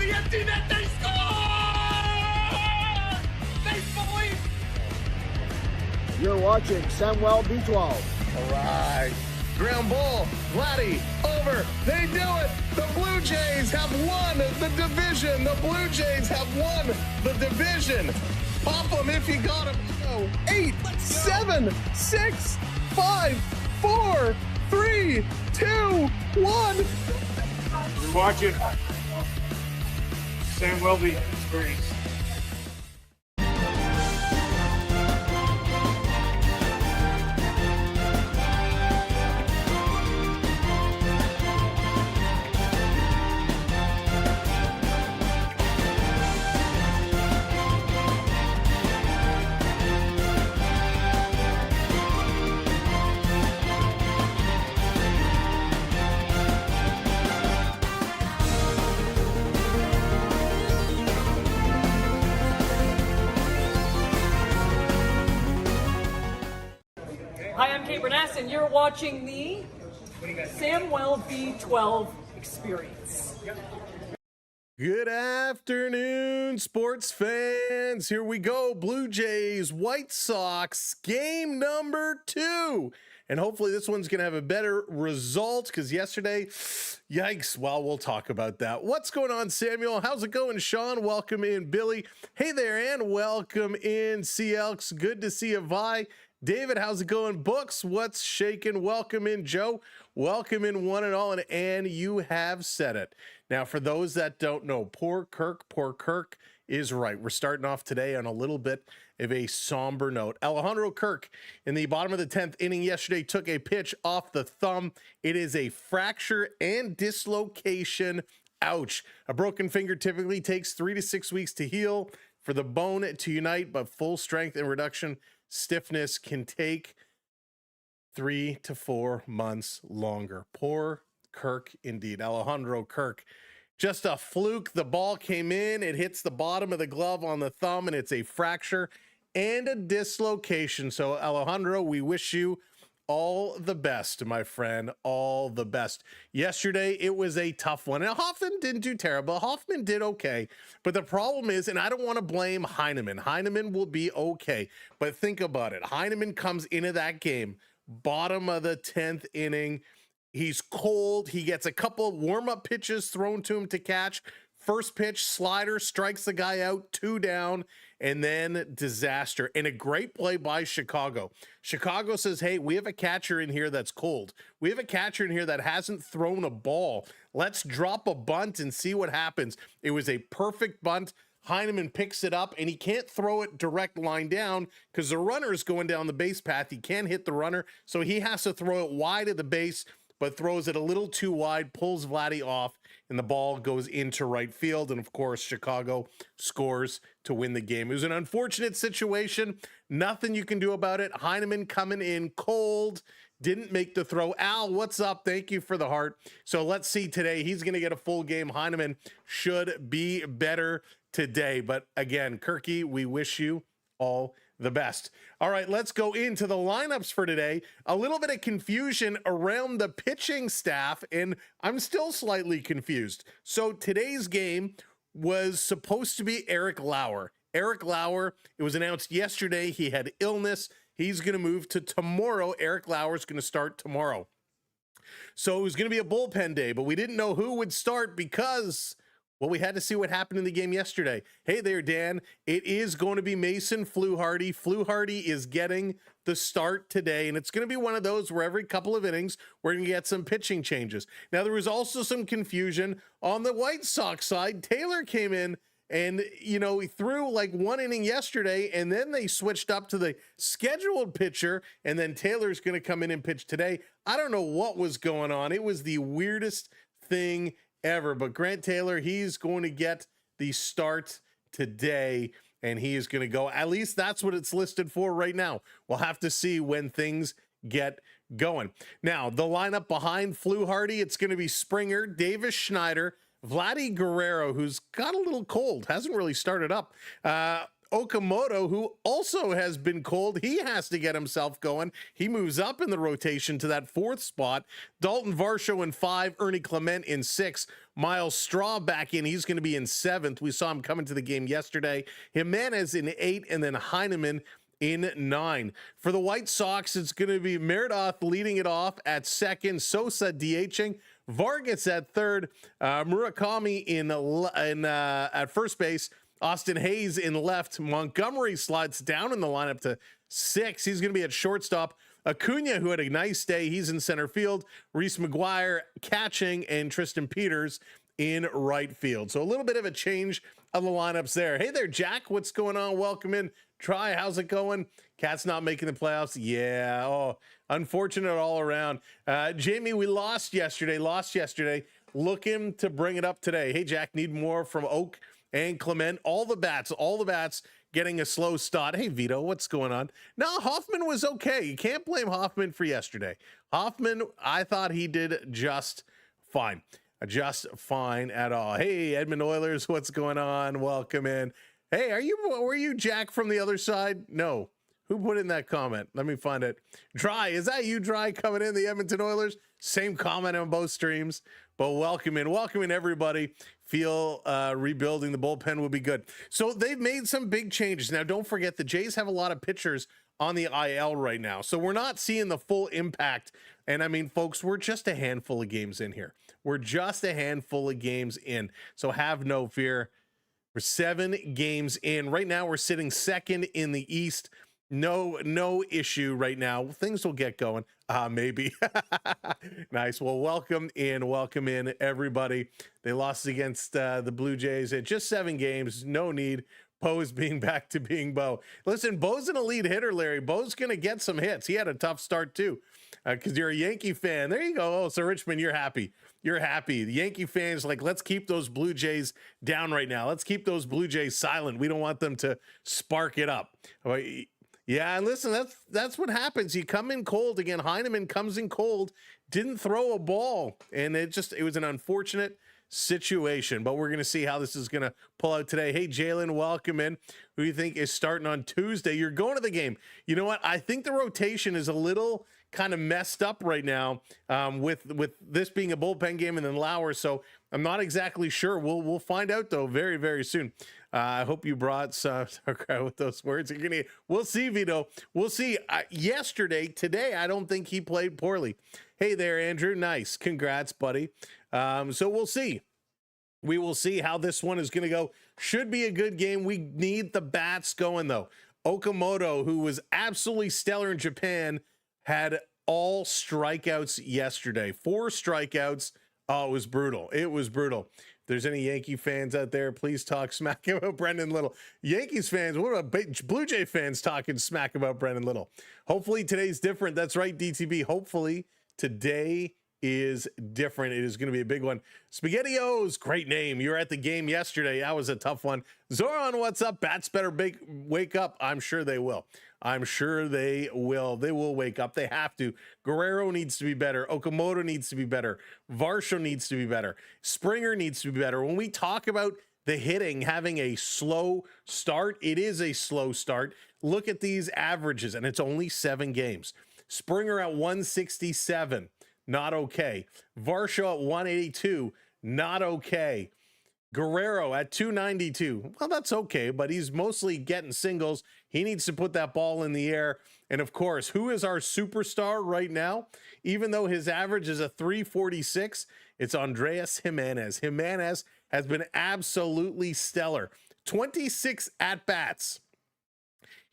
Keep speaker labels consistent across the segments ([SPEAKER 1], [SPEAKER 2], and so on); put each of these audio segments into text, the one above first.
[SPEAKER 1] the empty net. They score! Make-believe!
[SPEAKER 2] You're watching Samuel B12.
[SPEAKER 1] All right. Ground ball. Vladdy over. They do it. The Blue Jays have won the division. The Blue Jays have won the division. Pop them if you got them. 8, 7, 6, 5, 4, 3, 2, 1.
[SPEAKER 3] You're watching Sam Welby Experience.
[SPEAKER 4] Hi, I'm Kate Bernass, and you're watching the Samuel B12 Experience.
[SPEAKER 1] Good afternoon, sports fans. Here we go. Blue Jays, White Sox, game number 2. And hopefully this one's going to have a better result because yesterday, yikes. Well, we'll talk about that. What's going on, Samuel? How's it going, Sean? Welcome in, Billy. Hey there, and welcome in, CLX. Good to see you, Vi. David, how's it going? Books, what's shaking? Welcome in, Joe. Welcome in, one and all. And you have said it. Now, for those that don't know, poor Kirk is right. We're starting off today on a little bit of a somber note. Alejandro Kirk, in the bottom of the 10th inning yesterday, took a pitch off the thumb. It is a fracture and dislocation. Ouch. A broken finger typically takes 3 to 6 weeks to heal for the bone to unite, but full strength and reduction stiffness can take 3 to 4 months longer. Poor Kirk indeed. Alejandro Kirk. Just a fluke. The ball came in, it hits the bottom of the glove on the thumb, and it's a fracture and a dislocation. So Alejandro, we wish you all the best, my friend. All the best. Yesterday, it was a tough one. And Hoffman didn't do terrible. Hoffman did okay. But the problem is, and I don't want to blame Heineman. Heineman will be okay. But think about it. Heineman comes into that game, bottom of the 10th inning. He's cold. He gets a couple warm-up pitches thrown to him to catch. First pitch, slider, strikes the guy out, 2 down, and then disaster. And a great play by Chicago. Chicago says, hey, we have a catcher in here that's cold. We have a catcher in here that hasn't thrown a ball. Let's drop a bunt and see what happens. It was a perfect bunt. Heineman picks it up, and he can't throw it direct line down because the runner is going down the base path. He can't hit the runner, so he has to throw it wide of the base, but throws it a little too wide, pulls Vladdy off, and the ball goes into right field. And of course, Chicago scores to win the game. It was an unfortunate situation. Nothing you can do about it. Heineman coming in cold, didn't make the throw. Al, what's up? Thank you for the heart. So let's see today. He's going to get a full game. Heineman should be better today. But again, Kirky, we wish you all the best. All right, let's go into the lineups for today. A little bit of confusion around the pitching staff, and I'm still slightly confused. So today's game was supposed to be Eric Lauer. Eric Lauer, it was announced yesterday he had illness. He's going to move to tomorrow. Eric Lauer is going to start tomorrow. So it was going to be a bullpen day, but we didn't know who would start because, well, we had to see what happened in the game yesterday. Hey there, Dan. It is going to be Mason Fluharty. Fluharty is getting the start today, and it's going to be one of those where every couple of innings, we're going to get some pitching changes. Now, there was also some confusion on the White Sox side. Taylor came in and, you know, he threw like 1 inning yesterday, and then they switched up to the scheduled pitcher, and then Taylor's going to come in and pitch today. I don't know what was going on. It was the weirdest thing ever, but Grant Taylor, he's going to get the start today, and he is going to go. At least that's what it's listed for right now. We'll have to see when things get going. Now, the lineup behind Fluharty, it's going to be Springer, Davis Schneider, Vladdy Guerrero, who's got a little cold, hasn't really started up, Okamoto, who also has been cold. He has to get himself going. He moves up in the rotation to that 4th spot. Dalton Varsho in 5, Ernie Clement in 6, Miles Straw back in. He's going to be in 7th. We saw him coming to the game yesterday. Jimenez in 8, and then Heineman in 9. For the White Sox, it's going to be Meredith leading it off at 2nd, Sosa DHing, Vargas at 3rd, Murakami at first base, Austin Hayes in left, Montgomery slides down in the lineup to 6. He's going to be at shortstop. Acuna, who had a nice day, he's in center field. Reese McGuire catching, and Tristan Peters in right field. So a little bit of a change of the lineups there. Hey there, Jack. What's going on? Welcome in. Try, how's it going? Cat's not making the playoffs. Yeah. Oh, unfortunate all around. Jamie, we lost yesterday. Looking to bring it up today. Hey, Jack, need more from Oak and Clement. All the bats getting a slow start. Hey, Vito, what's going on? No, Hoffman was okay. You can't blame Hoffman for yesterday. Hoffman, I thought he did just fine. Just fine at all. Hey, Edmund Oilers, what's going on? Welcome in. Hey, were you Jack from the other side? No. Who put in that comment? Let me find it. Dry, is that you, Dry, coming in, the Edmonton Oilers? Same comment on both streams, but welcome in everybody. Feel rebuilding the bullpen will be good. So they've made some big changes. Now, don't forget the Jays have a lot of pitchers on the IL right now, so we're not seeing the full impact. And I mean, folks, we're just a handful of games in here. So have no fear. We're 7 games in. Right now, we're sitting 2nd in the East. No issue right now. Things will get going. Maybe. Nice. Well, welcome in, everybody. They lost against the Blue Jays at just 7 games. No need. Bo's being back to being Bo. Listen, Bo's an elite hitter, Larry. Bo's going to get some hits. He had a tough start, too, because you're a Yankee fan. There you go. Oh, so Richmond, you're happy. The Yankee fans, like, let's keep those Blue Jays down right now. Let's keep those Blue Jays silent. We don't want them to spark it up. Yeah, and listen, that's what happens. You come in cold again. Heineman comes in cold, didn't throw a ball, and it was an unfortunate situation. But we're going to see how this is going to pull out today. Hey, Jalen, welcome in. Who do you think is starting on Tuesday? You're going to the game. You know what? I think the rotation is a little kind of messed up right now with this being a bullpen game and then Lauer. So I'm not exactly sure. We'll find out though very, very soon. I hope you brought some with those words. We'll see, Vito. We'll see. Today, I don't think he played poorly. Hey there, Andrew. Nice. Congrats, buddy. So we'll see. We will see how this one is going to go. Should be a good game. We need the bats going, though. Okamoto, who was absolutely stellar in Japan, had all strikeouts yesterday. 4 strikeouts. Oh, it was brutal. If there's any Yankee fans out there, please talk smack about Brendan Little. Yankees fans, what about Blue Jay fans talking smack about Brendan Little? Hopefully today's different. That's right, DTB. Hopefully today is different. It is going to be a big one. SpaghettiOs, great name. You were at the game yesterday. That was a tough one. Zoran, what's up? Bats better wake up. I'm sure they will. They will wake up. They have to. Guerrero needs to be better. Okamoto needs to be better. Varsho needs to be better. Springer needs to be better. When we talk about the hitting having a slow start, it is a slow start. Look at these averages, and it's only 7 games. Springer at 167. Not okay. Varsho at 182, not okay. Guerrero at 292. Well, that's okay, but he's mostly getting singles. He needs to put that ball in the air. And of course, who is our superstar right now? Even though his average is a 346, it's Andreas Jimenez. Jimenez has been absolutely stellar. 26 at-bats.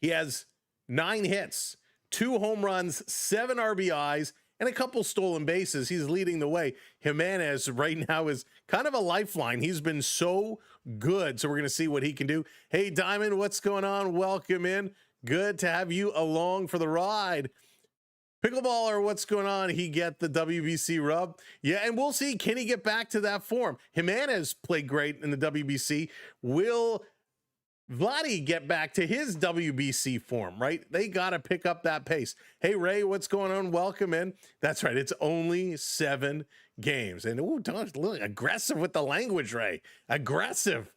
[SPEAKER 1] He has 9 hits, 2 home runs, 7 RBIs, and a couple stolen bases. He's leading the way. Jimenez right now is kind of a lifeline. He's been so good. So we're going to see what he can do. Hey, Diamond, what's going on? Welcome in. Good to have you along for the ride. Pickleballer, what's going on? He get the WBC rub. Yeah, and we'll see. Can he get back to that form? Jimenez played great in the WBC. Will Vladdy get back to his WBC form, right? They got to pick up that pace. Hey, Ray, what's going on? Welcome in. That's right. It's only 7 games. And, ooh, don't look aggressive with the language, Ray. Aggressive.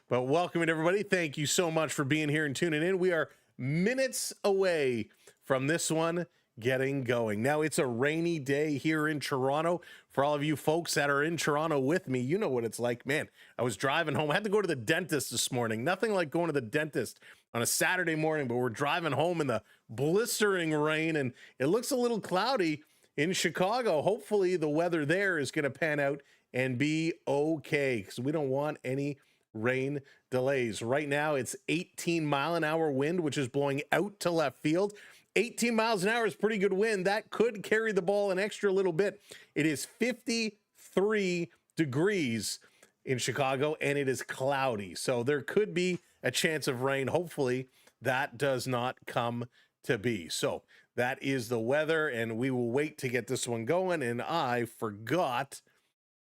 [SPEAKER 1] But welcome in, everybody. Thank you so much for being here and tuning in. We are minutes away from this one getting going. Now, it's a rainy day here in Toronto. For all of you folks that are in Toronto with me, you know what it's like. Man, I was driving home. I had to go to the dentist this morning. Nothing like going to the dentist on a Saturday morning, but we're driving home in the blistering rain, and it looks a little cloudy in Chicago. Hopefully the weather there is going to pan out and be okay, because we don't want any rain delays. Right now, it's 18-mile-an-hour wind, which is blowing out to left field. 18 miles an hour is pretty good wind. That could carry the ball an extra little bit. It is 53 degrees in Chicago, and it is cloudy. So there could be a chance of rain. Hopefully that does not come to be. So that is the weather, and we will wait to get this one going. And I forgot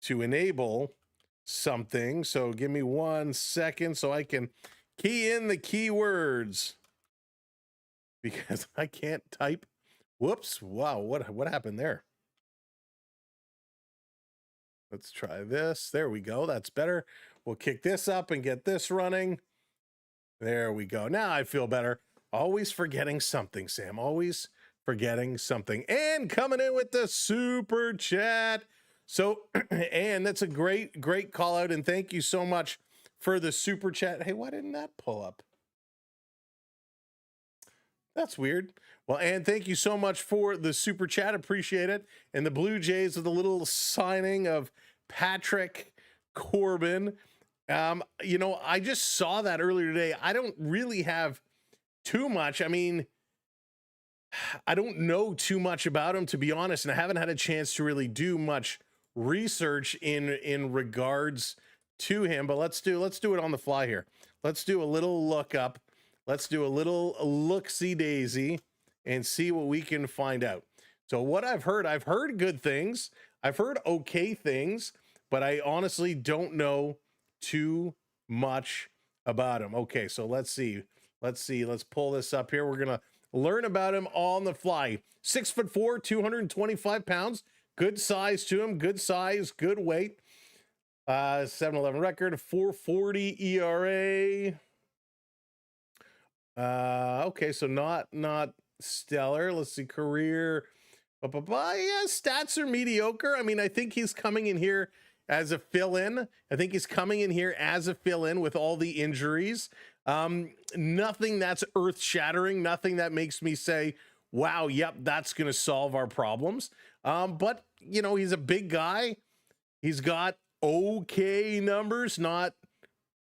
[SPEAKER 1] to enable something. So give me 1 second so I can key in the keywords, because I can't type. Whoops. Wow. What happened there? Let's try this. There we go. That's better. We'll kick this up and get this running. There we go. Now I feel better. Always forgetting something, Sam. Always forgetting something. And coming in with the super chat. So, and that's a great call out. And thank you so much for the super chat. Hey, why didn't that pull up? That's weird. Well, and thank you so much for the super chat. Appreciate it. And the Blue Jays with a little signing of Patrick Corbin. You know, I just saw that earlier today. I don't really have too much. I mean, I don't know too much about him, to be honest, and I haven't had a chance to really do much research in regards to him. But let's do it on the fly here. Let's do a little look up. Let's do a little look-see-daisy and see what we can find out. So what I've heard good things. I've heard okay things, but I honestly don't know too much about him. Okay, so let's see. Let's pull this up here. We're going to learn about him on the fly. 6'4", 225 pounds. Good size to him. Good size, good weight. 7-11 record, 4.40 ERA. Okay, so not stellar. Let's see, career. Yeah, stats are mediocre. I mean, I think he's coming in here as a fill-in. With all the injuries. Nothing that's earth-shattering. Nothing that makes me say, wow, yep, that's going to solve our problems. But, you know, he's a big guy. He's got okay numbers, not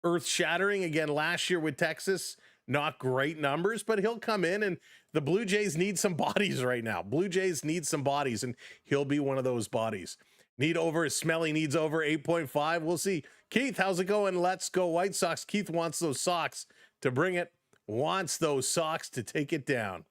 [SPEAKER 1] earth-shattering. Again, last year with Texas, not great numbers, but he'll come in, and the Blue Jays need some bodies right now. Blue Jays need some bodies, and he'll be one of those bodies. Smelly needs over 8.5. We'll see. Keith, how's it going? Let's go White Sox. Keith wants those Sox to bring it, wants those Sox to take it down.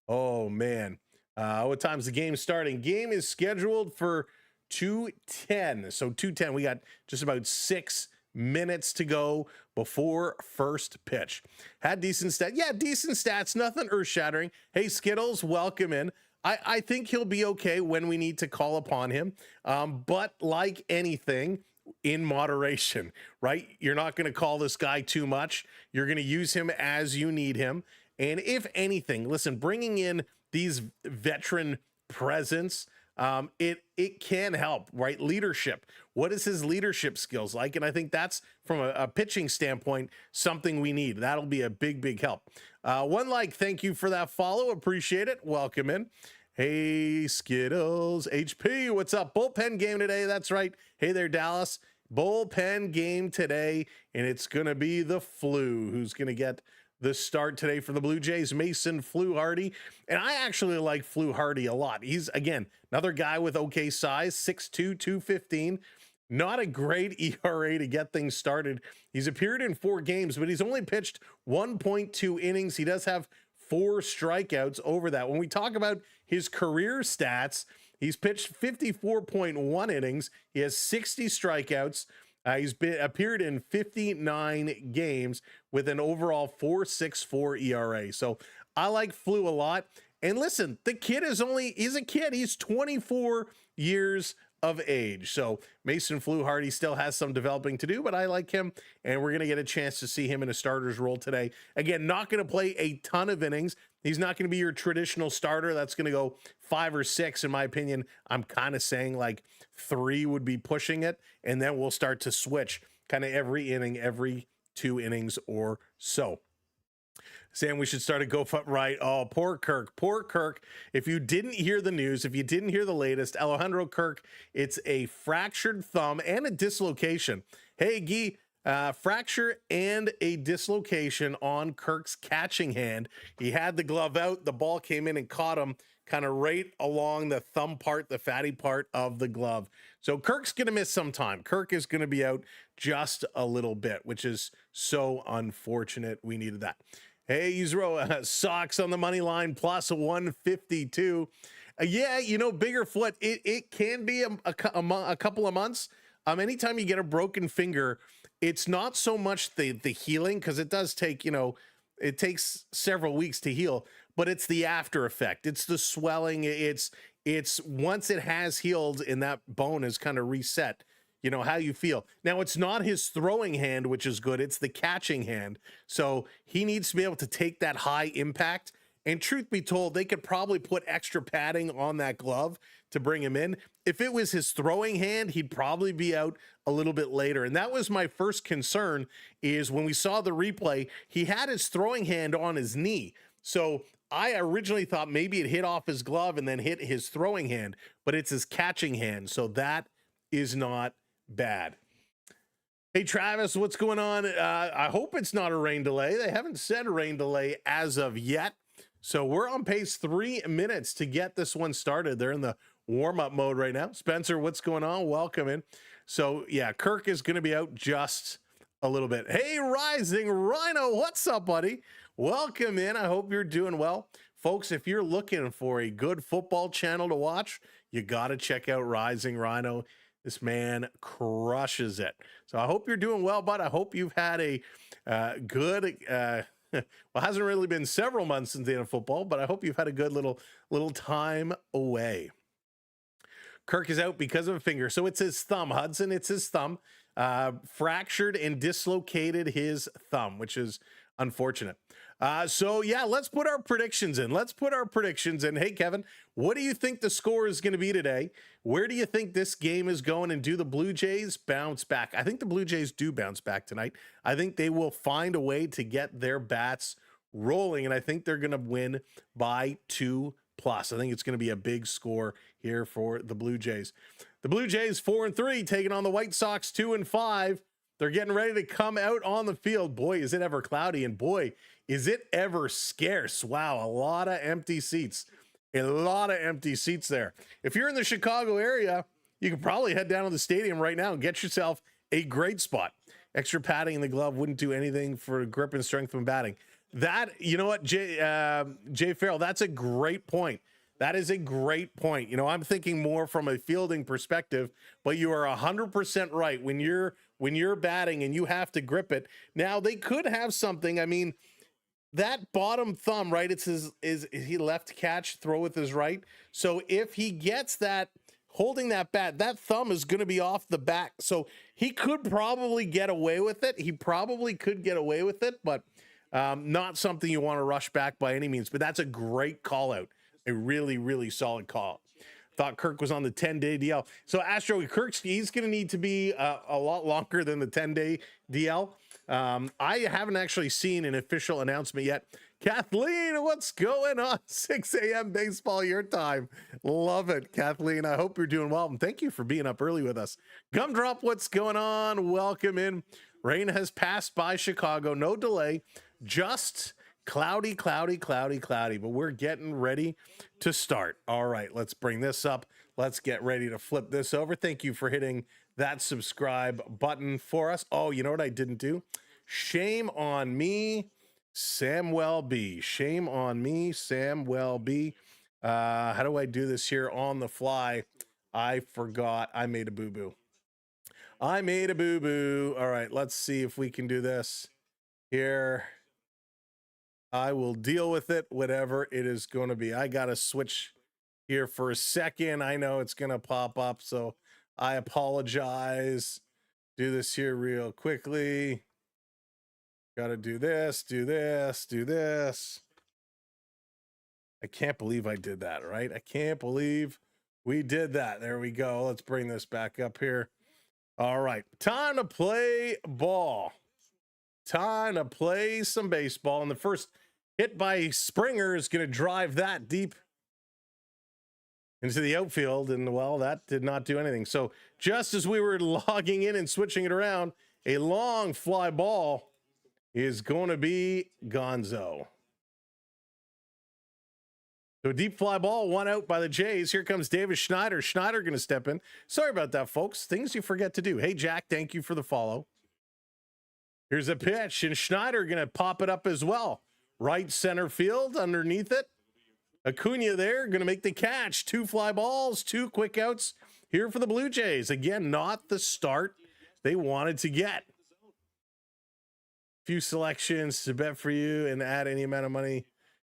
[SPEAKER 1] Oh, man. What time's the game starting? Game is scheduled for 2:10. So 2:10, we got just about 6 minutes to go before first pitch. Had decent stats. Yeah, decent stats. Nothing earth-shattering. Hey, Skittles, welcome in. I think he'll be okay when we need to call upon him. But like anything, in moderation, right? You're not going to call this guy too much. You're going to use him as you need him. And if anything, listen, bringing in these veteran presence, it can help, right? Leadership. What is his leadership skills like? And I think that's, from a pitching standpoint, something we need. That'll be a big help. Thank you for that follow. Appreciate it. Welcome in. Hey, Skittles. HP, what's up? Bullpen game today. That's right. Hey there, Dallas. Bullpen game today, and it's going to be the Flu who's going to get the start today for the Blue Jays, Mason Fluharty. And I actually like Fluharty a lot. He's, again, another guy with okay size, 6'2", 215. Not a great ERA to get things started. He's appeared in 4 games, but he's only pitched 1.2 innings. He does have 4 strikeouts over that. When we talk about his career stats, he's pitched 54.1 innings. He has 60 strikeouts. He's appeared in 59 games with an overall 4.64 ERA. So I like Flu a lot. And listen, the kid he's a kid. He's 24 years of age. So Mason Fluharty still has some developing to do, but I like him, and we're going to get a chance to see him in a starter's role today. Again, not going to play a ton of innings. He's not going to be your traditional starter. That's going to go 5 or 6, in my opinion. I'm kind of saying like 3 would be pushing it, and then we'll start to switch kind of every inning, every 2 innings or so. Saying we should start a go right. Oh, poor Kirk. Poor Kirk. If you didn't hear the news, if you didn't hear the latest, Alejandro Kirk, it's a fractured thumb and a dislocation. Hey, Guy, fracture and a dislocation on Kirk's catching hand. He had the glove out. The ball came in and caught him kind of right along the thumb part, the fatty part of the glove. So Kirk's going to miss some time. Kirk is going to be out just a little bit, which is so unfortunate. We needed that. Hey, Yuzro, Sox on the money line plus 152. Yeah, you know, bigger foot. It can be a couple of months. Anytime you get a broken finger, it's not so much the healing, because it does take, you know, it takes several weeks to heal, but it's the after effect. It's the swelling. It's once it has healed and that bone is kind of reset, you know, how you feel. Now, it's not his throwing hand, which is good. It's the catching hand. So he needs to be able to take that high impact. And truth be told, they could probably put extra padding on that glove to bring him in. If it was his throwing hand, he'd probably be out a little bit later. And that was my first concern, is when we saw the replay, he had his throwing hand on his knee. So I originally thought maybe it hit off his glove and then hit his throwing hand, but it's his catching hand. So that is not bad. Hey, Travis, what's going on? I hope it's not a rain delay. They haven't said a rain delay as of yet. So we're on pace 3 minutes to get this one started. They're in the warm-up mode right now. Spencer, what's going on? Welcome in. So, yeah, Kirk is going to be out just a little bit. Hey, Rising Rhino, what's up, buddy? Welcome in. I hope you're doing well. Folks, if you're looking for a good football channel to watch, you got to check out Rising Rhino. This man crushes it. So I hope you're doing well, bud. I hope you've had a good, well, it hasn't really been several months since the end of football, but I hope you've had a good little time away. Kirk is out because of a finger. So it's his thumb, Hudson. It's his thumb. Fractured and dislocated his thumb, which is unfortunate. So yeah, let's put our predictions in. Hey, Kevin, what do you think the score is going to be today? Where do you think this game is going? And do the Blue Jays bounce back? I think the Blue Jays do bounce back tonight. I think they will find a way to get their bats rolling, and I think they're going to win by 2+. I think it's going to be a big score here for the Blue Jays. The Blue Jays 4-3 taking on the White Sox 2-5. They're getting ready to come out on the field. Boy, is it ever cloudy, and boy, is it ever scarce. Wow, a lot of empty seats. A lot of empty seats there. If you're in the Chicago area, you could probably head down to the stadium right now and get yourself a great spot. Extra padding in the glove wouldn't do anything for grip and strength when batting. That, you know what, Jay Farrell, that's a great point. That is a great point. You know, I'm thinking more from a fielding perspective, but you are 100% right. When you're batting and you have to grip it. Now, they could have something. I mean, that bottom thumb, right? It's is he left catch, throw with his right. So if he gets that, holding that bat, that thumb is going to be off the back. So he could probably get away with it. But not something you want to rush back by any means. But that's a great call out. A really, really solid call. Thought Kirk was on the 10-day DL. So Astro, he's going to need to be a lot longer than the 10-day DL. I haven't actually seen an official announcement yet. Kathleen, what's going on? 6 a.m. baseball your time. Love it, Kathleen. I hope you're doing well. And thank you for being up early with us. Gumdrop, what's going on? Welcome in. Rain has passed by Chicago. No delay. Just cloudy, but we're getting ready to start. All right, let's bring this up. Let's get ready to flip this over. Thank you for hitting that subscribe button for us. Oh, you know what I didn't do? Shame on me, Samuel B. Shame on me, Samuel B. How do I do this here on the fly? I forgot. I made a boo-boo. All right, let's see if we can do this here. I will deal with it, whatever it is going to be. I got to switch here for a second. I know it's going to pop up, so I apologize. Do this here real quickly. Got to do this, do this, do this. I can't believe I did that, right? I can't believe we did that. There we go. Let's bring this back up here. All right. Time to play ball. Time to play some baseball. And the first hit by Springer is going to drive that deep into the outfield. And, well, that did not do anything. So just as we were logging in and switching it around, a long fly ball is going to be gonzo. So a deep fly ball, one out by the Jays. Here comes Davis Schneider. Schneider going to step in. Sorry about that, folks. Things you forget to do. Hey, Jack, thank you for the follow. Here's a pitch, and Schneider going to pop it up as well. Right center field underneath it. Acuna there going to make the catch. 2 fly balls, 2 quick outs here for the Blue Jays. Again, not the start they wanted to get. Few selections to bet for you and add any amount of money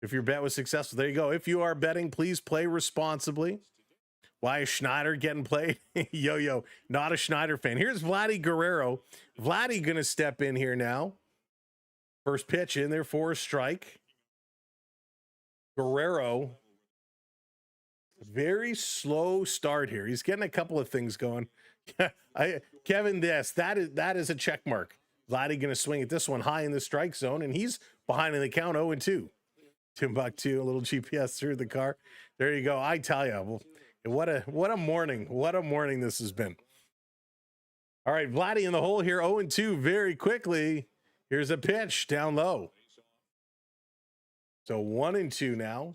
[SPEAKER 1] if your bet was successful. There you go. If you are betting, please play responsibly. Why is Schneider getting played? Yo, not a Schneider fan. Here's Vladdy Guerrero. Vladdy going to step in here now. First pitch in there for a strike. Guerrero, very slow start here. He's getting a couple of things going. Kevin, that is a check mark. Vladdy going to swing at this one high in the strike zone, and he's behind in the count 0-2. Timbuktu, a little GPS through the car. There you go. I tell you, what a morning. What a morning this has been. All right, Vladdy in the hole here, 0-2 very quickly. Here's a pitch down low. So 1-2 now.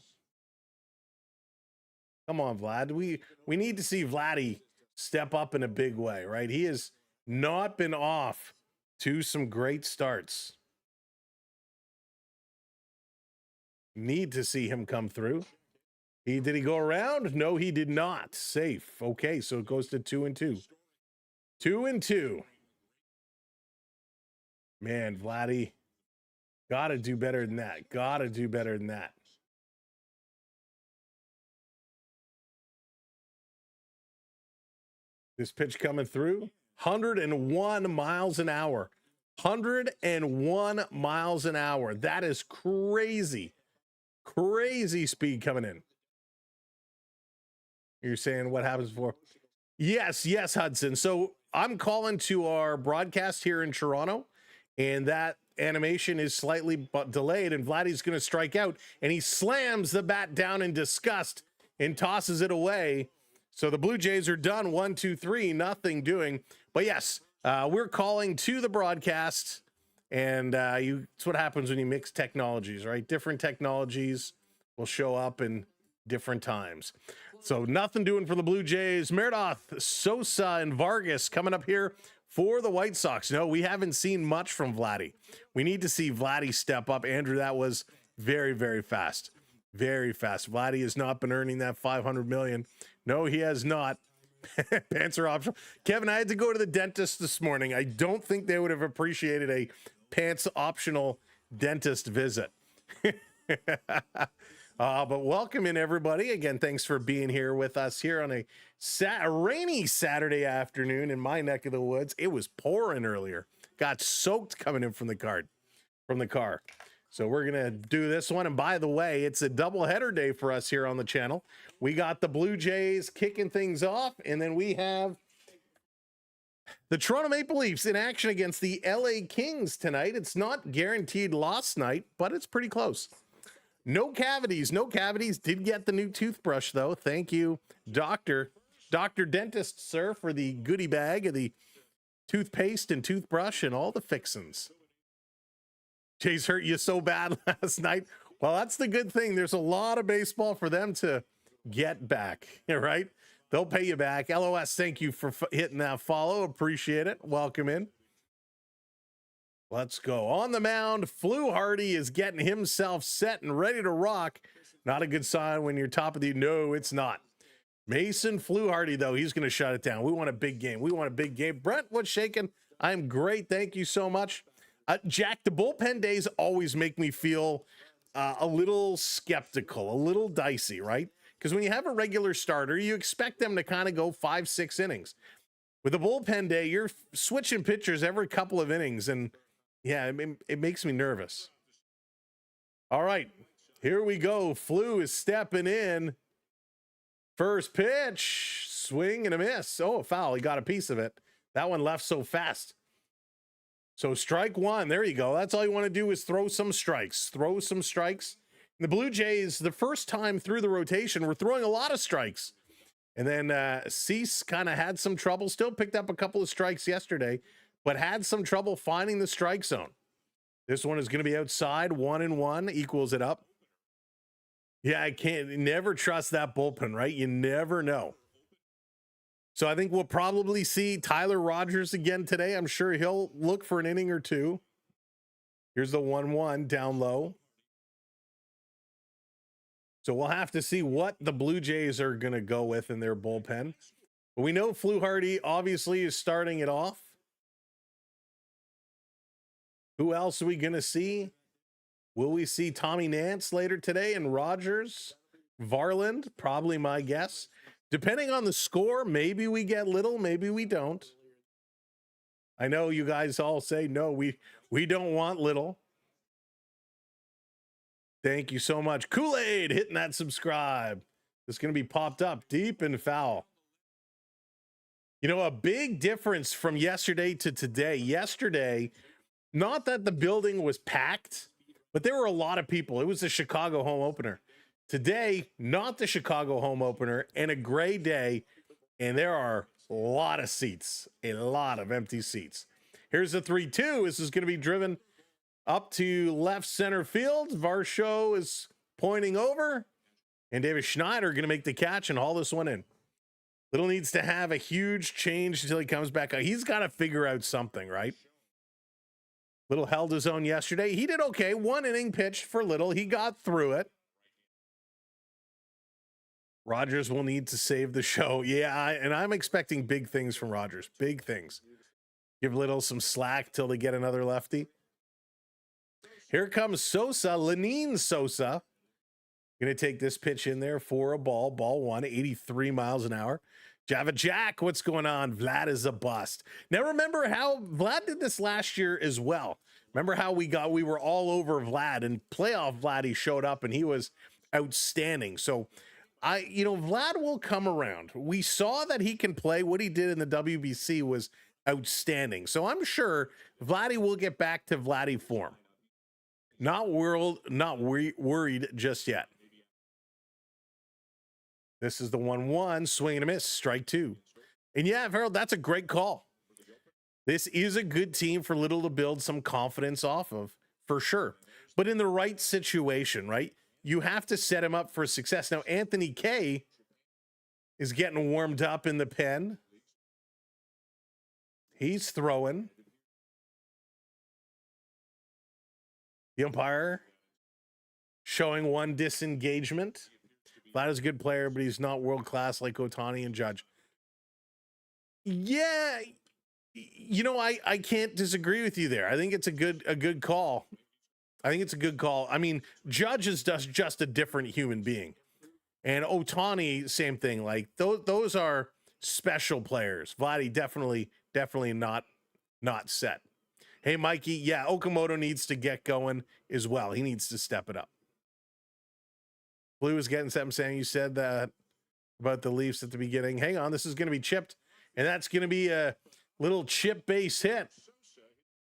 [SPEAKER 1] Come on, Vlad. We need to see Vladdy step up in a big way, right? He has not been off to some great starts. Need to see him come through. Did he go around? No, he did not. Safe. Okay, so it goes to 2-2. 2-2. Man, Vladdy, gotta do better than that. Gotta do better than that. This pitch coming through. 101 miles an hour. 101 miles an hour. That is crazy. Crazy speed coming in. You're saying what happens before? Yes, Hudson. So I'm calling to our broadcast here in Toronto, and that animation is slightly delayed, and Vladdy's going to strike out, and he slams the bat down in disgust and tosses it away. So the Blue Jays are done. 1, 2, 3, nothing doing. But yes, we're calling to the broadcast, and it's what happens when you mix technologies, right? Different technologies will show up in different times. So nothing doing for the Blue Jays. Meredith, Sosa, and Vargas coming up here for the White Sox. No, we haven't seen much from Vladdy. We need to see Vladdy step up. Andrew, that was very, very fast. Very fast. Vladdy has not been earning that $500 million. No, he has not. Pants are optional. Kevin, I had to go to the dentist this morning. I don't think they would have appreciated a pants optional dentist visit. But welcome in, everybody. Again, thanks for being here with us here on a rainy Saturday afternoon in my neck of the woods. It was pouring earlier. Got soaked coming in from the car. So we're going to do this one. And by the way, it's a doubleheader day for us here on the channel. We got the Blue Jays kicking things off, and then we have the Toronto Maple Leafs in action against the LA Kings tonight. It's not guaranteed loss night, but it's pretty close. No cavities. Did get the new toothbrush, though. Thank you, Dr. Dentist, sir, for the goodie bag of the toothpaste and toothbrush and all the fixins. Jays hurt you so bad last night. Well, that's the good thing. There's a lot of baseball for them to get back, right? They'll pay you back. LOS, thank you for hitting that follow. Appreciate it. Welcome in. Let's go. On the mound, Fluharty is getting himself set and ready to rock. Not a good sign when you're top of the... No, it's not. Mason Fluharty, though, he's going to shut it down. We want a big game. Brent, what's shaking? I'm great. Thank you so much. Jack, the bullpen days always make me feel a little skeptical, a little dicey, right? Because when you have a regular starter, you expect them to kind of go 5-6 innings. With a bullpen day, you're switching pitchers every couple of innings, and yeah, it makes me nervous. All right, here we go. Flu is stepping in. First pitch, swing and a miss. Oh, a foul. He got a piece of it. That one left so fast. So strike one. There you go. That's all you want to do is throw some strikes. Throw some strikes. And the Blue Jays, the first time through the rotation, were throwing a lot of strikes. And then Cease kind of had some trouble. Still picked up a couple of strikes yesterday, but had some trouble finding the strike zone. This one is going to be outside. 1-1 equals it up. Yeah, I never trust that bullpen, right? You never know. So I think we'll probably see Tyler Rogers again today. I'm sure he'll look for an inning or two. Here's the 1-1 down low. So we'll have to see what the Blue Jays are going to go with in their bullpen. But we know Fluharty obviously is starting it off. Who else are we going to see? Will we see Tommy Nance later today and Rogers? Varland, probably my guess. Depending on the score, maybe we get Little, maybe we don't. I know you guys all say, no, we don't want Little. Thank you so much. Kool-Aid hitting that subscribe. It's going to be popped up deep and foul. You know, a big difference from yesterday to today. Yesterday, not that the building was packed, but there were a lot of people. It was the Chicago home opener. Today, not the Chicago home opener, and a gray day, and there are a lot of seats, a lot of empty seats. Here's the 3-2. This is going to be driven up to left center field. Varsho is pointing over, and David Schneider going to make the catch and haul this one in. Little needs to have a huge change until he comes back out. He's got to figure out something, right? Little held his own yesterday. He did okay. 1 inning pitched for Little. He got through it. Rogers will need to save the show. Yeah, and I'm expecting big things from Rogers. Big things. Give Little some slack till they get another lefty. Here comes Sosa, Lenine Sosa. Going to take this pitch in there for a ball. Ball 1, 83 miles an hour. Java Jack, what's going on? Vlad is a bust. Now remember how Vlad did this last year as well. Remember how we were all over Vlad, and playoff Vlad, he showed up and he was outstanding. So Vlad will come around. We saw that he can play. What he did in the WBC was outstanding. So I'm sure Vladdy will get back to Vladdy form. Not worried just yet. This is the 1-1, swing and a miss, strike 2. And yeah, Harold, that's a great call. This is a good team for Little to build some confidence off of, for sure. But in the right situation, right? You have to set him up for success. Now, Anthony Kay is getting warmed up in the pen. He's throwing. The umpire showing one disengagement. Vlad is a good player, but he's not world-class like Ohtani and Judge. Yeah, I can't disagree with you there. I think it's a good call. I think it's a good call. I mean, Judge is just a different human being. And Ohtani, same thing. Like, those are special players. Vladdy definitely not set. Hey, Mikey, yeah, Okamoto needs to get going as well. He needs to step it up. Blue is getting something saying you said that about the Leafs at the beginning. Hang on, this is going to be chipped, and that's going to be a little chip base hit.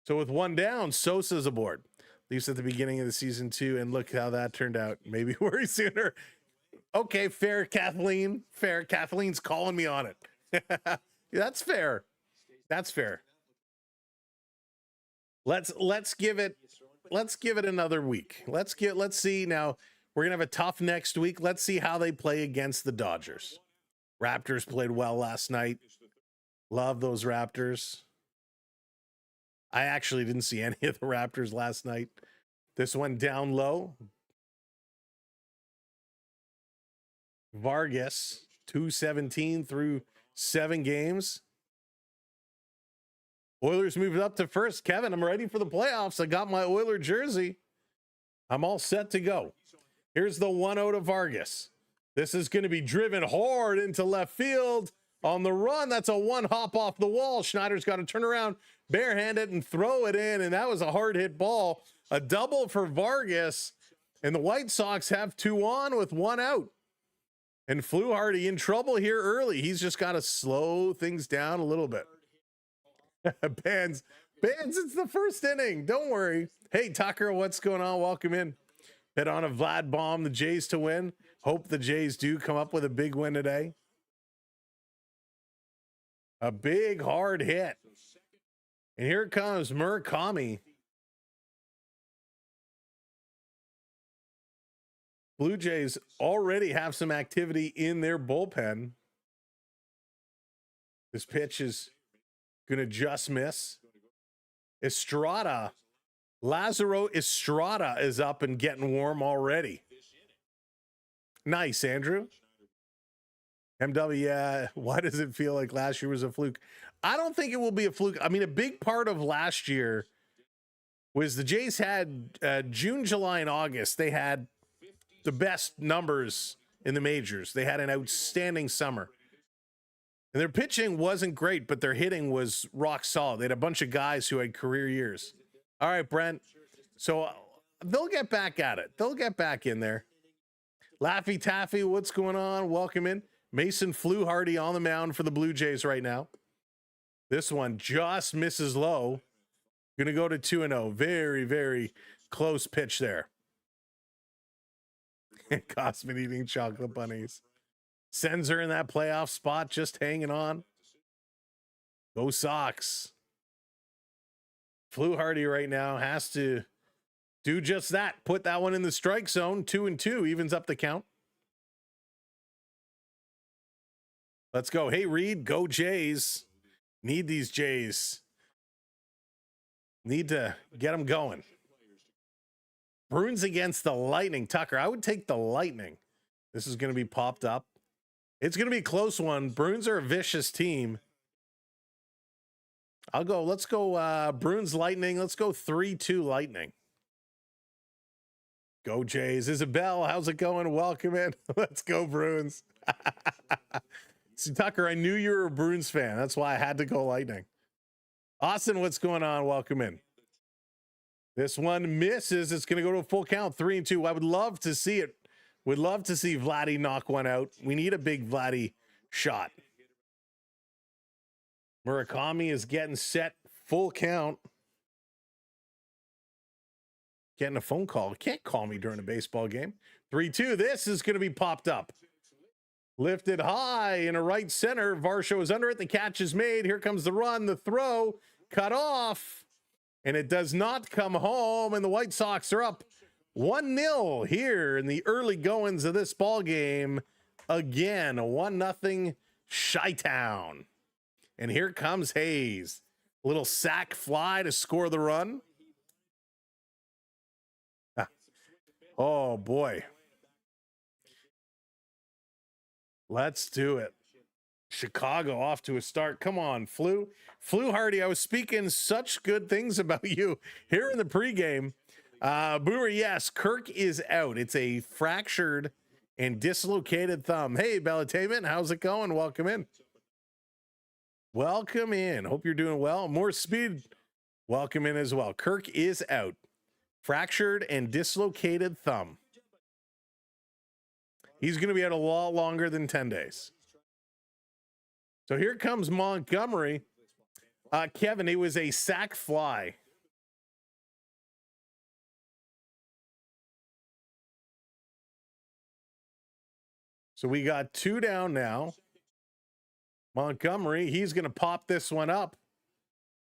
[SPEAKER 1] So with one down, Sosa's aboard. Leafs at the beginning of the season 2, and look how that turned out. Maybe worry sooner. Okay, fair, Kathleen. Fair. Kathleen's calling me on it. That's fair. That's fair. Let's give it another week. Let's see now. We're going to have a tough next week. Let's see how they play against the Dodgers. Raptors played well last night. Love those Raptors. I actually didn't see any of the Raptors last night. This one down low. Vargas, 217 through 7 games. Oilers moved up to first. Kevin, I'm ready for the playoffs. I got my Oiler jersey. I'm all set to go. Here's the 1-0 to Vargas. This is going to be driven hard into left field on the run. That's a one hop off the wall. Schneider's got to turn around barehanded and throw it in, and that was a hard hit ball. A double for Vargas, and the White Sox have 2 on with 1 out. And Fluharty in trouble here early. He's just got to slow things down a little bit. Bands, it's the first inning. Don't worry. Hey, Tucker, what's going on? Welcome in. Bet on a Vlad bomb, the Jays to win. Hope the Jays do come up with a big win today. A big hard hit. And here comes Murakami. Blue Jays already have some activity in their bullpen. This pitch is going to just miss. Lazaro Estrada is up and getting warm already. Nice, Andrew. MW, yeah. Why does it feel like last year was a fluke? I don't think it will be a fluke. I mean, a big part of last year was the Jays had June, July, and August. They had the best numbers in the majors. They had an outstanding summer. And their pitching wasn't great, but their hitting was rock solid. They had a bunch of guys who had career years. All right, Brent. So they'll get back at it. They'll get back in there. Laffy Taffy, what's going on? Welcome in. Mason Fluharty on the mound for the Blue Jays right now. This one just misses low. Going to go to 2-0. Very, very close pitch there. Cosman eating chocolate bunnies. Sends her in that playoff spot, just hanging on. Go Sox. Fluharty right now has to do just that. Put that one in the strike zone. 2-2 evens up the count. Let's go. Hey, Reed, go Jays. Need these Jays. Need to get them going. Bruins against the Lightning. Tucker, I would take the Lightning. This is going to be popped up. It's going to be a close one. Bruins are a vicious team. I'll go. Let's go Bruins Lightning. Let's go 3-2 Lightning. Go Jays. Isabel, how's it going? Welcome in. Let's go Bruins. See, Tucker, I knew you were a Bruins fan. That's why I had to go Lightning. Austin, what's going on? Welcome in. This one misses. It's going to go to a full count, 3-2. I would love to see it. Would love to see Vladdy knock one out. We need a big Vladdy shot. Murakami is getting set, full count. Getting a phone call. Can't call me during a baseball game. 3-2. This is going to be popped up. Lifted high in a right center. Varsho is under it. The catch is made. Here comes the run. The throw. Cut off. And it does not come home. And the White Sox are up 1-0 here in the early goings of this ball game. Again, a 1-0 Chi-Town. And here comes Hayes. A little sack fly to score the run. Oh, boy. Let's do it. Chicago off to a start. Come on, Fluharty, I was speaking such good things about you here in the pregame. Boomer, yes, Kirk is out. It's a fractured and dislocated thumb. Hey, Bellatainment, how's it going? Welcome in. Welcome in. Hope you're doing well. More speed. Welcome in as well. Kirk is out. Fractured and dislocated thumb. He's going to be out a lot longer than 10 days. So here comes Montgomery. Kevin, it was a sack fly. So we got 2 down now. Montgomery, he's going to pop this one up.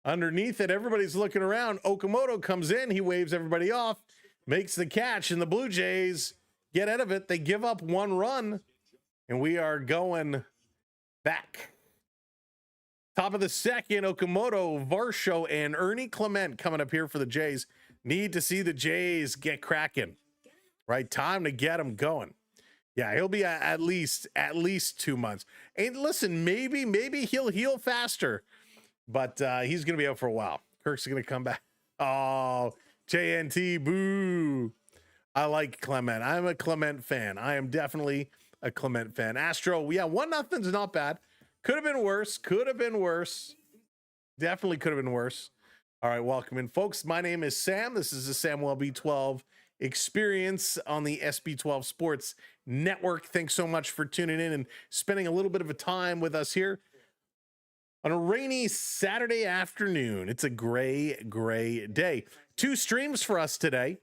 [SPEAKER 1] Underneath it, everybody's looking around. Okamoto comes in. He waves everybody off, makes the catch, and the Blue Jays get out of it. They give up 1 run, and we are going back. Top of the second, Okamoto, Varsho, and Ernie Clement coming up here for the Jays. Need to see the Jays get cracking. Right, time to get them going. Yeah, he'll be at least 2 months. And listen, maybe he'll heal faster, but he's going to be out for a while. Kirk's going to come back. Oh, JNT, boo. I like Clement. I'm a Clement fan. I am definitely a Clement fan. Astro, yeah, 1-0's not bad. Could have been worse. Could have been worse. Definitely could have been worse. All right, welcome in, folks. My name is Sam. This is the Samuel B12 Experience on the SB12 Sports Network. Thanks so much for tuning in and spending a little bit of a time with us here on a rainy Saturday afternoon. It's a gray day. 2 streams for us today.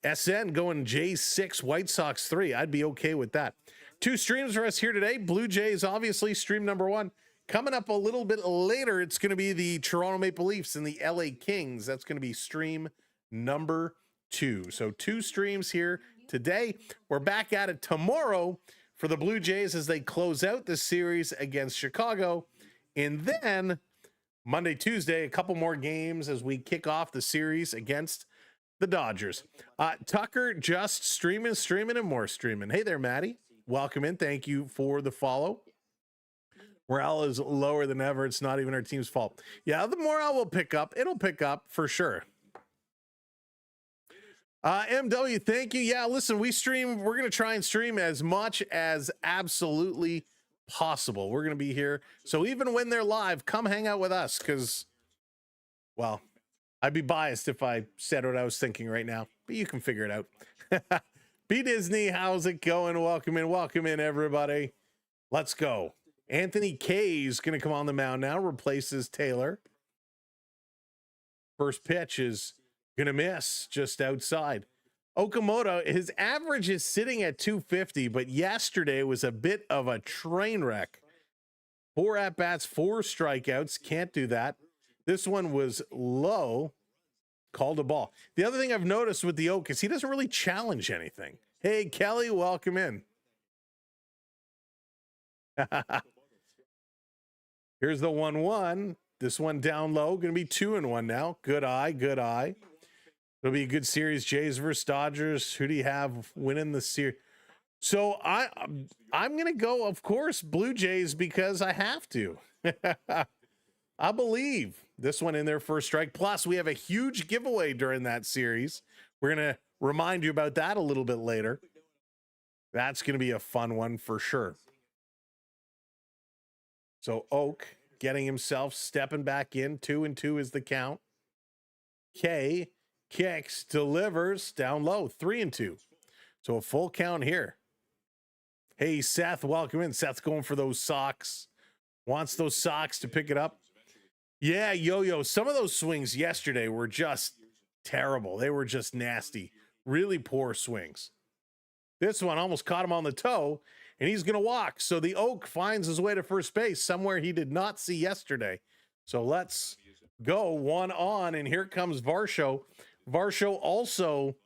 [SPEAKER 1] SN going J6, White Sox 3. I'd be okay with that. 2 streams for us here today. Blue Jays, obviously, stream number 1. Coming up a little bit later, it's going to be the Toronto Maple Leafs and the LA Kings. That's going to be stream number 2. So 2 streams here today. We're back at it tomorrow for the Blue Jays as they close out the series against Chicago. And then Monday, Tuesday, a couple more games as we kick off the series against the Dodgers. Tucker just streaming, and more streaming. Hey there, Maddie. Welcome in. Thank you for the follow. Morale is lower than ever. It's not even our team's fault. Yeah, the morale will pick up. It'll pick up for sure. MW, thank you. Yeah, listen, we're going to try and stream as much as absolutely possible. We're going to be here. So even when they're live, come hang out with us because, well, I'd be biased if I said what I was thinking right now, but you can figure it out. B Disney, how's it going? Welcome in, everybody. Let's go. Anthony K is going to come on the mound now, replaces Taylor. First pitch is going to miss just outside. Okamoto, his average is sitting at 250, but yesterday was a bit of a train wreck. 4 at-bats, 4 strikeouts. Can't do that. This one was low. Called a ball. The other thing I've noticed with the Oak is he doesn't really challenge anything. Hey, Kelly, welcome in. Here's the 1-1. This one down low. Going to be 2-1 now. Good eye. It'll be a good series. Jays versus Dodgers. Who do you have winning the series? So I'm going to go, of course, Blue Jays because I have to. I believe this one in their first strike. Plus, we have a huge giveaway during that series. We're going to remind you about that a little bit later. That's going to be a fun one for sure. So Oak getting himself stepping back in. 2-2 is the count. K kicks, delivers down low. 3-2. So a full count here. Hey, Seth, welcome in. Seth's going for those Sox. Wants those Sox to pick it up. Yeah, Yo-Yo, some of those swings yesterday were just terrible. They were just nasty. Really poor swings. This one almost caught him on the toe, and he's going to walk. So the Oak finds his way to first base, somewhere he did not see yesterday. So let's go 1 on, and here comes Varsho. Varsho also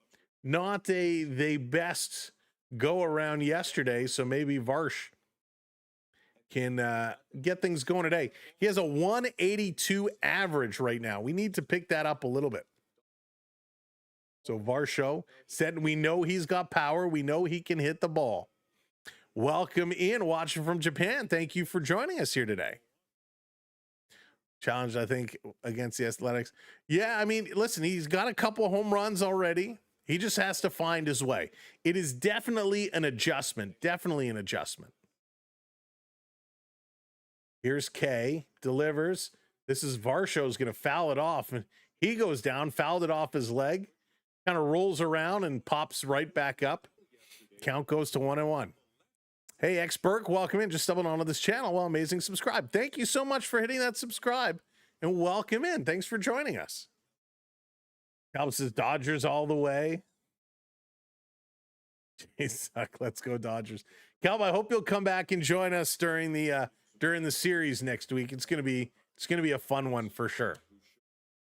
[SPEAKER 1] not the best go-around yesterday, so maybe Varsh can get things going today. He has a 182 average right now. We need to pick that up a little bit. So Varsho said we know he's got power. We know he can hit the ball. Welcome in, watching from Japan. Thank you for joining us here today. Challenge, I think, against the Athletics. Yeah, I mean, listen, he's got a couple home runs already. He just has to find his way. It is definitely an adjustment. Definitely an adjustment. Here's K, delivers. This is Varsho's going to foul it off. And he goes down, fouled it off his leg, kind of rolls around and pops right back up. Count goes to 1-1. Hey, X Burke, welcome in. Just stumbled onto this channel. Well, amazing. Subscribe. Thank you so much for hitting that subscribe and welcome in. Thanks for joining us. Calvin says Dodgers all the way. Jeez, suck. Let's go Dodgers. Calvin, I hope you'll come back and join us during the series next week. It's gonna be a fun one for sure.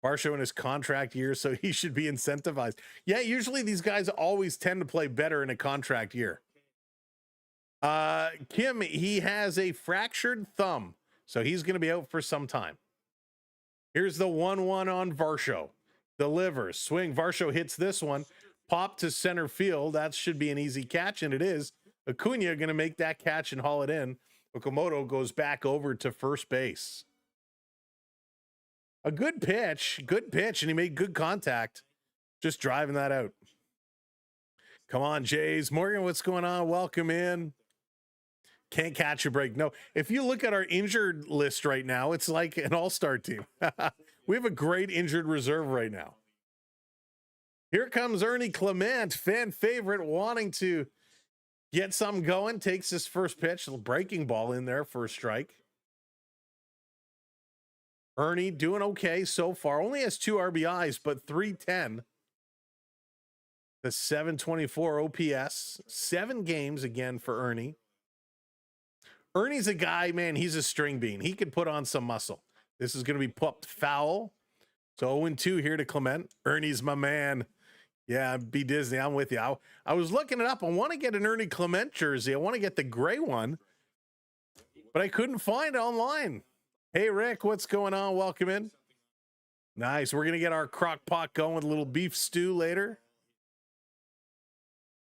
[SPEAKER 1] Varsho in his contract year, so he should be incentivized. Yeah, usually these guys always tend to play better in a contract year. Kim, he has a fractured thumb, so he's going to be out for some time. Here's the 1-1 on Varsho. Delivers, swing. Varsho hits this one, pop to center field. That should be an easy catch, and it is. Acuna going to make that catch and haul it in. Okamoto goes back over to first base. A good pitch, and he made good contact. Just driving that out. Come on, Jays. Morgan, what's going on? Welcome in. Can't catch a break. No, if you look at our injured list right now, it's like an all-star team. We have a great injured reserve right now. Here comes Ernie Clement, fan favorite, wanting to get something going. Takes his first pitch, breaking ball in there for a strike. Ernie doing okay so far. Only has 2 RBIs, but 310. The 724 OPS. 7 games again for Ernie. Ernie's a guy, man, he's a string bean. He could put on some muscle. This is going to be popped foul. So 0-2 here to Clement. Ernie's my man. Yeah, B Disney, I'm with you. I was looking it up. I want to get an Ernie Clement jersey. I want to get the gray one, but I couldn't find it online. Hey, Rick, what's going on? Welcome in. Nice. We're going to get our crock pot going with a little beef stew later.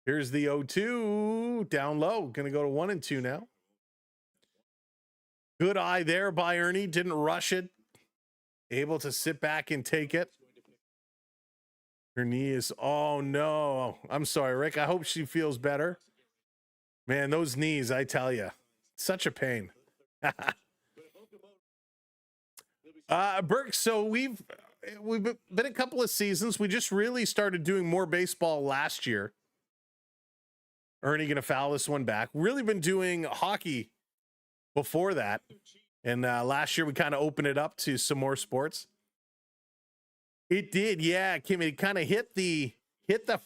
[SPEAKER 1] Here's the 0-2. Down low. Going to go to 1-2 now. Good eye there by Ernie. Didn't rush it. Able to sit back and take it. Her knee is, oh no. I'm sorry, Rick. I hope she feels better. Man, those knees, I tell you, such a pain. Burke, so we've been a couple of seasons. We just really started doing more baseball last year. Ernie going to foul this one back. Really been doing hockey before that. And last year we kind of opened it up to some more sports. It did, yeah, Kim. It kind of hit the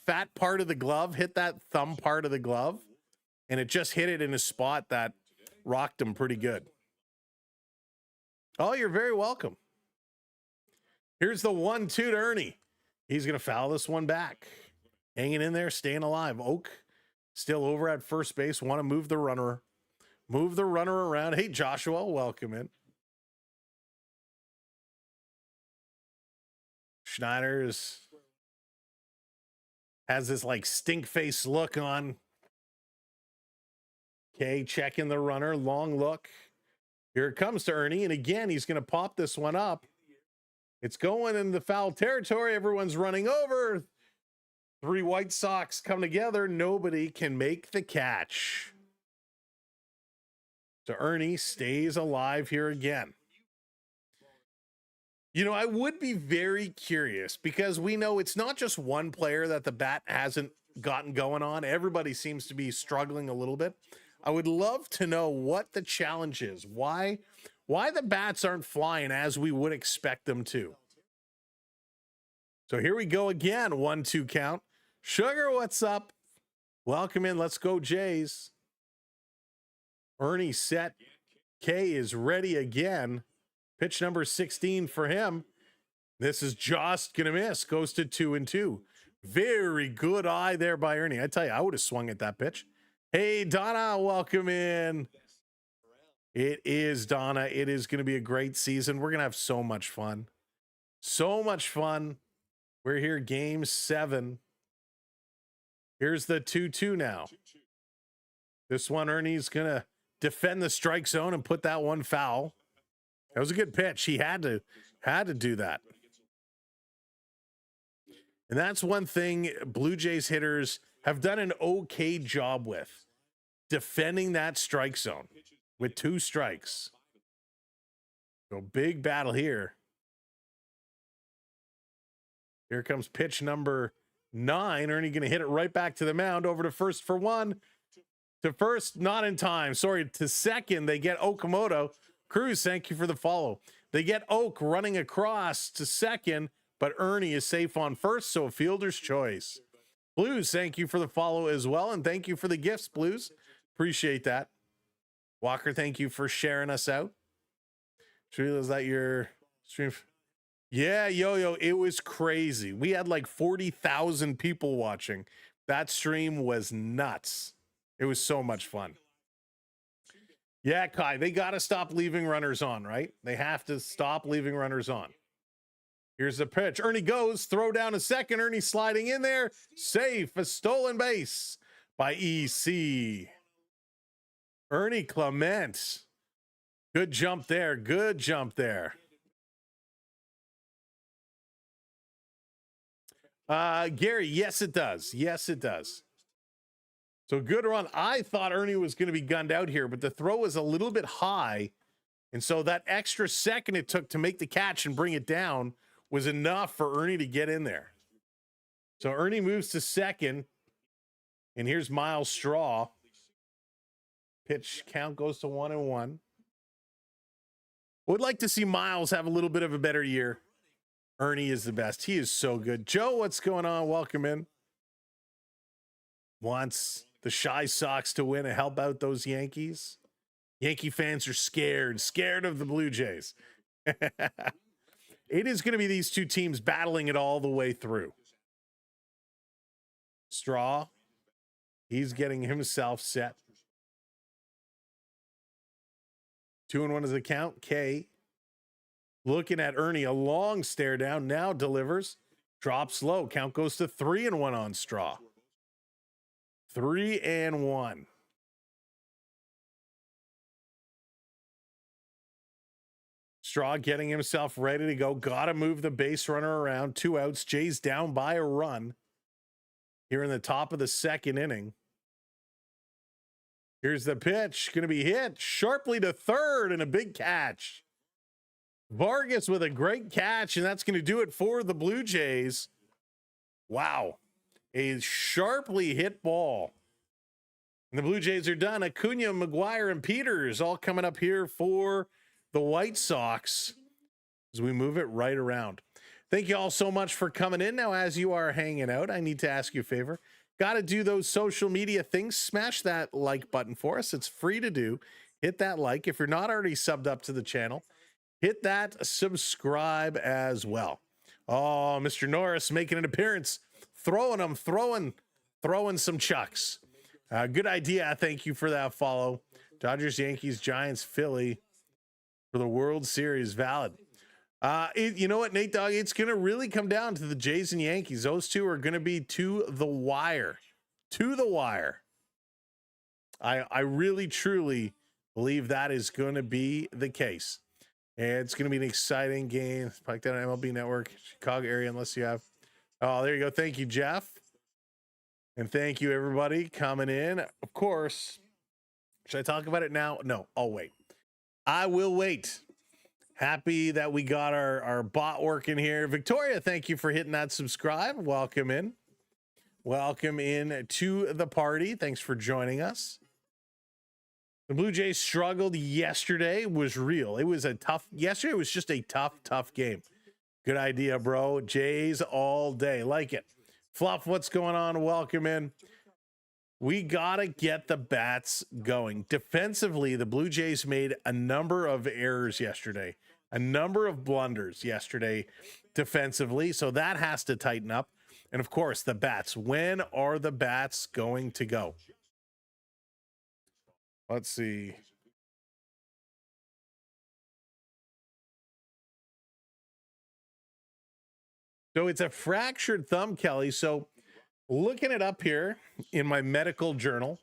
[SPEAKER 1] fat part of the glove, hit that thumb part of the glove, and it just hit it in a spot that rocked him pretty good. Oh, you're very welcome. Here's the 1-2 to Ernie. He's going to foul this one back. Hanging in there, staying alive. Oak still over at first base. Want to move the runner. Move the runner around. Hey, Joshua, welcome in. Schneider's has this like stink face look on. Okay, checking the runner. Long look. Here it comes to Ernie. And again, he's going to pop this one up. It's going in the foul territory. Everyone's running over. 3 White Sox come together. Nobody can make the catch. So Ernie stays alive here again. You know, I would be very curious because we know it's not just one player that the bat hasn't gotten going on. Everybody seems to be struggling a little bit. I would love to know what the challenge is. Why the bats aren't flying as we would expect them to. So here we go again. 1-2 count. Sugar, what's up? Welcome in. Let's go, Jays. Ernie set. K is ready again. Pitch number 16 for him. This is just going to miss. Goes to 2-2. Very good eye there by Ernie. I tell you, I would have swung at that pitch. Hey, Donna, welcome in. It is Donna. It is going to be a great season. We're going to have so much fun. So much fun. We're here, game 7. Here's the 2-2 now. This one, Ernie's going to defend the strike zone and put that one foul. That was a good pitch. He had to do that. And that's one thing Blue Jays hitters have done an okay job with, defending that strike zone with 2 strikes. So big battle here. Here comes pitch number 9. Ernie going to hit it right back to the mound, over to first for 1. To first, not in time. Sorry, to second, they get Okamoto. Cruz, thank you for the follow. They get Oak running across to second, but Ernie is safe on first, so a fielder's choice. Blues, thank you for the follow as well, and thank you for the gifts, Blues. Appreciate that. Walker, thank you for sharing us out. Trila, is that your stream? Yeah, Yo-Yo, it was crazy. We had like 40,000 people watching. That stream was nuts. It was so much fun. Yeah, Kai, they got to stop leaving runners on, right? They have to stop leaving runners on. Here's the pitch. Ernie goes, throw down a second. Ernie sliding in there. Safe, a stolen base by EC. Ernie Clement. Good jump there. Good jump there. Gary, yes, it does. Yes, it does. So good run. I thought Ernie was going to be gunned out here, but the throw was a little bit high. And so that extra second it took to make the catch and bring it down was enough for Ernie to get in there. So Ernie moves to second. And here's Miles Straw. Pitch count goes to 1-1. Would like to see Miles have a little bit of a better year. Ernie is the best. He is so good. Joe, what's going on? Welcome in. Wants the Shy Sox to win and help out those Yankees. Yankee fans are scared of the Blue Jays. It is going to be these two teams battling it all the way through. Straw, he's getting himself set. 2-1 is the count. K looking at Ernie, a long stare down, now delivers, drops low. Count goes to 3-1 on Straw. 3-1. Straw getting himself ready to go. Got to move the base runner around. 2 outs. Jays down by a run here in the top of the second inning. Here's the pitch. Going to be hit sharply to third and a big catch. Vargas with a great catch, and that's going to do it for the Blue Jays. Wow. A sharply hit ball. And the Blue Jays are done. Acuna, McGuire, and Peters all coming up here for the White Sox as we move it right around. Thank you all so much for coming in. Now, as you are hanging out, I need to ask you a favor. Got to do those social media things. Smash that like button for us. It's free to do. Hit that like. If you're not already subbed up to the channel, hit that subscribe as well. Oh, Mr. Norris making an appearance. Throwing some chucks. Good idea. Thank you for that follow. Dodgers, Yankees, Giants, Philly for the World Series. Valid. You know what, Nate Dogg? It's going to really come down to the Jays and Yankees. Those two are going to be to the wire. To the wire. I really, truly believe that is going to be the case. And it's going to be an exciting game. Like that on MLB Network, Chicago area, unless you have. Oh, there you go. Thank you, Jeff. And thank you, everybody, coming in. Of course, should I talk about it now? No, I'll wait. I will wait. Happy that we got our bot working here. Victoria, thank you for hitting that subscribe. Welcome in. Welcome in to the party. Thanks for joining us. The Blue Jays struggled yesterday. Was real. It was yesterday was just a tough game. Good idea, bro. Jays all day. Like it. Fluff, what's going on? Welcome in. We got to get the bats going. Defensively, the Blue Jays made a number of errors yesterday, a number of blunders yesterday defensively, so that has to tighten up. And, of course, the bats. When are the bats going to go? Let's see. So it's a fractured thumb, Kelly. So looking it up here in my medical journal,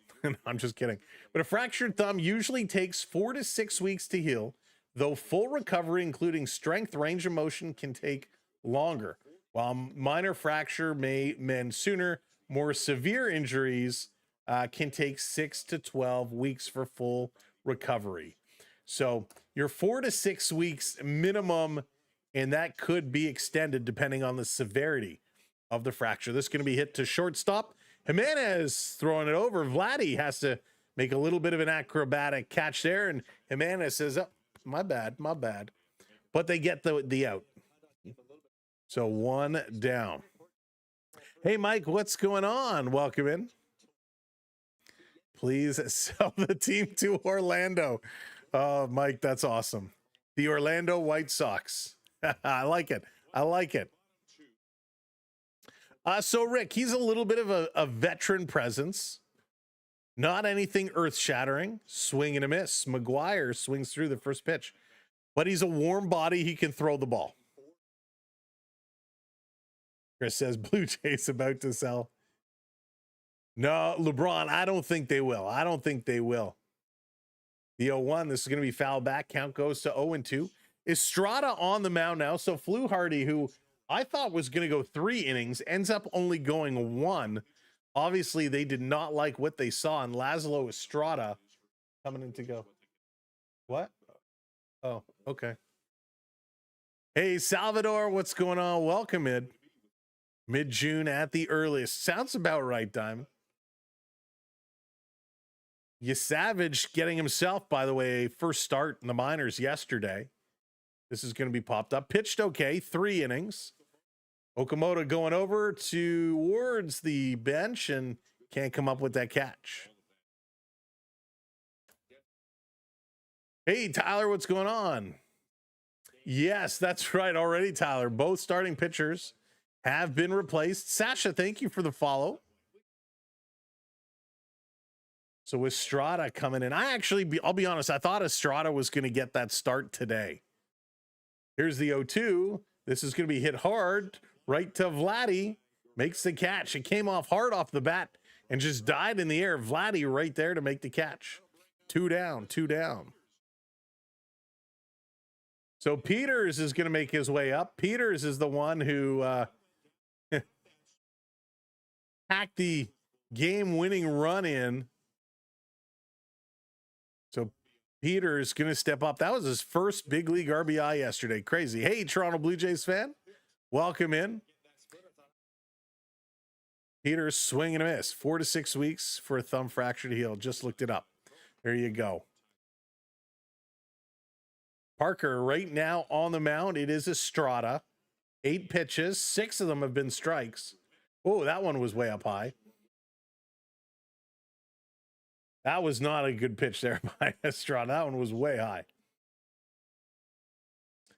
[SPEAKER 1] I'm just kidding, but a fractured thumb usually takes 4 to 6 weeks to heal, though full recovery, including strength, range of motion, can take longer. While minor fracture may mend sooner, more severe injuries can take 6 to 12 weeks for full recovery. So you're 4 to 6 weeks minimum, and that could be extended depending on the severity of the fracture. This is going to be hit to shortstop. Jimenez throwing it over. Vladdy has to make a little bit of an acrobatic catch there, and Jimenez says, oh, my bad. But they get the out. So 1 down. Hey, Mike, what's going on? Welcome in. Please sell the team to Orlando. Oh, Mike, that's awesome. The Orlando White Sox. I like it. So Rick, he's a little bit of a veteran presence. Not anything earth-shattering. Swing and a miss. McGuire swings through the first pitch. But he's a warm body. He can throw the ball. Chris says Blue Jays about to sell. No, LeBron, I don't think they will. The 0-1, this is going to be foul back. Count goes to 0-2. Estrada on the mound now. So Fluharty, who I thought was going to go 3 innings, ends up only going 1. Obviously, they did not like what they saw in Laszlo Estrada coming in to go. What? Oh, okay. Hey, Salvador, what's going on? Welcome in. Mid-June at the earliest. Sounds about right, Diamond. Savage getting himself, by the way, first start in the minors yesterday. This is going to be popped up. Pitched okay, 3 innings. Okamoto going over towards the bench and can't come up with that catch. Hey, Tyler, what's going on? Yes, that's right already, Tyler. Both starting pitchers have been replaced. Sasha, thank you for the follow. So Estrada coming in. I'll be honest, I thought Estrada was going to get that start today. Here's the 0-2. This is going to be hit hard right to Vladdy. Makes the catch. It came off hard off the bat and just died in the air. Vladdy right there to make the catch. 2 down, 2 down. So Peters is going to make his way up. Peters is the one who hacked the game-winning run in. So Peters going to step up. That was his first big league RBI yesterday. Crazy. Hey, Toronto Blue Jays fan. Welcome in. Peters swing and a miss. 4 to 6 weeks for a thumb fracture to heal. Just looked it up. There you go. Parker right now on the mound. It is Estrada. 8 pitches. 6 of them have been strikes. Oh, that one was way up high. That was not a good pitch there by Estrada. That one was way high.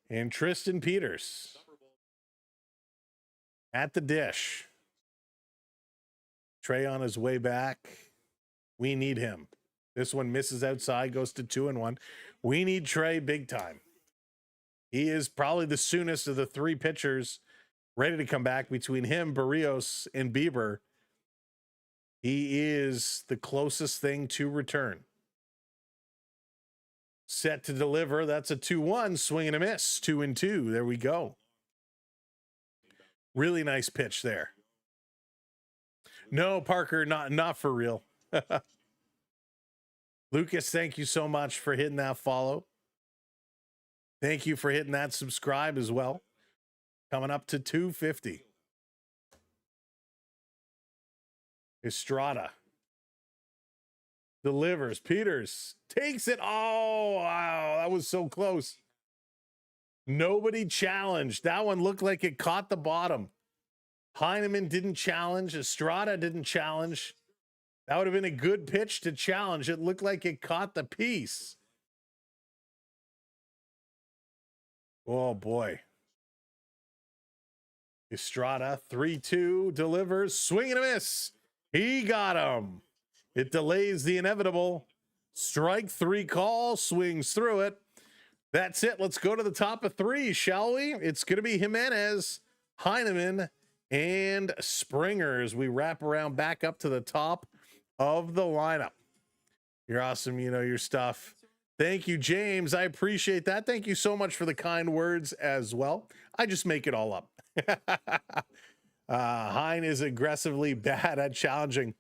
[SPEAKER 1] And Tristan Peters at the dish. Trey on his way back. We need him. This one misses outside, goes to 2-1. We need Trey big time. He is probably the soonest of the 3 pitchers ready to come back between him, Barrios, and Bieber. He is the closest thing to return. Set to deliver. That's a 2-1. Swing and a miss. 2-2. There we go. Really nice pitch there. No, Parker, not for real. Lucas, thank you so much for hitting that follow. Thank you for hitting that subscribe as well. Coming up to 250. Estrada delivers. Peters takes it. Oh, wow. That was so close. Nobody challenged. That one looked like it caught the bottom. Heineman didn't challenge. Estrada didn't challenge. That would have been a good pitch to challenge. It looked like it caught the piece. Oh, boy. Estrada, 3-2, delivers. Swing and a miss. He got him. It delays the inevitable. Strike 3 call. Swings through it. That's it. Let's go to the top of 3, shall we? It's going to be Jimenez, Heineman, and Springer as we wrap around back up to the top of the lineup. You're awesome. You know your stuff. Thank you, James. I appreciate that. Thank you so much for the kind words as well. I just make it all up. Hein is aggressively bad at challenging.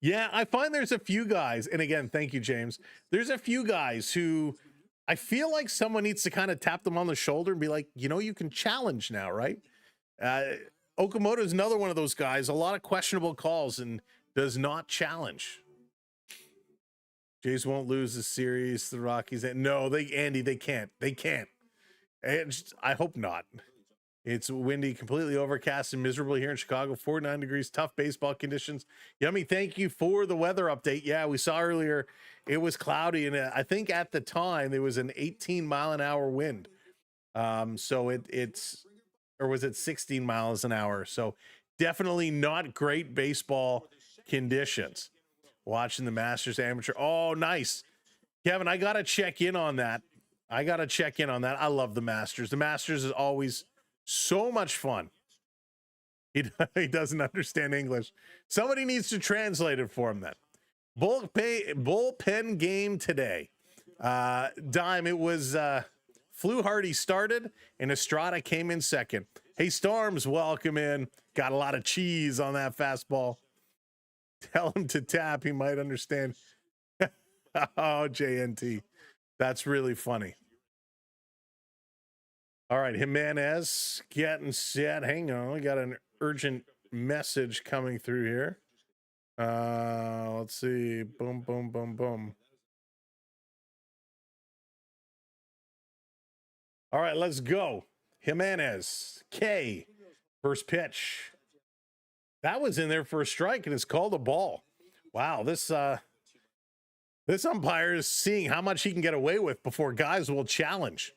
[SPEAKER 1] Yeah, I find there's a few guys, and again, thank you, James. There's a few guys who I feel like someone needs to kind of tap them on the shoulder and be like, you know, you can challenge now, right? Okamoto is another one of those guys, a lot of questionable calls and does not challenge. Jays won't lose the series. The Rockies, no, they can't. They can't. I hope not. It's windy, completely overcast and miserable here in Chicago. 49 degrees, tough baseball conditions. Yummy, thank you for the weather update. Yeah, we saw earlier it was cloudy, and I think at the time there was an 18-mile-an-hour wind. So it's or was it 16 miles an hour? So definitely not great baseball conditions. Watching the Masters Amateur. Oh, nice. Kevin, I got to check in on that. I love the Masters. The Masters is always so much fun. He doesn't understand English. Somebody needs to translate it for him then. Bullpen game today. Dime, it was Fluharty started and Estrada came in second. Hey, Storms, welcome in. Got a lot of cheese on that fastball. Tell him to tap. He might understand. Oh, JNT. That's really funny. All right, Jimenez getting set. Hang on. We got an urgent message coming through here. Let's see. Boom, boom, boom, boom. All right, let's go. Jimenez. K. First pitch. That was in there for a strike, and it's called a ball. Wow, this umpire is seeing how much he can get away with before guys will challenge.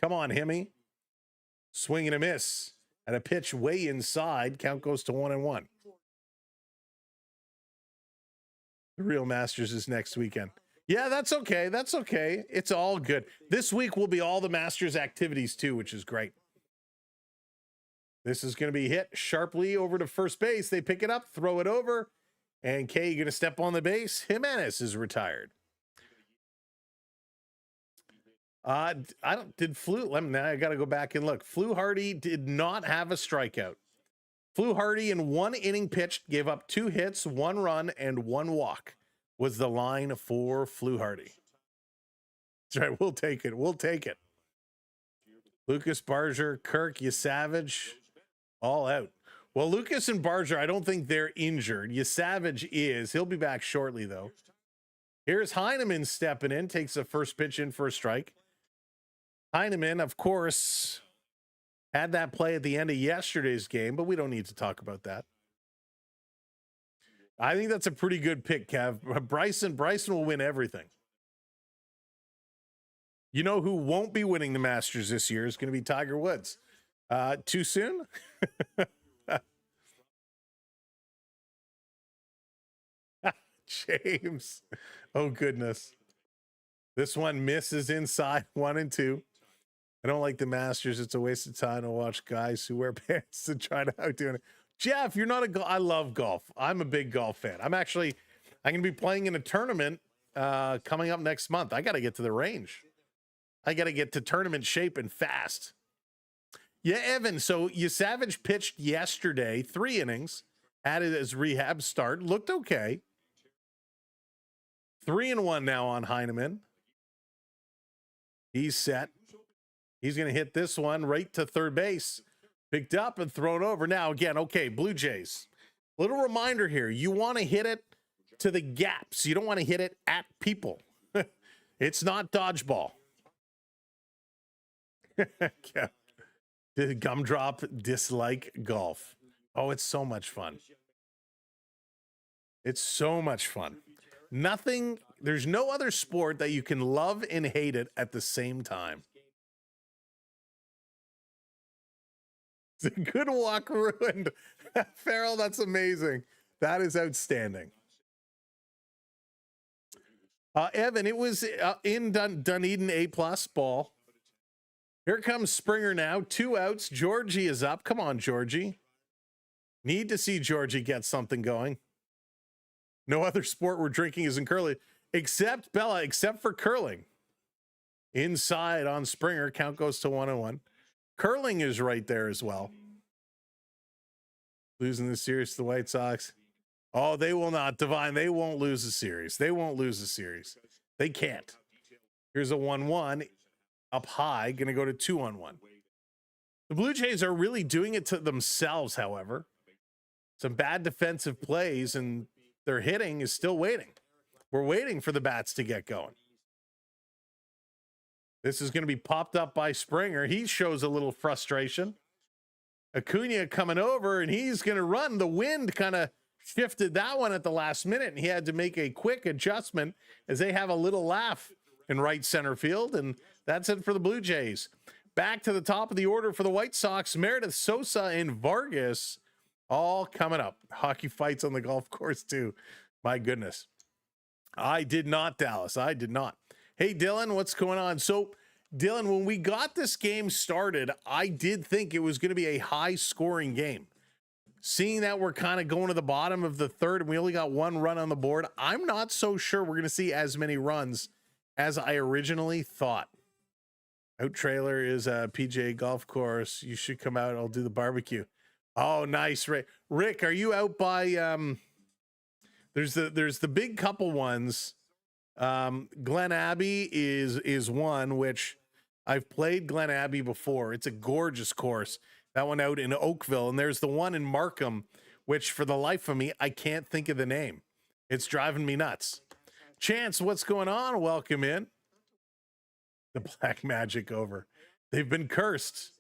[SPEAKER 1] Come on, Himmy. Swing and a miss. And a pitch way inside. Count goes to 1-1. The real Masters is next weekend. Yeah, that's okay. That's okay. It's all good. This week will be all the Masters activities too, which is great. This is going to be hit sharply over to first base. They pick it up, throw it over, and K going to step on the base. Jimenez is retired. I got to go back and look. Fluharty did not have a strikeout. Fluharty in 1 inning pitched, gave up 2 hits, 1 run, and 1 walk was the line for Fluharty. That's right. We'll take it. We'll take it. Lucas Barger, Kirk, Yasavage, all out. Well, Lucas and Barger, I don't think they're injured. Yasavage is. He'll be back shortly, though. Here's Heineman stepping in, takes the first pitch in for a strike. Heineman, of course, had that play at the end of yesterday's game, but we don't need to talk about that. I think that's a pretty good pick, Kev. Bryson will win everything. You know who won't be winning the Masters this year is going to be Tiger Woods. Too soon? James. Oh, goodness. This one misses inside 1 and 2. I don't like the Masters. It's a waste of time to watch guys who wear pants and try to outdo it. Jeff, you're not I love golf. I'm a big golf fan. I'm going to be playing in a tournament coming up next month. I got to get to the range. I got to get to tournament shape and fast. Yeah, Evan. So Yasavage pitched yesterday, 3 innings, had it as rehab start, looked okay. 3-1 now on Heineman. He's set. He's going to hit this one right to third base. Picked up and thrown over. Now, again, okay, Blue Jays. Little reminder here. You want to hit it to the gaps. You don't want to hit it at people. It's not dodgeball. Gumdrop dislike golf. Oh, it's so much fun. It's so much fun. There's no other sport that you can love and hate it at the same time. It's a good walk ruined. Farrell, that's amazing. That is outstanding. Evan, it was in Dunedin A+ ball. Here comes Springer now. 2 outs. Georgie is up. Come on, Georgie. Need to see Georgie get something going. No other sport we're drinking is in curling, except Bella, except for curling. Inside on Springer. Count goes to 1-1. Curling is right there as well. Losing the series to the White Sox. Oh, they will not. Divine, they won't lose the series. They won't lose the series. They can't. Here's a 1-1 up high. Going to go to 2-1. The Blue Jays are really doing it to themselves, however. Some bad defensive plays, and their hitting is still waiting. We're waiting for the bats to get going. This is going to be popped up by Springer. He shows a little frustration. Acuna coming over, and he's going to run. The wind kind of shifted that one at the last minute, and he had to make a quick adjustment as they have a little laugh in right center field, and that's it for the Blue Jays. Back to the top of the order for the White Sox. Meredith, Sosa, and Vargas all coming up. Hockey fights on the golf course, too. My goodness. I did not, Dallas. I did not. Hey, Dylan, what's going on? So, Dylan, when we got this game started, I did think it was going to be a high-scoring game. Seeing that we're kind of going to the bottom of the third and we only got 1 run on the board, I'm not so sure we're going to see as many runs as I originally thought. Out trailer is a PGA golf course. You should come out. I'll do the barbecue. Oh, nice, Rick. Rick, are you out by There's the big couple ones. Glen Abbey is one, which I've played Glen Abbey before. It's a gorgeous course. That one out in Oakville. And there's the one in Markham, which for the life of me, I can't think of the name. It's driving me nuts. Chance, what's going on? Welcome in. The Black Magic over. They've been cursed.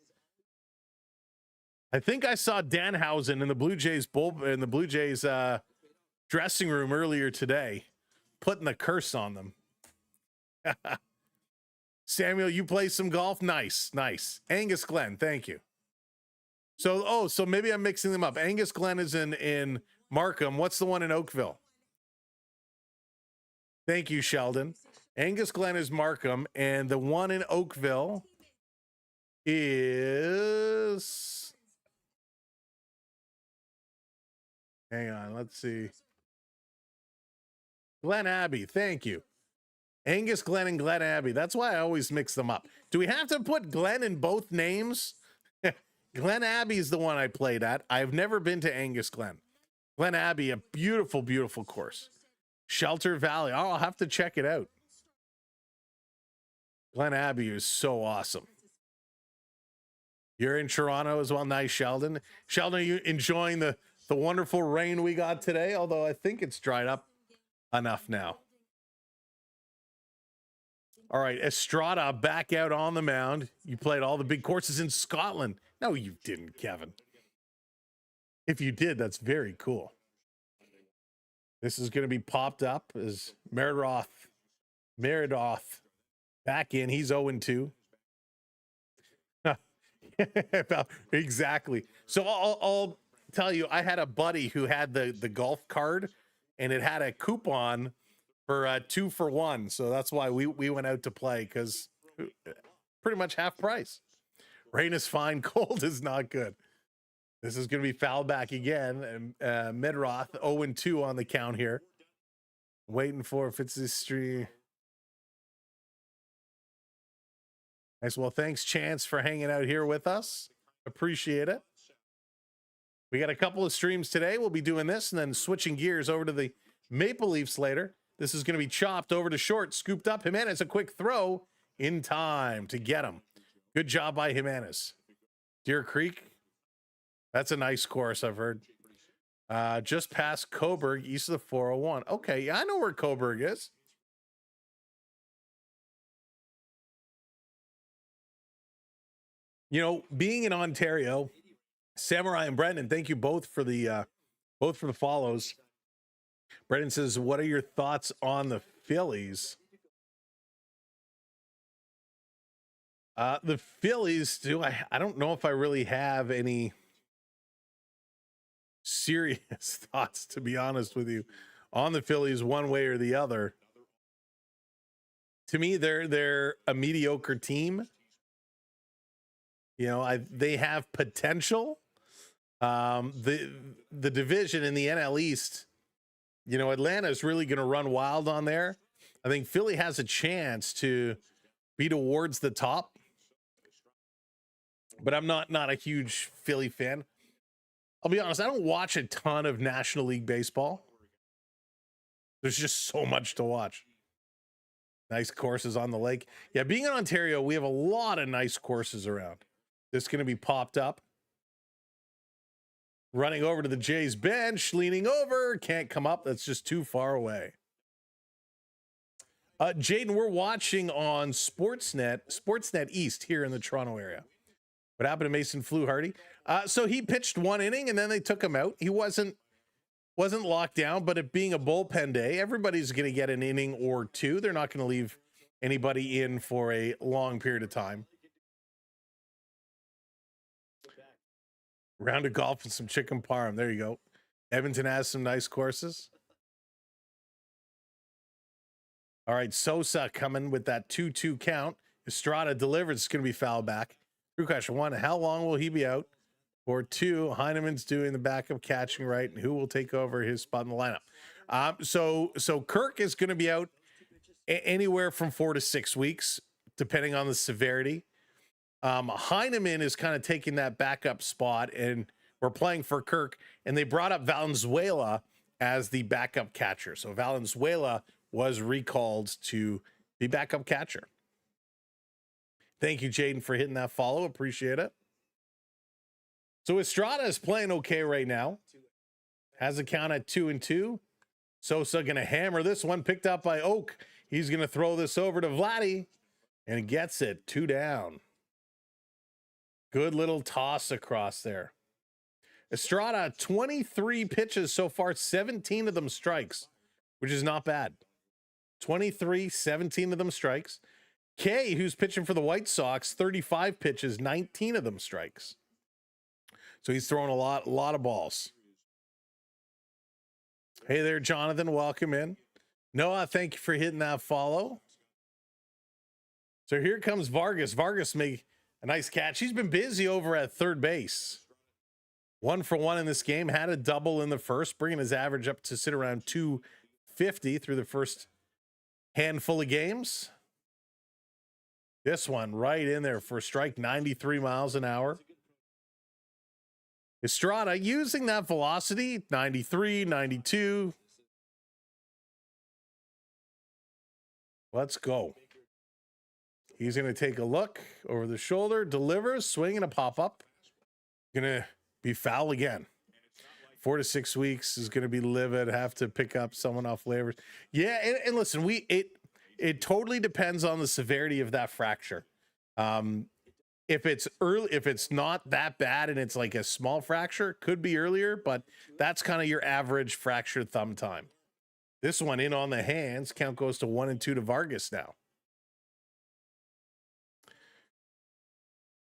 [SPEAKER 1] I think I saw Danhausen in the Blue Jays dressing room earlier today, putting the curse on them. Samuel, you play some golf? Nice. Angus Glen, thank you. So maybe I'm mixing them up. Angus Glen is in Markham. What's the one in Oakville? Thank you, Sheldon. Angus Glen is Markham, and the one in Oakville is... Hang on, let's see. Glen Abbey, thank you. Angus Glen and Glen Abbey. That's why I always mix them up. Do we have to put Glen in both names? Glen Abbey is the one I played at. I've never been to Angus Glen. Glen Abbey, a beautiful, beautiful course. Shelter Valley. Oh, I'll have to check it out. Glen Abbey is so awesome. You're in Toronto as well. Nice, Sheldon. Sheldon, are you enjoying the wonderful rain we got today? Although I think it's dried up enough now. All right, Estrada back out on the mound. You played all the big courses in Scotland. No, you didn't, Kevin. If you did, that's very cool. This is going to be popped up as Meridoth back in. He's 0-2. Exactly. So I'll tell you, I had a buddy who had the golf card, and it had a coupon for 2 for 1. So that's why we went out to play, because pretty much half price. Rain is fine. Cold is not good. This is going to be foul back again. And Medroth 0-2 on the count here. Waiting for if it's this stream. Nice. Well, thanks, Chance, for hanging out here with us. Appreciate it. We got a couple of streams today. We'll be doing this and then switching gears over to the Maple Leafs later. This is going to be chopped over to short, scooped up. Jimenez, a quick throw in time to get him. Good job by Jimenez. Deer Creek. That's a nice course, I've heard. Just past Coburg, east of the 401. Okay, yeah, I know where Coburg is. You know, being in Ontario, Samurai and Brendan, thank you both for the follows. Brendan says, what are your thoughts on the Phillies? The Phillies, I don't know if I really have any serious thoughts, to be honest with you, on the Phillies one way or the other. To me, they're a mediocre team. You know, they have potential. The division in the NL East, you know, Atlanta is really going to run wild on there. I think Philly has a chance to be towards the top, but I'm not a huge Philly fan. I'll be honest, I don't watch a ton of National League baseball. There's just so much to watch. Nice courses on the lake. Yeah, being in Ontario, we have a lot of nice courses around. This is going to be popped up. Running over to the Jays bench, leaning over, can't come up. That's just too far away. Jaden, we're watching on Sportsnet East here in the Toronto area. What happened to Mason Fluharty? So he pitched 1 inning and then they took him out. He wasn't locked down, but it being a bullpen day, everybody's going to get an inning or two. They're not going to leave anybody in for a long period of time. Round of golf and some chicken parm. There you go. Edmonton has some nice courses. All right, Sosa coming with that 2-2 count. Estrada delivers. It's going to be foul back. True question 1, how long will he be out? Or 2, Heineman's doing the backup catching right, and who will take over his spot in the lineup? So Kirk is going to be out anywhere from 4 to 6 weeks, depending on the severity. Heineman is kind of taking that backup spot, and we're playing for Kirk, and they brought up Valenzuela as the backup catcher. So Valenzuela was recalled to be backup catcher. Thank you, Jaden, for hitting that follow. Appreciate it. So Estrada is playing okay right now. Has a count at 2-2. Sosa going to hammer this one, picked up by Oak. He's going to throw this over to Vladdy, and he gets it 2 down. Good little toss across there. Estrada, 23 pitches so far, 17 of them strikes, which is not bad. 23, 17 of them strikes. Kay, who's pitching for the White Sox, 35 pitches, 19 of them strikes. So he's throwing a lot of balls. Hey there, Jonathan. Welcome in. Noah, thank you for hitting that follow. So here comes Vargas. Vargas made a nice catch. He's been busy over at third base. 1 for 1 in this game. Had a double in the first, bringing his average up to sit around 250 through the first handful of games. This one right in there for a strike, 93 miles an hour. Estrada using that velocity, 93, 92. Let's go. He's going to take a look over the shoulder, delivers, swing and a pop-up. Going to be foul again. 4 to 6 weeks is going to be livid. Have to pick up someone off waivers. Yeah, and listen, it totally depends on the severity of that fracture. If it's early, if it's not that bad and it's like a small fracture, could be earlier, but that's kind of your average fractured thumb time. This one in on the hands. Count goes to 1-2 to Vargas now.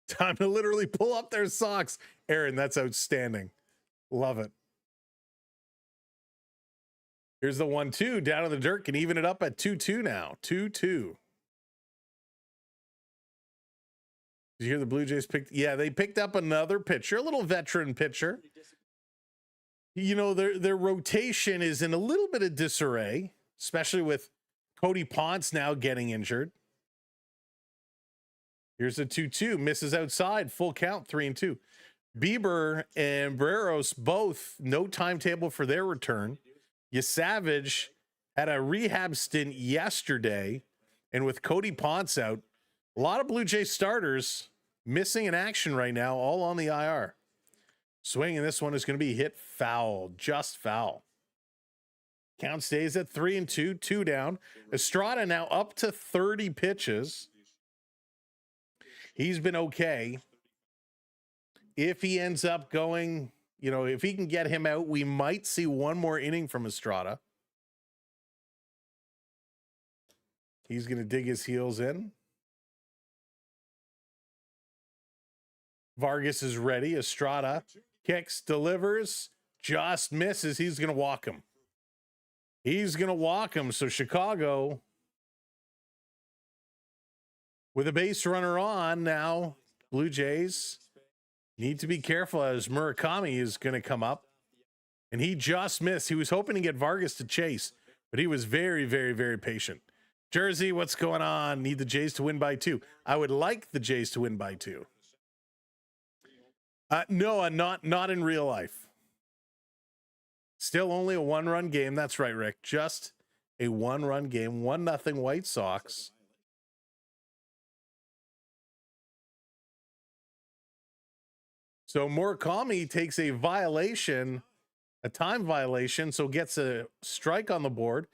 [SPEAKER 1] Time to literally pull up their socks. Aaron, that's outstanding. Love it. Here's the 1-2 down in the dirt. Can even it up at 2-2 now. 2-2. Did you hear the Blue Jays picked? Yeah, they picked up another pitcher, a little veteran pitcher. You know, their rotation is in a little bit of disarray, especially with Cody Ponce now getting injured. Here's a 2-2, misses outside, full count, 3-2. Bieber and Barreros both no timetable for their return. Savage had a rehab stint yesterday, and with Cody Ponce out, a lot of Blue Jay starters missing in action right now, all on the IR. Swing, and this one is going to be hit foul, just foul. Count stays at 3-2, 2 down. Estrada now up to 30 pitches. He's been okay. If he ends up going, you know, if he can get him out, we might see one more inning from Estrada. He's going to dig his heels in. Vargas is ready. Estrada kicks, delivers, just misses. He's going to walk him. He's going to walk him. So Chicago, with a base runner on now, Blue Jays need to be careful as Murakami is going to come up. And he just missed. He was hoping to get Vargas to chase, but he was very, very, very patient. Jersey, what's going on? Need the Jays to win by 2. I would like the Jays to win by 2. No, not in real life. Still only a 1-run game. That's right, Rick. Just a 1-run game. 1-0 White Sox. So Murakami takes a violation, a time violation, so gets a strike on the board,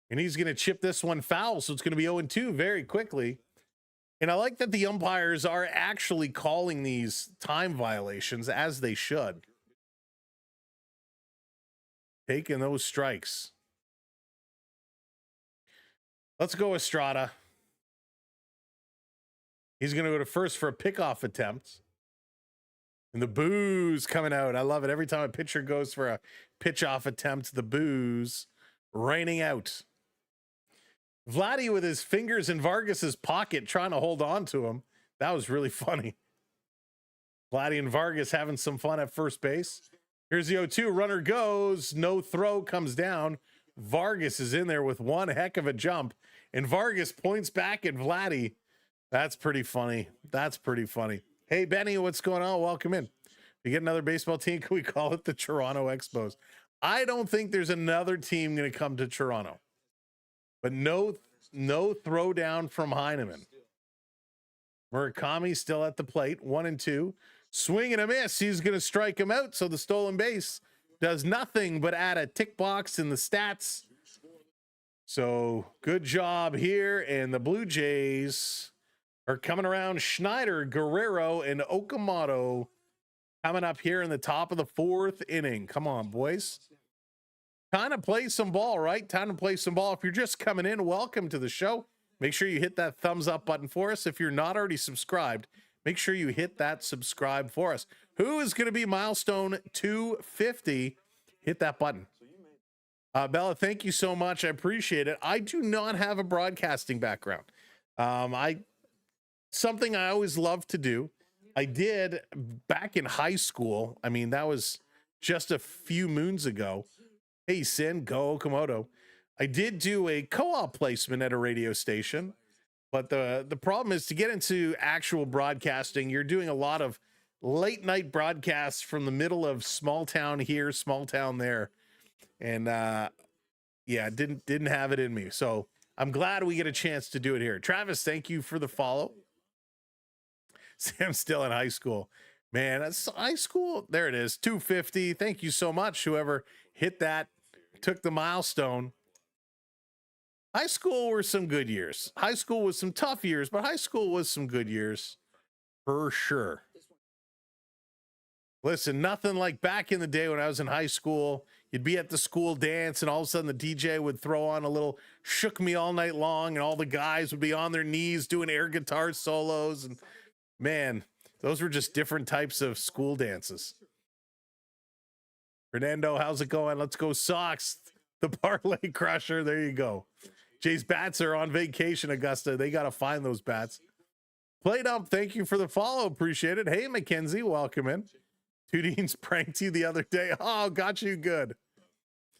[SPEAKER 1] and he's going to chip this one foul, so it's going to be 0-2 very quickly. And I like that the umpires are actually calling these time violations, as they should. Taking those strikes. Let's go Estrada. He's going to go to first for a pickoff attempt. And the boos coming out. I love it. Every time a pitcher goes for a pitch-off attempt, the boos raining out. Vladdy with his fingers in Vargas's pocket trying to hold on to him. That was really funny. Vladdy and Vargas having some fun at first base. Here's the 0-2. Runner goes. No throw, comes down. Vargas is in there with one heck of a jump. And Vargas points back at Vladdy. That's pretty funny. That's pretty funny. Hey, Benny, what's going on? Welcome in. We get another baseball team. Can we call it the Toronto Expos? I don't think there's another team going to come to Toronto. But no throwdown from Heineman. Murakami still at the plate, 1-2. Swing and a miss. He's going to strike him out. So the stolen base does nothing but add a tick box in the stats. So good job here. And the Blue Jays are coming around. Schneider, Guerrero, and Okamoto coming up here in the top of the 4th inning. Come on, boys. Time to play some ball, right? Time to play some ball. If you're just coming in, welcome to the show. Make sure you hit that thumbs up button for us. If you're not already subscribed, make sure you hit that subscribe for us. Who is going to be milestone 250? Hit that button. Bella, thank you so much. I appreciate it. I do not have a broadcasting background. Something I always love to do. I did back in high school. I mean, that was just a few moons ago. Hey, Sin, go Okamoto. I did do a co-op placement at a radio station, but the problem is to get into actual broadcasting, you're doing a lot of late night broadcasts from the middle of small town here, small town there. And yeah, didn't have it in me. So I'm glad we get a chance to do it here. Travis, thank you for the follow. Sam's still in high school. Man, that's high school. There it is, 250. Thank you so much, whoever hit that, took the milestone. High school were some good years. High school was some tough years, but high school was some good years for sure. Listen, nothing like back in the day when I was in high school. You'd be at the school dance and all of a sudden the DJ would throw on a little Shook Me All Night Long and all the guys would be on their knees doing air guitar solos. And man, those were just different types of school dances. Fernando, how's it going? Let's go Sox. The parlay crusher. There you go. Jay's bats are on vacation, Augusta. They got to find those bats. Played up. Thank you for the follow. Appreciate it. Hey, Mackenzie, welcome in. Two Deans pranked you the other day. Oh, got you good.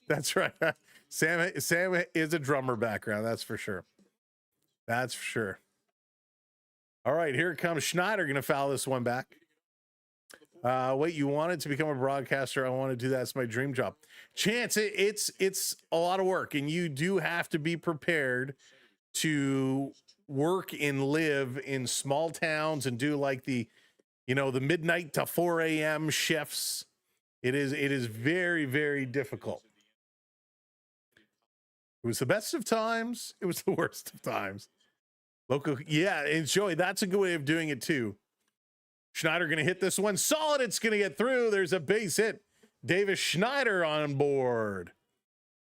[SPEAKER 1] That's right. Sam is a drummer background. That's for sure. That's for sure. All right, here comes Schneider. Going to foul this one back. Wait, you wanted to become a broadcaster? I want to do that. It's my dream job. Chance, it's a lot of work, and you do have to be prepared to work and live in small towns and do like the midnight to 4 a.m. shifts. It is very, very difficult. It was the best of times. It was the worst of times. Local, yeah, enjoy. That's a good way of doing it too. Schneider going to hit this one solid. It's going to get through. There's a base hit. Davis Schneider on board.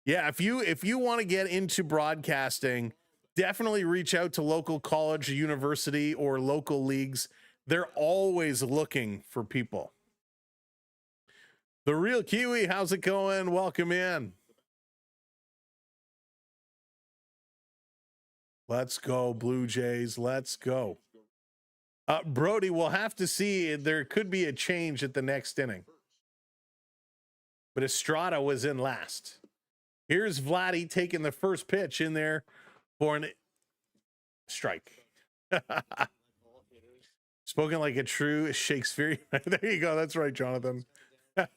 [SPEAKER 1] Yeah, if you want to get into broadcasting, definitely reach out to local college, university, or local leagues. They're always looking for people. The Real Kiwi, how's it going? Welcome in. Let's go, Blue Jays. Let's go. Brody, we'll have to see. There could be a change at the next inning. But Estrada was in last. Here's Vladdy taking the first pitch in there for an strike. Spoken like a true Shakespearean. There you go. That's right, Jonathan. And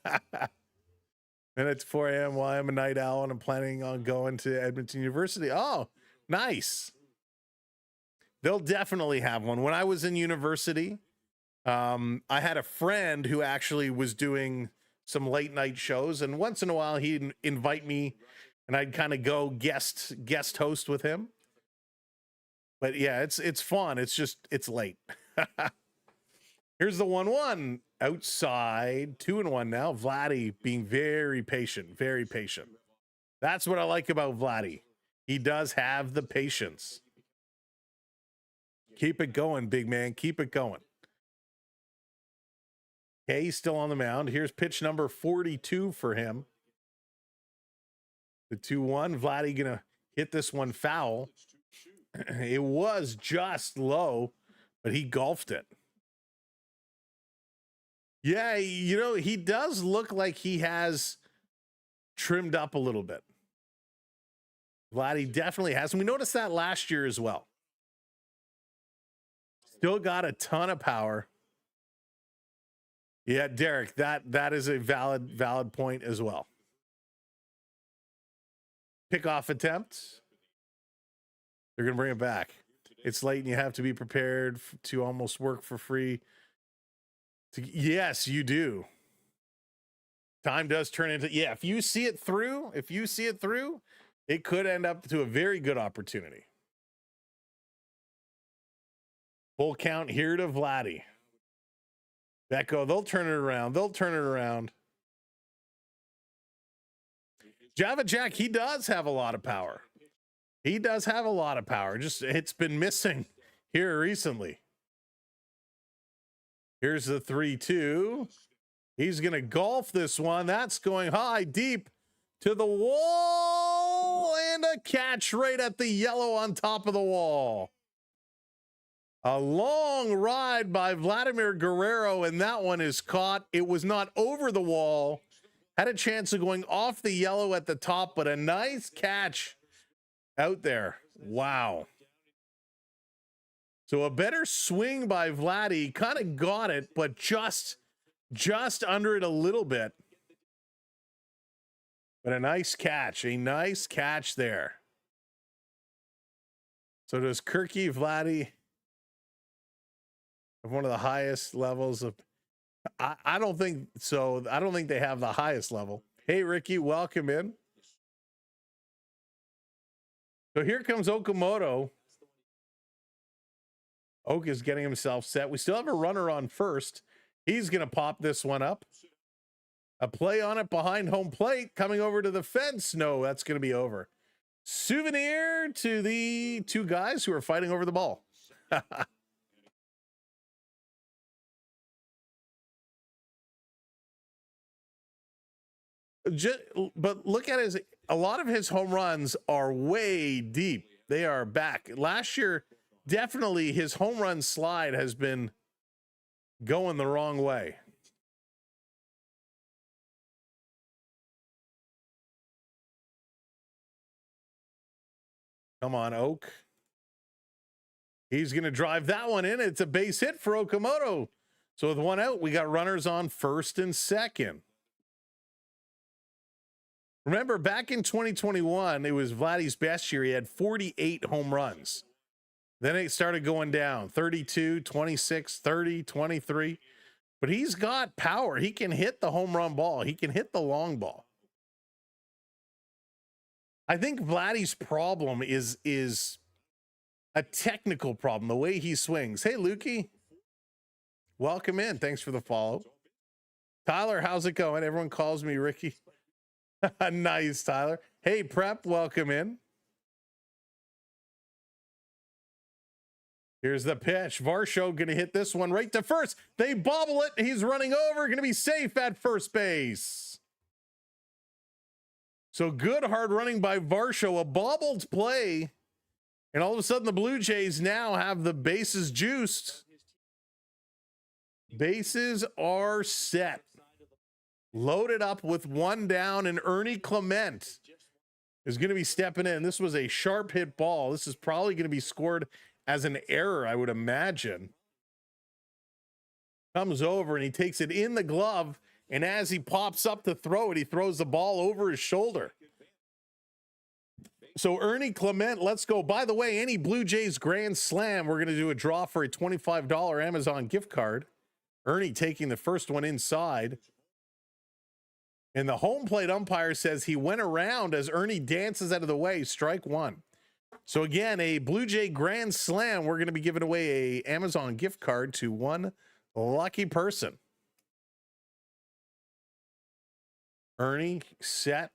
[SPEAKER 1] it's 4 a.m. while I'm a night owl and I'm planning on going to Edmonton University. Oh, nice. They'll definitely have one. When I was in university, I had a friend who actually was doing some late night shows, and once in a while he'd invite me and I'd kind of go guest host with him. But yeah, it's fun. It's just, it's late. Here's the 1-1 outside, 2-1 now. Vladdy being very patient, very patient. That's what I like about Vladdy. He does have the patience. Keep it going, big man. Keep it going. Okay, he's still on the mound. Here's pitch number 42 for him. The 2-1. Vladdy gonna hit this one foul. It was just low, but he golfed it. Yeah, he does look like he has trimmed up a little bit. Vladdy definitely has. And we noticed that last year as well. Still got a ton of power. Yeah, Derek, that is a valid point as well. pickoff attempt. They're going to bring it back. It's late and you have to be prepared to almost work for free. Yes, you do. Time does turn into, yeah, if you see it through, it could end up to a very good opportunity. Full count here to Vladdy. Becco, they'll turn it around. Java Jack, he does have a lot of power. Just it's been missing here recently. Here's the 3-2. He's going to golf this one. That's going high, deep to the wall, and a catch right at the yellow on top of the wall. A long ride by Vladimir Guerrero, and that one is caught. It was not over the wall. Had a chance of going off the yellow at the top, but a nice catch out there. Wow. So a better swing by Vladdy. Kind of got it, but just under it a little bit. But a nice catch there. So does Kirky, Vladdy have one of the highest levels of, I don't think so. I don't think they have the highest level. Hey, Ricky, welcome in. So here comes Okamoto. Oak is getting himself set. We still have a runner on first. He's going to pop this one up. A play on it behind home plate, coming over to the fence. No, that's going to be over. Souvenir to the two guys who are fighting over the ball. But look at a lot of his home runs are way deep. They are back. Last year, definitely his home run slide has been going the wrong way. Come on, Oak. He's going to drive that one in. It's a base hit for Okamoto. So with one out, we got runners on first and second. Remember, back in 2021, it was Vladdy's best year. He had 48 home runs. Then it started going down, 32, 26, 30, 23. But he's got power. He can hit the home run ball. He can hit the long ball. I think Vladdy's problem is a technical problem, the way he swings. Hey, Lukey. Welcome in. Thanks for the follow. Tyler, how's it going? Everyone calls me Ricky. Nice, Tyler. Hey, Prep, welcome in. Here's the pitch. Varsho going to hit this one right to first. They bobble it. He's running over. Going to be safe at first base. So good hard running by Varsho. A bobbled play. And all of a sudden the Blue Jays now have the bases juiced. Bases are set. Loaded up with one down, and Ernie Clement is going to be stepping in. This was a sharp hit ball. This is probably going to be scored as an error, I would imagine. Comes over and he takes it in the glove, and as he pops up to throw it, he throws the ball over his shoulder. So Ernie Clement, let's go. By the way, any Blue Jays Grand Slam, we're going to do a draw for a $25 Amazon gift card. Ernie taking the first one inside. And the home plate umpire says he went around as Ernie dances out of the way. Strike one. So again, a Blue Jay Grand Slam. We're going to be giving away a Amazon gift card to one lucky person. Ernie set.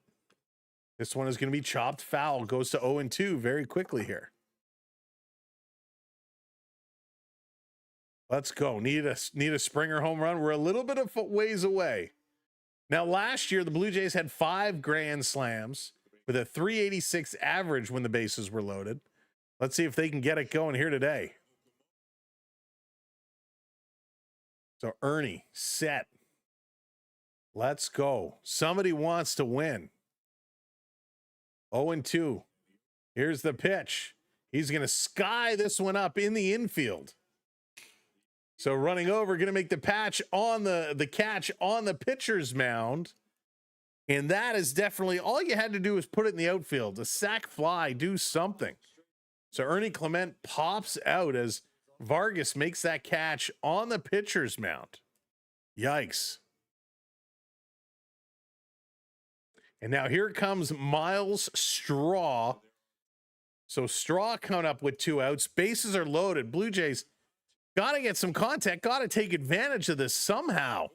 [SPEAKER 1] This one is going to be chopped foul. Goes to 0-2 very quickly here. Let's go. Need a Springer home run. We're a little bit of ways away. Now, last year, the Blue Jays had 5 grand slams with a 386 average when the bases were loaded. Let's see if they can get it going here today. So, Ernie, set. Let's go. Somebody wants to win. 0-2. Here's the pitch. He's going to sky this one up in the infield. So running over, going to make the catch on the pitcher's mound. And that is definitely all you had to do was put it in the outfield. A sac fly, do something. So Ernie Clement pops out as Vargas makes that catch on the pitcher's mound. Yikes. And now here comes Miles Straw. So Straw coming up with 2 outs. Bases are loaded. Blue Jays got to get some contact. Got to take advantage of this somehow.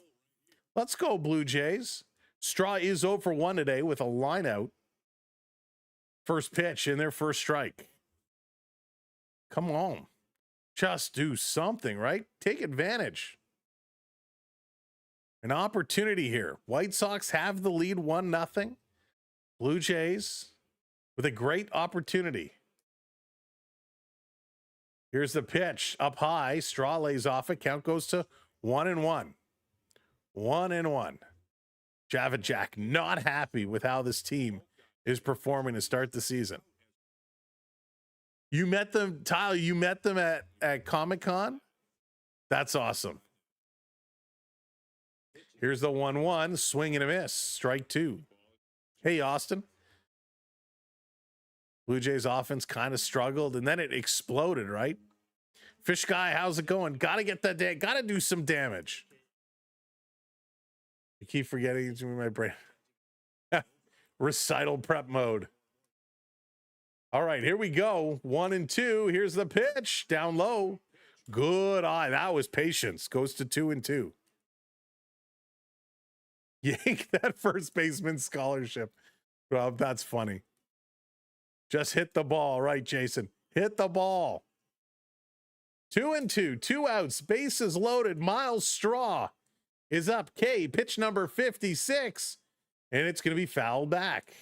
[SPEAKER 1] Let's go, Blue Jays. Straw is 0 for 1 today with a line out. First pitch in their first strike. Come on. Just do something, right? Take advantage. An opportunity here. White Sox have the lead 1-0. Blue Jays with a great opportunity. Here's the pitch up high. Straw lays off it. Count goes to 1-1. 1-1. Javajak not happy with how this team is performing to start the season. You met them, Tyler. You met them at Comic-Con. That's awesome. Here's the 1-1. Swing and a miss. Strike 2. Hey, Austin. Blue Jays offense kind of struggled, and then it exploded, right? Fish guy, how's it going? Got to get that day. Got to do some damage. I keep forgetting it's in my brain. Recital prep mode. All right, here we go. 1-2. Here's the pitch. Down low. Good eye. That was patience. Goes to 2-2. Yank that first baseman scholarship. Well, that's funny. Just hit the ball, right, Jason? Hit the ball. 2-2, 2 outs, bases loaded. Miles Straw is up. K, pitch number 56, and it's going to be fouled back.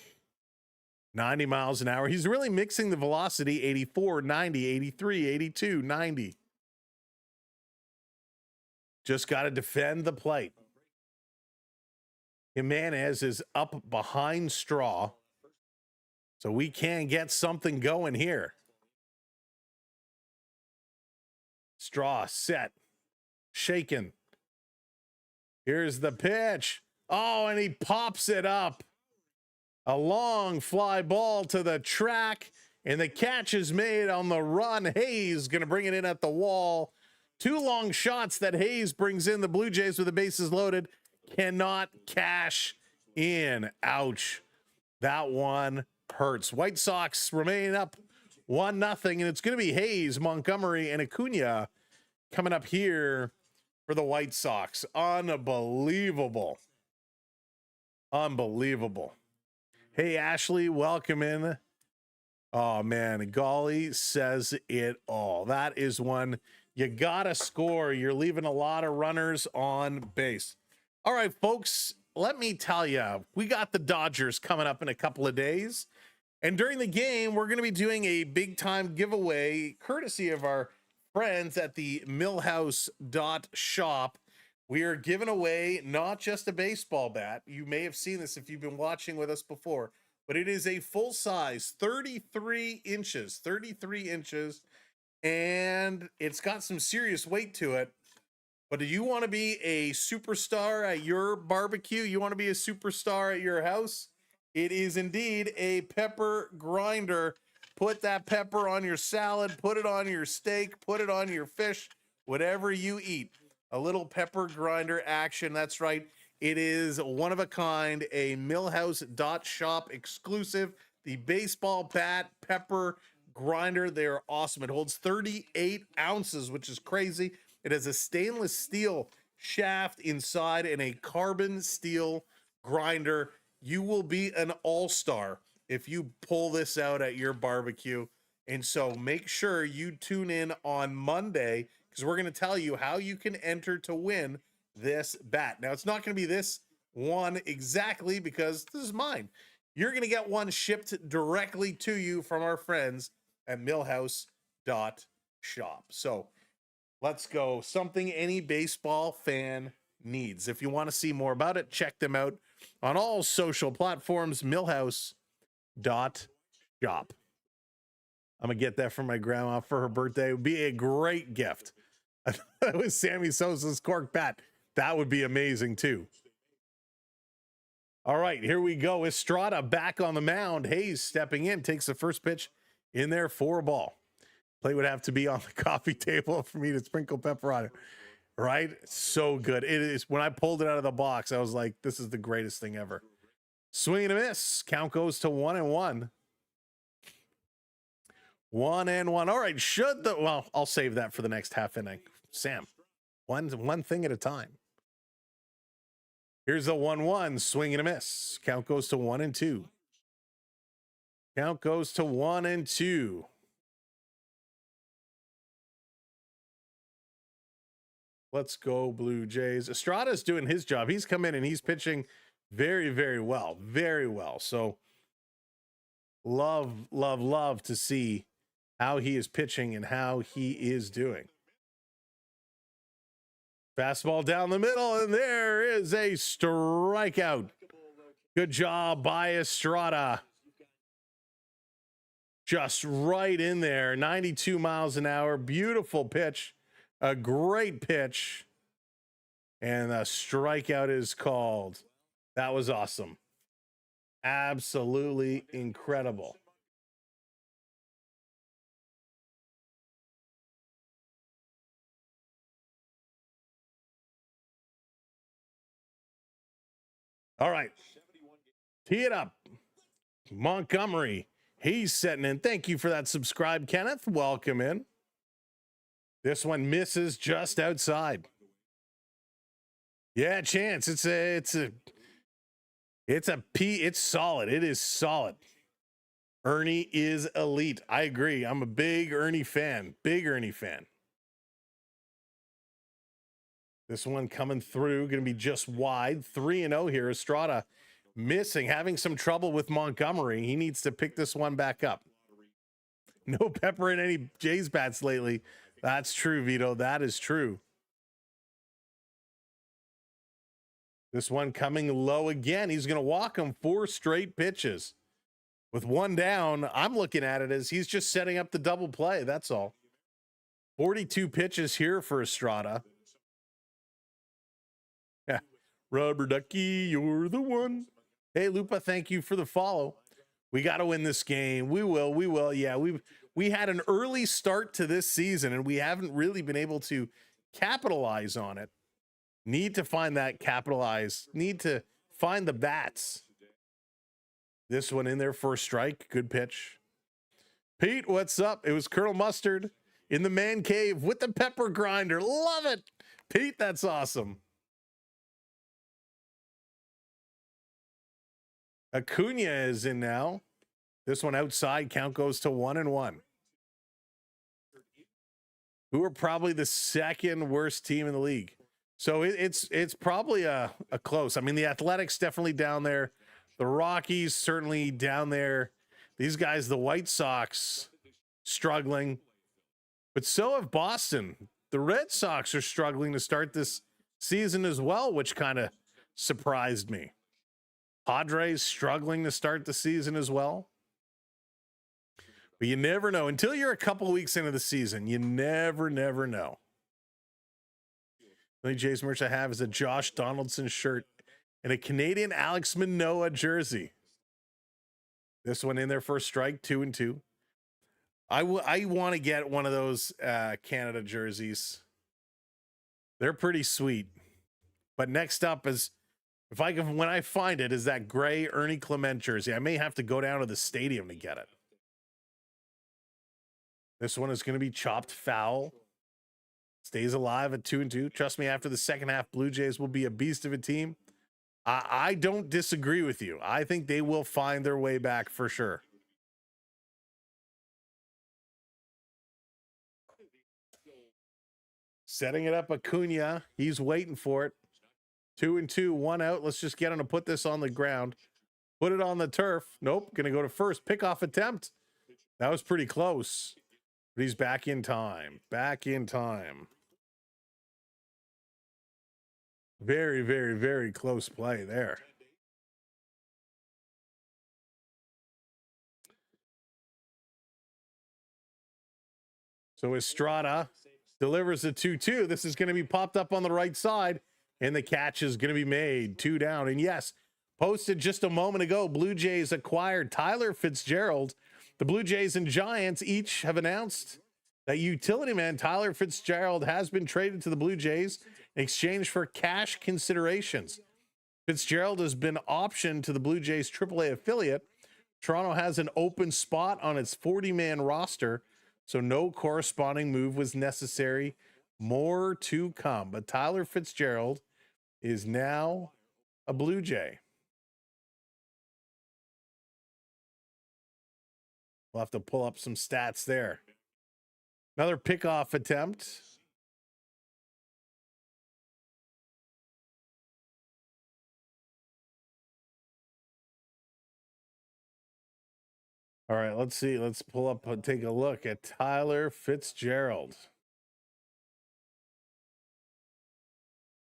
[SPEAKER 1] 90 miles an hour. He's really mixing the velocity. 84, 90, 83, 82, 90. Just got to defend the plate. Jimenez is up behind Straw. So we can get something going here. Straw set. Shaken. Here's the pitch. Oh, and he pops it up. A long fly ball to the track. And the catch is made on the run. Hayes going to bring it in at the wall. 2 long shots that Hayes brings in. The Blue Jays with the bases loaded cannot cash in. Ouch. That one hurts. White Sox remain up 1-0, and it's going to be Hayes, Montgomery, and Acuna coming up here for the White Sox. Unbelievable. Unbelievable. Hey, Ashley, welcome in. Oh, man, golly says it all. That is one you got to score. You're leaving a lot of runners on base. All right, folks, let me tell you, we got the Dodgers coming up in a couple of days. And during the game, we're going to be doing a big-time giveaway courtesy of our friends at the millhouse.shop. We are giving away not just a baseball bat. You may have seen this if you've been watching with us before, but it is a full-size 33 inches, and it's got some serious weight to it. But do you want to be a superstar at your barbecue? You want to be a superstar at your house? It is indeed a pepper grinder. Put that pepper on your salad, put it on your steak, put it on your fish, whatever you eat. A little pepper grinder action. That's right. It is one of a kind, a millhouse.shop exclusive. The baseball bat pepper grinder. They're awesome. It holds 38 ounces, which is crazy. It has a stainless steel shaft inside and a carbon steel grinder. You will be an all-star if you pull this out at your barbecue. And so make sure you tune in on Monday because we're going to tell you how you can enter to win this bat. Now, it's not going to be this one exactly because this is mine. You're going to get one shipped directly to you from our friends at millhouse.shop. So let's go. Something any baseball fan needs. If you want to see more about it, check them out on all social platforms, millhouse.shop. I'm going to get that from my grandma for her birthday. It would be a great gift. That was Sammy Sosa's cork bat. That would be amazing too. All right, here we go. Estrada back on the mound. Hayes stepping in, takes the first pitch in there for a ball. Play would have to be on the coffee table for me to sprinkle pepper on it. Right? So good. It is. When I pulled it out of the box, I was like, this is the greatest thing ever. Swing and a miss. Count goes to 1-1. 1-1. All right. Well, I'll save that for the next half inning. Sam, one thing at a time. Here's a 1-1. Swing and a miss. Count goes to 1-2. Count goes to 1-2. Let's go, Blue Jays. Estrada's doing his job. He's come in and he's pitching very, very well. Very well. So love to see how he is pitching and how he is doing. Fastball down the middle, and there is a strikeout. Good job by Estrada. Just right in there. 92 miles an hour. Beautiful pitch. A great pitch. And a strikeout is called. That was awesome. Absolutely incredible. All right. Tee it up. Montgomery. He's setting in. Thank you for that subscribe, Kenneth. Welcome in. This one misses just outside. Yeah, chance. It's solid. It is solid. Ernie is elite. I agree. I'm a big Ernie fan. Big Ernie fan. This one coming through, going to be just wide. 3-0 here. Estrada missing, having some trouble with Montgomery. He needs to pick this one back up. No pepper in any Jays bats lately. That's true, Vito. That is true. This one coming low again. He's going to walk him 4 straight pitches. With one down, I'm looking at it as he's just setting up the double play. That's all. 42 pitches here for Estrada. Yeah. Rubber ducky, you're the one. Hey, Lupa, thank you for the follow. We got to win this game. We will. Yeah, we had an early start to this season, and we haven't really been able to capitalize on it. Need to find that capitalize. Need to find the bats. This one in there for a strike. Good pitch. Pete, what's up? It was Colonel Mustard in the man cave with the pepper grinder. Love it. Pete, that's awesome. Acuna is in now. This one outside. Count goes to 1-1. Who are probably the second worst team in the league. So it's probably a close. I mean, the Athletics definitely down there. The Rockies certainly down there. These guys, the White Sox, struggling. But so have Boston. The Red Sox are struggling to start this season as well, which kind of surprised me. Padres struggling to start the season as well. But you never know. Until you're a couple weeks into the season, you never know. The only Jays merch I have is a Josh Donaldson shirt and a Canadian Alex Manoah jersey. This one in there for a strike, 2-2. I want to get one of those Canada jerseys. They're pretty sweet. But next up is, when I find it, is that gray Ernie Clement jersey. I may have to go down to the stadium to get it. This one is going to be chopped foul. Stays alive at 2-2. Trust me, after the second half, Blue Jays will be a beast of a team. I don't disagree with you. I think they will find their way back for sure. Setting it up, Acuna. He's waiting for it. 2-2, 1 out. Let's just get him to put this on the ground. Put it on the turf. Nope. Going to go to first. Pickoff attempt. That was pretty close. But he's back in time. Back in time. Very, very, very close play there. So Estrada delivers the 2-2. This is going to be popped up on the right side, and the catch is going to be made. 2 down. And yes, Posted just a moment ago, Blue Jays acquired Tyler Fitzgerald. The Blue Jays and Giants each have announced that utility man Tyler Fitzgerald has been traded to the Blue Jays in exchange for cash considerations. Fitzgerald has been optioned to the Blue Jays AAA affiliate. Toronto has an open spot on its 40-man roster, so no corresponding move was necessary. More to come, but Tyler Fitzgerald is now a Blue Jay. We'll have to pull up some stats there. Another pickoff attempt. All right, let's see. Let's pull up and take a look at Tyler Fitzgerald.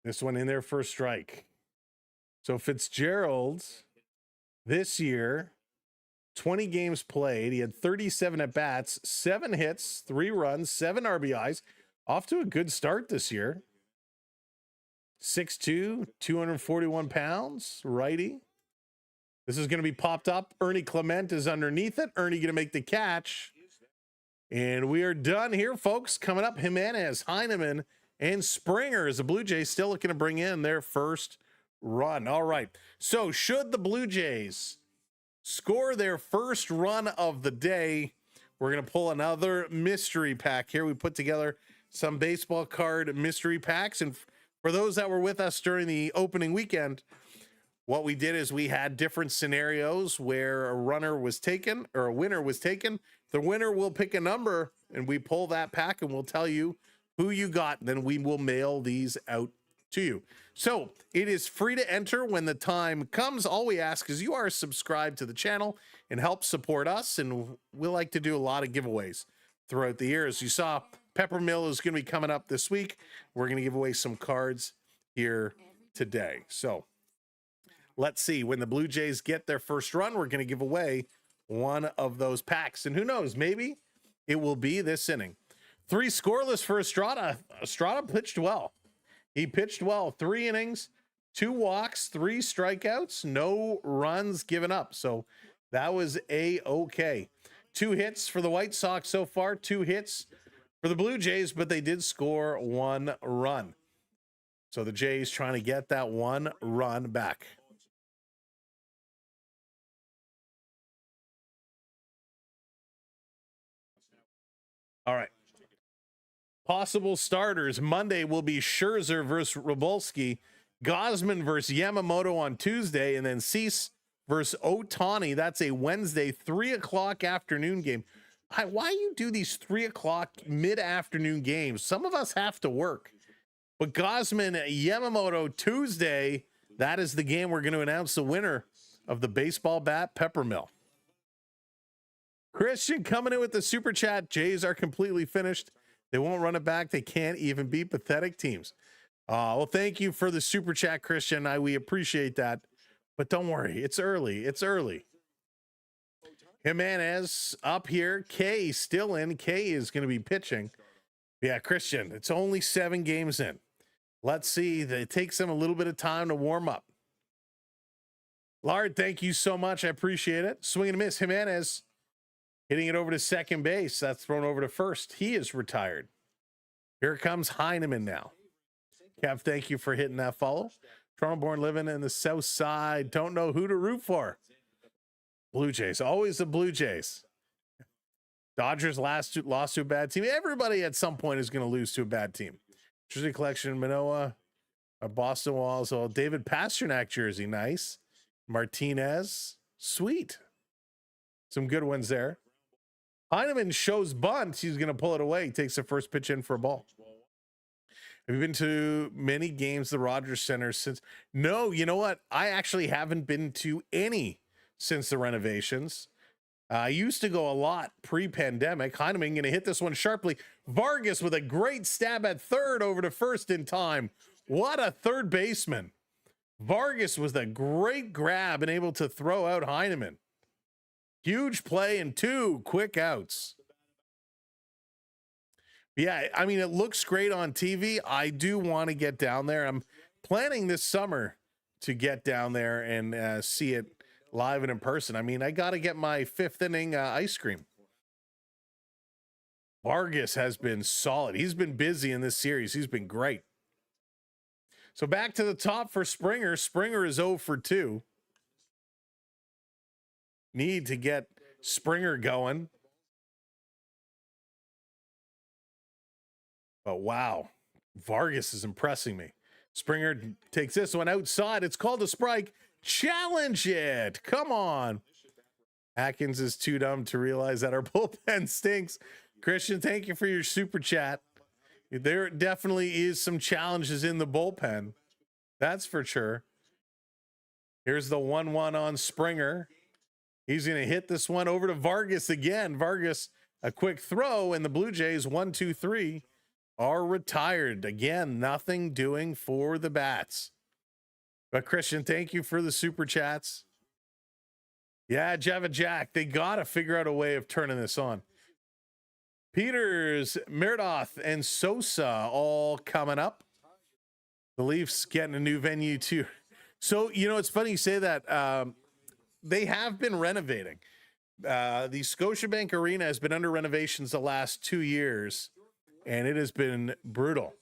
[SPEAKER 1] This one in there for a strike. So Fitzgerald this year, 20 games played. He had 37 at bats, 7 hits, 3 runs, 7 RBIs. Off to a good start this year. 6'2", 241 pounds, righty. This is going to be popped up. Ernie Clement is underneath it. Ernie going to make the catch. And we are done here, folks. Coming up, Jimenez, Heineman, and Springer as the Blue Jays still looking to bring in their first run. All right. So should the Blue Jays score their first run of the day, we're going to pull another mystery pack here. We put together some baseball card mystery packs. And for those that were with us during the opening weekend, what we did is we had different scenarios where a runner was taken or a winner was taken. The winner will pick a number and we pull that pack and we'll tell you who you got. Then we will mail these out to you. So it is free to enter when the time comes. All we ask is you are subscribed to the channel and help support us. And we like to do a lot of giveaways throughout the year. As you saw, Peppermill is going to be coming up this week. We're going to give away some cards here today. So let's see, when the Blue Jays get their first run, we're going to give away one of those packs. And who knows, maybe it will be this inning. 3 scoreless for Estrada. Estrada pitched well. He pitched well. 3 innings, 2 walks, 3 strikeouts, no runs given up. So that was A-okay. 2 hits for the White Sox so far, 2 hits for the Blue Jays, but they did score 1 run. So the Jays trying to get that 1 run back. All right. Possible starters. Monday will be Scherzer versus Robolski, Gosman versus Yamamoto on Tuesday, and then Cease versus Ohtani. That's a Wednesday 3 o'clock afternoon game. Why you do these 3 o'clock mid-afternoon games? Some of us have to work. But Gosman, Yamamoto Tuesday, that is the game we're going to announce the winner of the baseball bat Peppermill. Christian coming in with the super chat. Jays are completely finished. They won't run it back. They can't even beat pathetic teams. Well, thank you for the super chat, Christian. We appreciate that. But don't worry. It's early. It's early. Jimenez up here. K still in. K is going to be pitching. Yeah, Christian, it's only 7 games in. Let's see. It takes them a little bit of time to warm up. Lard, thank you so much. I appreciate it. Swing and miss. Jimenez hitting it over to second base. That's thrown over to first. He is retired. Here comes Heineman now. Kev, thank you for hitting that follow. Toronto-born, living in the South Side. Don't know who to root for. Blue Jays. Always the Blue Jays. Dodgers lost to a bad team. Everybody at some point is going to lose to a bad team. Jersey collection, Manoa, Boston Walls. Oh, David Pasternak jersey. Nice. Martinez. Sweet. Some good ones there. Heineman shows bunt. He's going to pull it away. He takes the first pitch in for a ball. Have you been to many games at the Rogers Center since? No, you know what? I actually haven't been to any since the renovations. I used to go a lot pre-pandemic. Heineman going to hit this one sharply. Vargas with a great stab at third over to first in time. What a third baseman. Vargas was a great grab and able to throw out Heineman. Huge play and 2 quick outs. Yeah, I mean, it looks great on TV. I do want to get down there. I'm planning this summer to get down there and see it live and in person. I mean, I got to get my fifth inning ice cream. Vargas has been solid. He's been busy in this series. He's been great. So back to the top for Springer. Springer is 0 for 2. Need to get Springer going. But wow, Vargas is impressing me. Springer takes this one outside. It's called a strike. Challenge it. Come on. Atkins is too dumb to realize that our bullpen stinks. Christian, thank you for your super chat. There definitely is some challenges in the bullpen. That's for sure. Here's the 1-1 on Springer. He's going to hit this one over to Vargas again. Vargas, a quick throw, and the Blue Jays 1-2-3 are retired. Again, nothing doing for the bats. But Christian, thank you for the super chats. Yeah, Java Jack, they got to figure out a way of turning this on. Peters, Meridoth, and Sosa all coming up. The Leafs getting a new venue too. So, you know, it's funny you say that. They have been renovating. The Scotiabank Arena has been under renovations the last 2 years, and it has been brutal.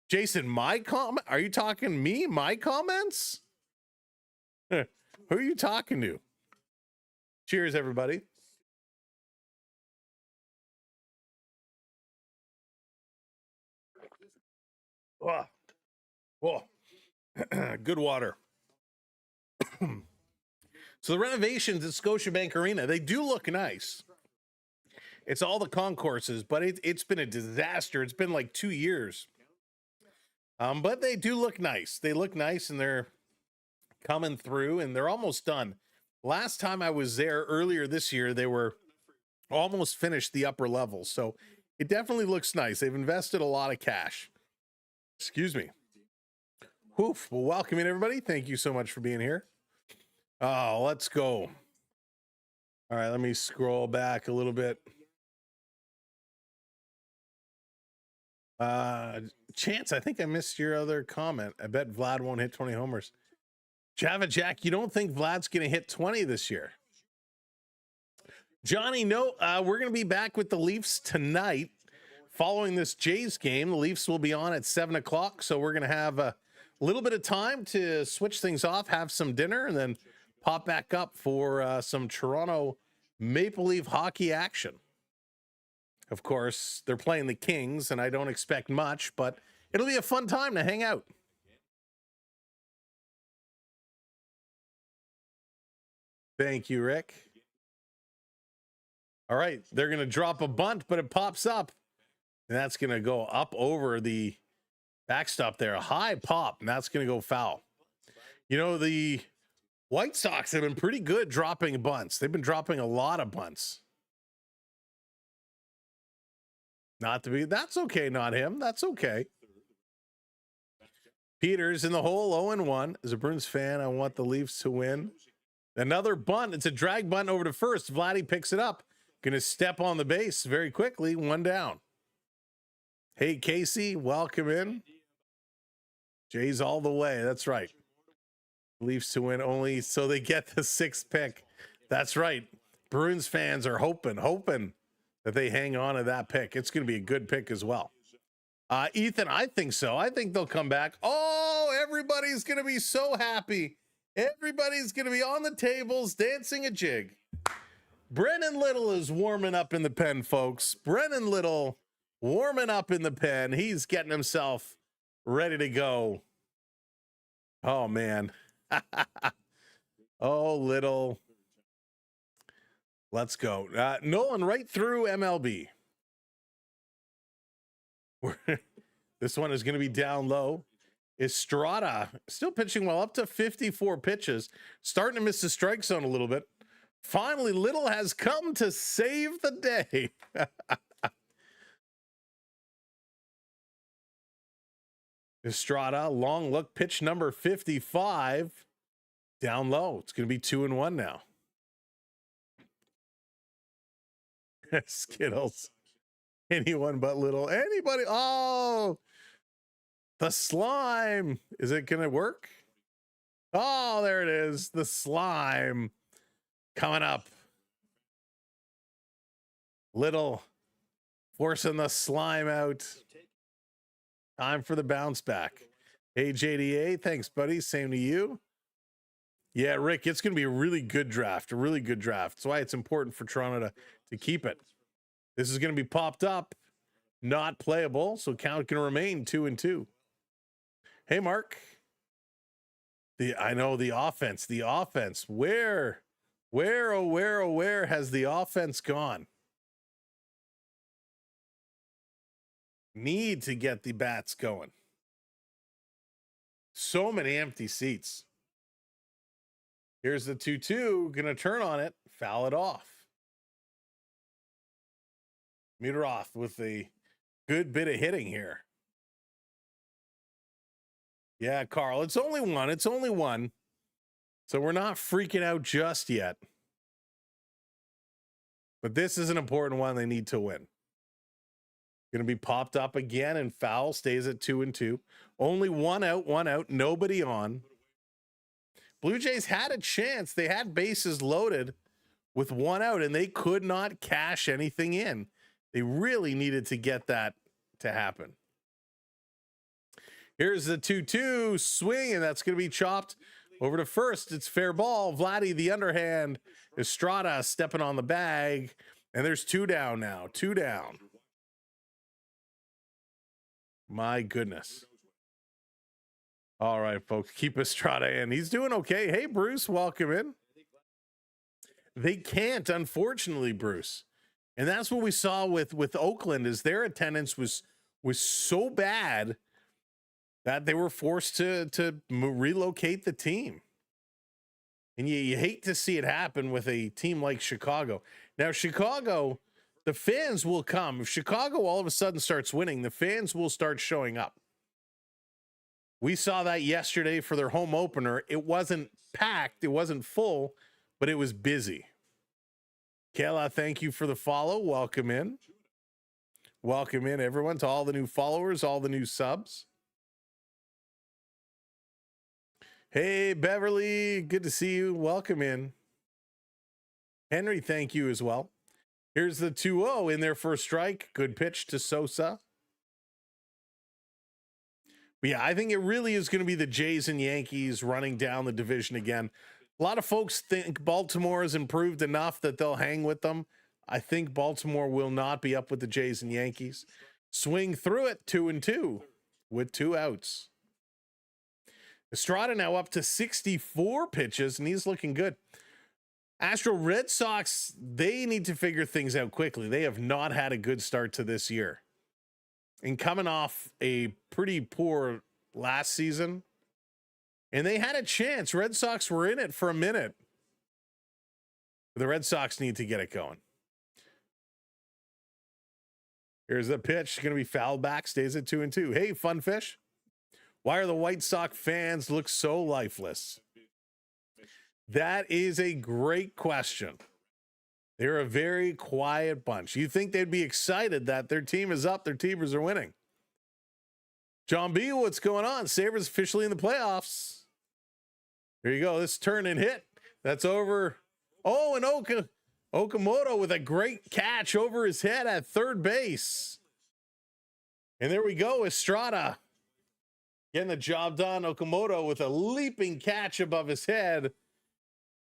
[SPEAKER 1] Jason, my comment? Are you talking me? My comments? Who are you talking to? Cheers, everybody. Oh, oh. Good water. So the renovations at Scotiabank Arena, they do look nice. It's all the concourses, but it's been a disaster. It's been like 2 years. But they do look nice. They look nice, and they're coming through, and they're almost done. Last time I was there earlier this year, they were almost finished the upper levels. So it definitely looks nice. They've invested a lot of cash. Excuse me. Woof. Well, welcome in, everybody. Thank you so much for being here. Oh, let's go. All right, let me scroll back a little bit. Chance, I think I missed your other comment. I bet Vlad won't hit 20 homers. Java Jack, you don't think Vlad's going to hit 20 this year? Johnny, no, we're going to be back with the Leafs tonight. Following this Jays game, the Leafs will be on at 7 o'clock, so we're going to have a little bit of time to switch things off, have some dinner, and then pop back up for some Toronto Maple Leaf hockey action. Of course, they're playing the Kings, and I don't expect much, but it'll be a fun time to hang out. Thank you, Rick. All right, they're going to drop a bunt, but it pops up. And that's going to go up over the backstop there. A high pop, and that's going to go foul. You know, the White Sox have been pretty good dropping bunts. They've been dropping a lot of bunts. Not to be, that's okay, not him. That's okay. Peters in the hole, 0-1. As a Bruins fan, I want the Leafs to win. Another bunt. It's a drag bunt over to first. Vladdy picks it up. Going to step on the base very quickly. One down. Hey, Casey, welcome in. Jays all the way. That's right. Leafs to win only so they get the 6th pick. That's right. Bruins fans are hoping that they hang on to that pick. It's going to be a good pick as well. Ethan, I think so. I think they'll come back. Oh, everybody's going to be so happy. Everybody's going to be on the tables dancing a jig. Brennan Little is warming up in the pen, folks. Brennan Little warming up in the pen. He's getting himself ready to go. Oh, man. Oh, Little. Let's go. Nolan right through MLB. This one is going to be down low. Estrada still pitching well, up to 54 pitches. Starting to miss the strike zone a little bit. Finally, Little has come to save the day. Estrada, long look, pitch number 55. Down low. It's going to be 2-1 now. Skittles. Anyone but Little. Anybody. Oh, the slime. Is it going to work? Oh, there it is. The slime coming up. Little forcing the slime out. Time for the bounce back. Hey, JDA, thanks, buddy. Same to you. Yeah, Rick, it's going to be a really good draft, a really good draft. That's why it's important for Toronto to keep it. This is going to be popped up, not playable, so count can remain 2-2. Hey, Mark. I know the offense. Where has the offense gone? Need to get the bats going. So many empty seats. Here's the 2-2. Gonna turn on it, foul it off. Muteroth with a good bit of hitting here. Yeah, Carl, it's only one. It's only one. So we're not freaking out just yet. But this is an important one they need to win. Going to be popped up again, and foul stays at 2-2. Only one out, nobody on. Blue Jays had a chance. They had bases loaded with one out, and they could not cash anything in. They really needed to get that to happen. Here's the 2-2 swing, and that's going to be chopped over to first. It's fair ball. Vladdy, the underhand. Estrada stepping on the bag, and there's two down now. Two down. My goodness. All right, folks, keep Estrada in. He's doing okay. Hey, Bruce, welcome in. They can't, unfortunately, Bruce. And that's what we saw with Oakland, is their attendance was so bad that they were forced to relocate the team. And you hate to see it happen with a team like Chicago. Now, Chicago, the fans will come. If Chicago all of a sudden starts winning, the fans will start showing up. We saw that yesterday for their home opener. It wasn't packed, it wasn't full, but it was busy. Kayla, thank you for the follow. Welcome in. Welcome in, everyone, to all the new followers, all the new subs. Hey, Beverly, good to see you. Welcome in. Henry, thank you as well. Here's the 2-0 in there for a strike. Good pitch to Sosa. But yeah, I think it really is going to be the Jays and Yankees running down the division again. A lot of folks think Baltimore has improved enough that they'll hang with them. I think Baltimore will not be up with the Jays and Yankees. Swing through it, 2-2 with two outs. Estrada now up to 64 pitches, and he's looking good. Astro Red Sox, they need to figure things out quickly. They have not had a good start to this year. And coming off a pretty poor last season, and they had a chance. Red Sox were in it for a minute. The Red Sox need to get it going. Here's the pitch. Going to be fouled back. Stays at 2-2. Hey, Fun Fish. Why are the White Sox fans look so lifeless? That is a great question. They're a very quiet bunch. You think they'd be excited that their team is up, their teamers are winning. John B, what's going on? Sabres officially in the playoffs. Here you go. This turn and hit. That's over. Oh, and Okamoto with a great catch over his head at third base. And there we go. Estrada getting the job done. Okamoto with a leaping catch above his head.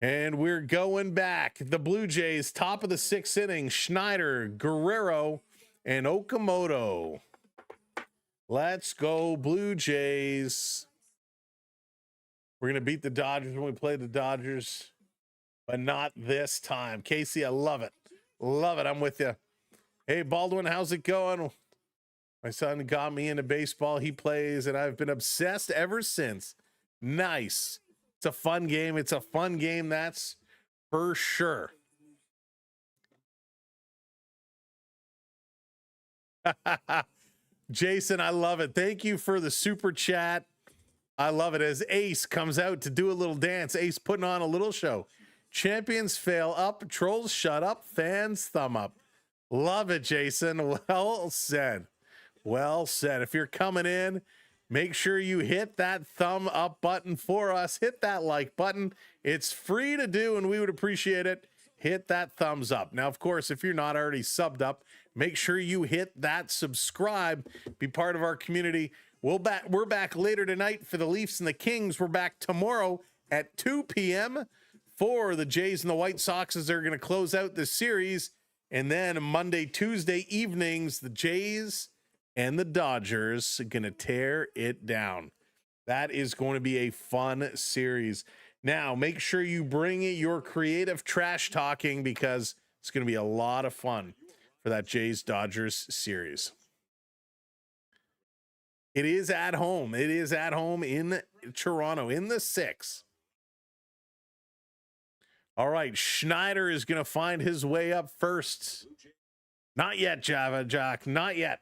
[SPEAKER 1] And we're going back. The Blue Jays, top of the sixth inning. Schneider, Guerrero, and Okamoto. Let's go, Blue Jays. We're going to beat the Dodgers when we play the Dodgers, but not this time. Casey, I love it. Love it. I'm with you. Hey, Baldwin, how's it going? My son got me into baseball. He plays, and I've been obsessed ever since. Nice. It's a fun game. It's a fun game, that's for sure. Jason, I love it. Thank you for the super chat. I love it as Ace comes out to do a little dance. Ace putting on a little show. Champions fail up, trolls shut up, fans thumb up. Love it, Jason. Well said. Well said. If you're coming in, Make sure you hit that thumb up button for us. Hit that like button. It's free to do, and we would appreciate it. Hit that thumbs up. Now, of course, if you're not already subbed up, make sure you hit that subscribe. Be part of our community. We're back later tonight for the Leafs and the Kings. We're back tomorrow at 2 p.m. for the Jays and the White Sox as they're going to close out this series. And then Monday, Tuesday evenings, the Jays and the Dodgers are going to tear it down. That is going to be a fun series. Now, make sure you bring your creative trash talking because it's going to be a lot of fun for that Jays-Dodgers series. It is at home. It is at home in Toronto in the 6. All right, Schneider is going to find his way up first. Not yet, Java Jack, not yet.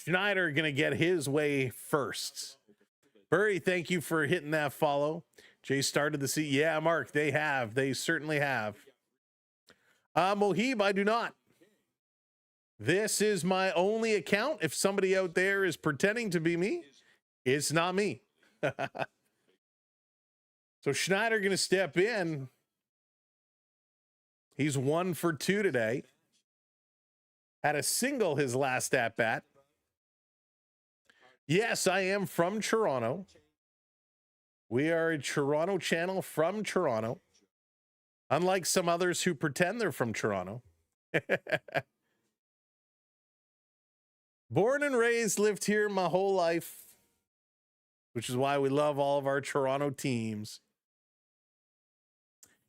[SPEAKER 1] Schneider going to get his way first. Burry, thank you for hitting that follow. Jay started the seat. Yeah, Mark, they have. They certainly have. Mohib, I do not. This is my only account. If somebody out there is pretending to be me, it's not me. So Schneider going to step in. He's 1 for 2 today. Had a single his last at bat. Yes, I am from Toronto. We are a Toronto channel from Toronto. Unlike some others who pretend they're from Toronto. Born and raised, lived here my whole life, which is why we love all of our Toronto teams.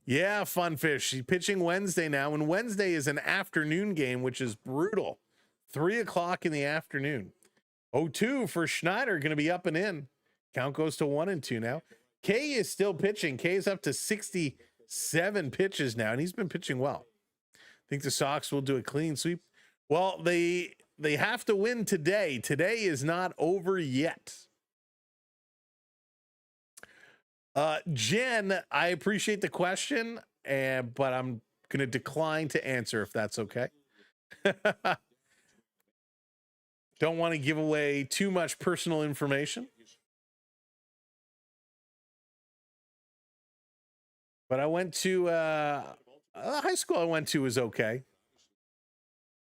[SPEAKER 1] Yeah, Funfish. He's pitching Wednesday now, and Wednesday is an afternoon game, which is brutal. 3 o'clock in the afternoon. 0-2 for Schneider, going to be up and in. Count goes to 1-2 now. K is still pitching. K is up to 67 pitches now, and he's been pitching well. I think the Sox will do a clean sweep. Well, they have to win today. Today is not over yet. Jen, I appreciate the question, but I'm going to decline to answer if that's okay. Don't want to give away too much personal information. But I went to high school I went to was okay.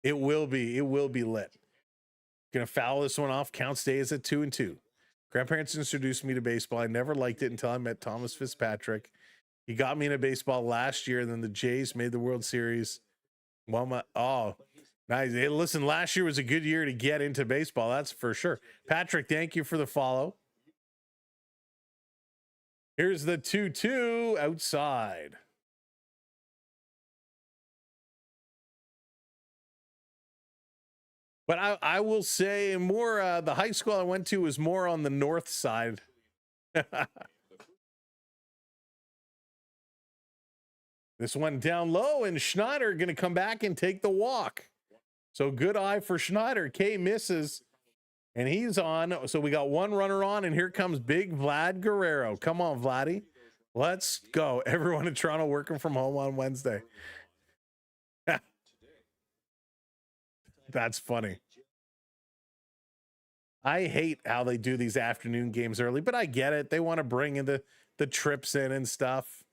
[SPEAKER 1] It will be lit. Gonna foul this one off. Count stays at 2-2. Grandparents introduced me to baseball. I never liked it until I met Thomas Fitzpatrick. He got me into baseball last year, and then the Jays made the World Series. Nice. Hey, listen, last year was a good year to get into baseball. That's for sure. Patrick, thank you for the follow. Here's the 2-2 outside. But I will say more, the high school I went to was more on the north side. This one down low, and Schneider going to come back and take the walk. So good eye for Schneider. K misses, and he's on. So we got one runner on, and here comes big Vlad Guerrero. Come on, Vladdy. Let's go. Everyone in Toronto working from home on Wednesday. That's funny. I hate how they do these afternoon games early, but I get it. They want to bring in the trips in and stuff.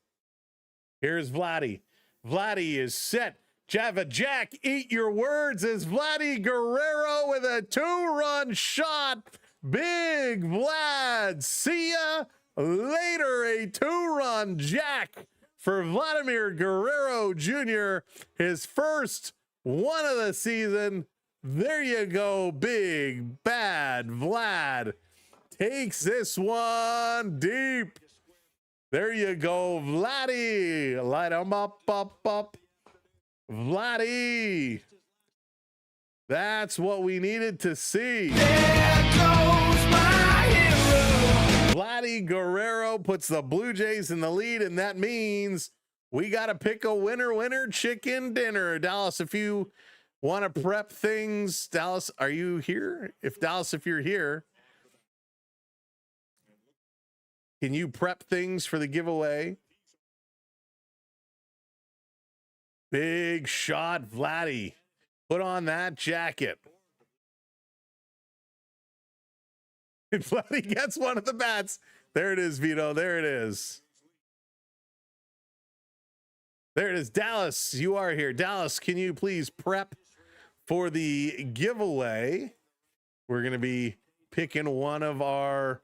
[SPEAKER 1] Here's Vladdy. Vladdy is set. Java Jack, eat your words as Vladdy Guerrero with a 2-run shot. Big Vlad. See ya later. A 2-run jack for Vladimir Guerrero Jr. His first one of the season. There you go. Big bad Vlad takes this one deep. There you go, Vladdy. Light him up. Vladdy. That's what we needed to see. There goes my hero. Vladdy Guerrero puts the Blue Jays in the lead, and that means we got to pick a winner chicken dinner. Dallas, if you want to prep things, Dallas, are you here? If you're here, can you prep things for the giveaway? Big shot, Vladdy. Put on that jacket. Vladdy gets one of the bats. There it is, Vito. There it is. There it is. Dallas, you are here. Dallas, can you please prep for the giveaway? We're going to be picking one of our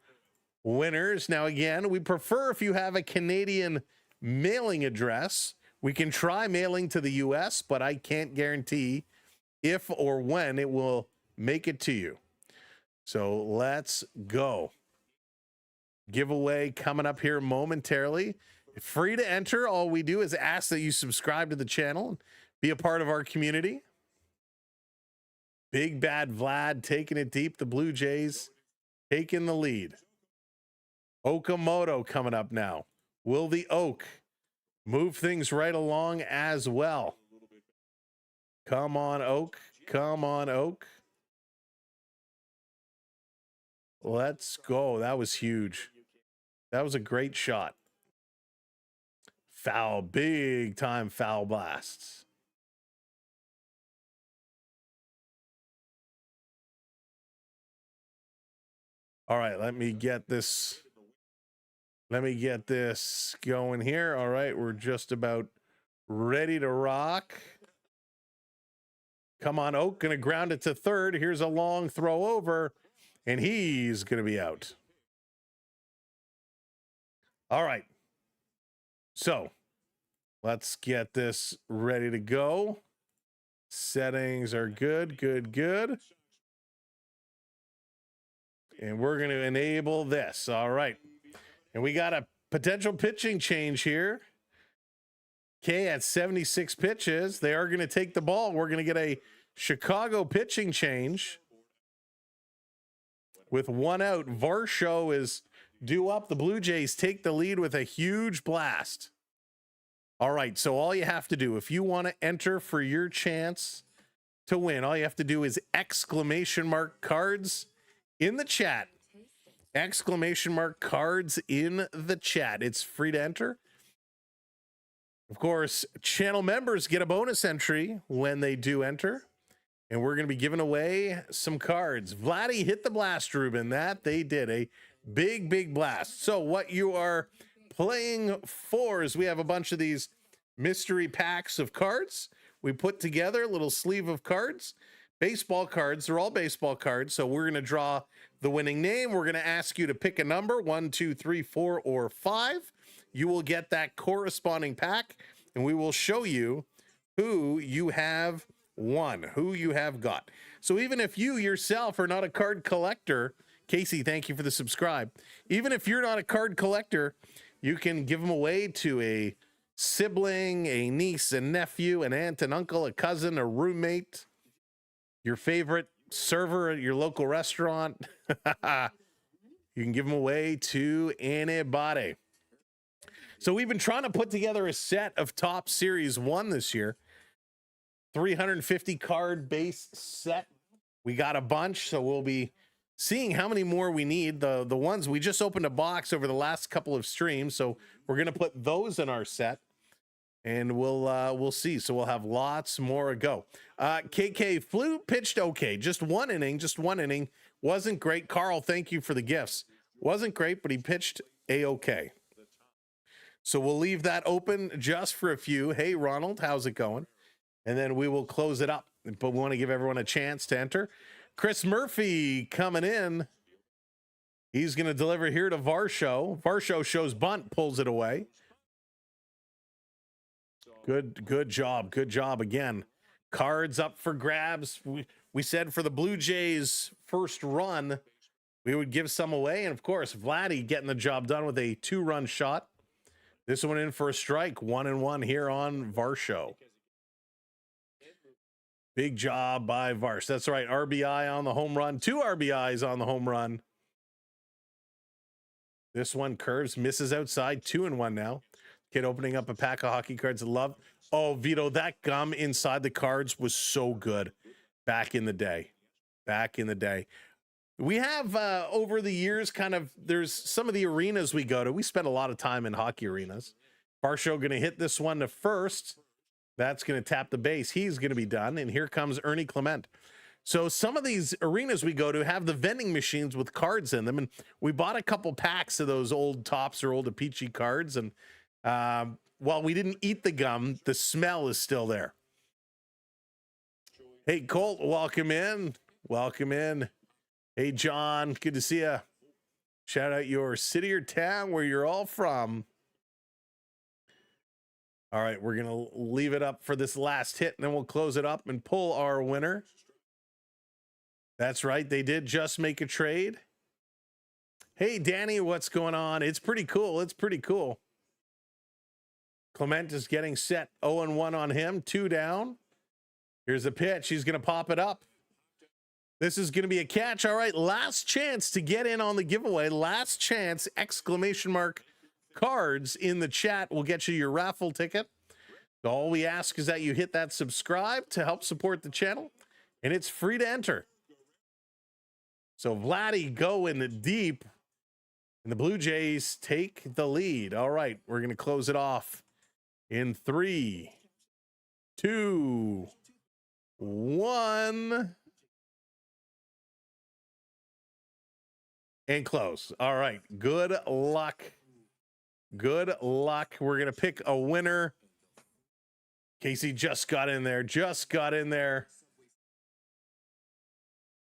[SPEAKER 1] winners. Now, again, we prefer if you have a Canadian mailing address. We can try mailing to the US, but I can't guarantee if or when it will make it to you. So let's go. Giveaway coming up here momentarily. Free to enter. All we do is ask that you subscribe to the channel and be a part of our community. Big Bad Vlad taking it deep. The Blue Jays taking the lead. Okamoto coming up now. Will the Oak move things right along as well? Come on, Oak. Come on, Oak. Let's go. That was huge. That was a great shot. Foul, big time foul blasts. All right, let me get this going here. All right, we're just about ready to rock. Come on, Oak, gonna ground it to third. Here's a long throw over, and he's gonna be out. All right. So let's get this ready to go. Settings are good, good, good. And we're going to enable this. All right. And we got a potential pitching change here. Okay, at 76 pitches, they are going to take the ball. We're going to get a Chicago pitching change. With one out, Varsho is due up. The Blue Jays take the lead with a huge blast. All right, so all you have to do, if you want to enter for your chance to win, all you have to do is exclamation mark cards in the chat. Exclamation mark cards in the chat. It's free to enter. Of course, channel members get a bonus entry when they do enter. And we're going to be giving away some cards. Vladdy hit the blast, Ruben. That they did. A big, big blast. So what you are playing for is we have a bunch of these mystery packs of cards. We put together a little sleeve of cards. Baseball cards. They're all baseball cards. So we're going to draw the winning name. We're going to ask you to pick a number, 1, 2, 3, 4, or 5. You will get that corresponding pack, and we will show you who you have won, who you have got. So even if you yourself are not a card collector, Casey, thank you for the subscribe. Even if you're not a card collector, you can give them away to a sibling, a niece, a nephew, an aunt, an uncle, a cousin, a roommate, your favorite server at your local restaurant. You can give them away to anybody. So we've been trying to put together a set of Top Series 1 this year. 350 card base set. We got a bunch, so we'll be seeing how many more we need. The ones we just opened a box over the last couple of streams, so we're gonna put those in our set, and we'll see. So we'll have lots more to go. KK Flu pitched okay, just one inning, wasn't great. Carl, thank you for the gifts. Wasn't great, but he pitched a-okay. So we'll leave that open just for a few. Hey Ronald, how's it going? And then we will close it up, but we want to give everyone a chance to enter. Chris Murphy coming in. He's going to deliver here to Varsho. Varsho shows bunt, pulls it away. Good job. Good job again. Cards up for grabs. We said for the Blue Jays' first run, we would give some away. And of course, Vladdy getting the job done with a 2-run shot. This one in for a strike, 1-1 here on Varsho. Big job by Vars. That's right. RBI on the home run. 2 RBIs on the home run. This one curves, misses outside. 2-1 now. Kid opening up a pack of hockey cards. Love. Oh, Vito, that gum inside the cards was so good back in the day. Back in the day. We have, over the years, there's some of the arenas we go to. We spend a lot of time in hockey arenas. Varsho going to hit this one to first. That's going to tap the base. He's going to be done. And here comes Ernie Clement. So some of these arenas we go to have the vending machines with cards in them, and we bought a couple packs of those old Tops or old Apici cards, and while we didn't eat the gum, the smell is still there. Hey, Colt, welcome in. Welcome in. Hey, John, good to see you. Shout out your city or town where you're all from. All right, we're going to leave it up for this last hit, and then we'll close it up and pull our winner. That's right. They did just make a trade. Hey, Danny, what's going on? It's pretty cool. It's pretty cool. Clement is getting set. 0-1 on him. 2 down. Here's a pitch. He's going to pop it up. This is going to be a catch. All right, last chance to get in on the giveaway. Last chance, exclamation mark, cards in the chat will get you your raffle ticket. So all we ask is that you hit that subscribe to help support the channel, and it's free to enter. So Vladdy going deep, and the Blue Jays take the lead. All right, we're going to close it off in 3, 2, 1. And close. All right. Good luck. Good luck. We're going to pick a winner. Casey just got in there. Just got in there.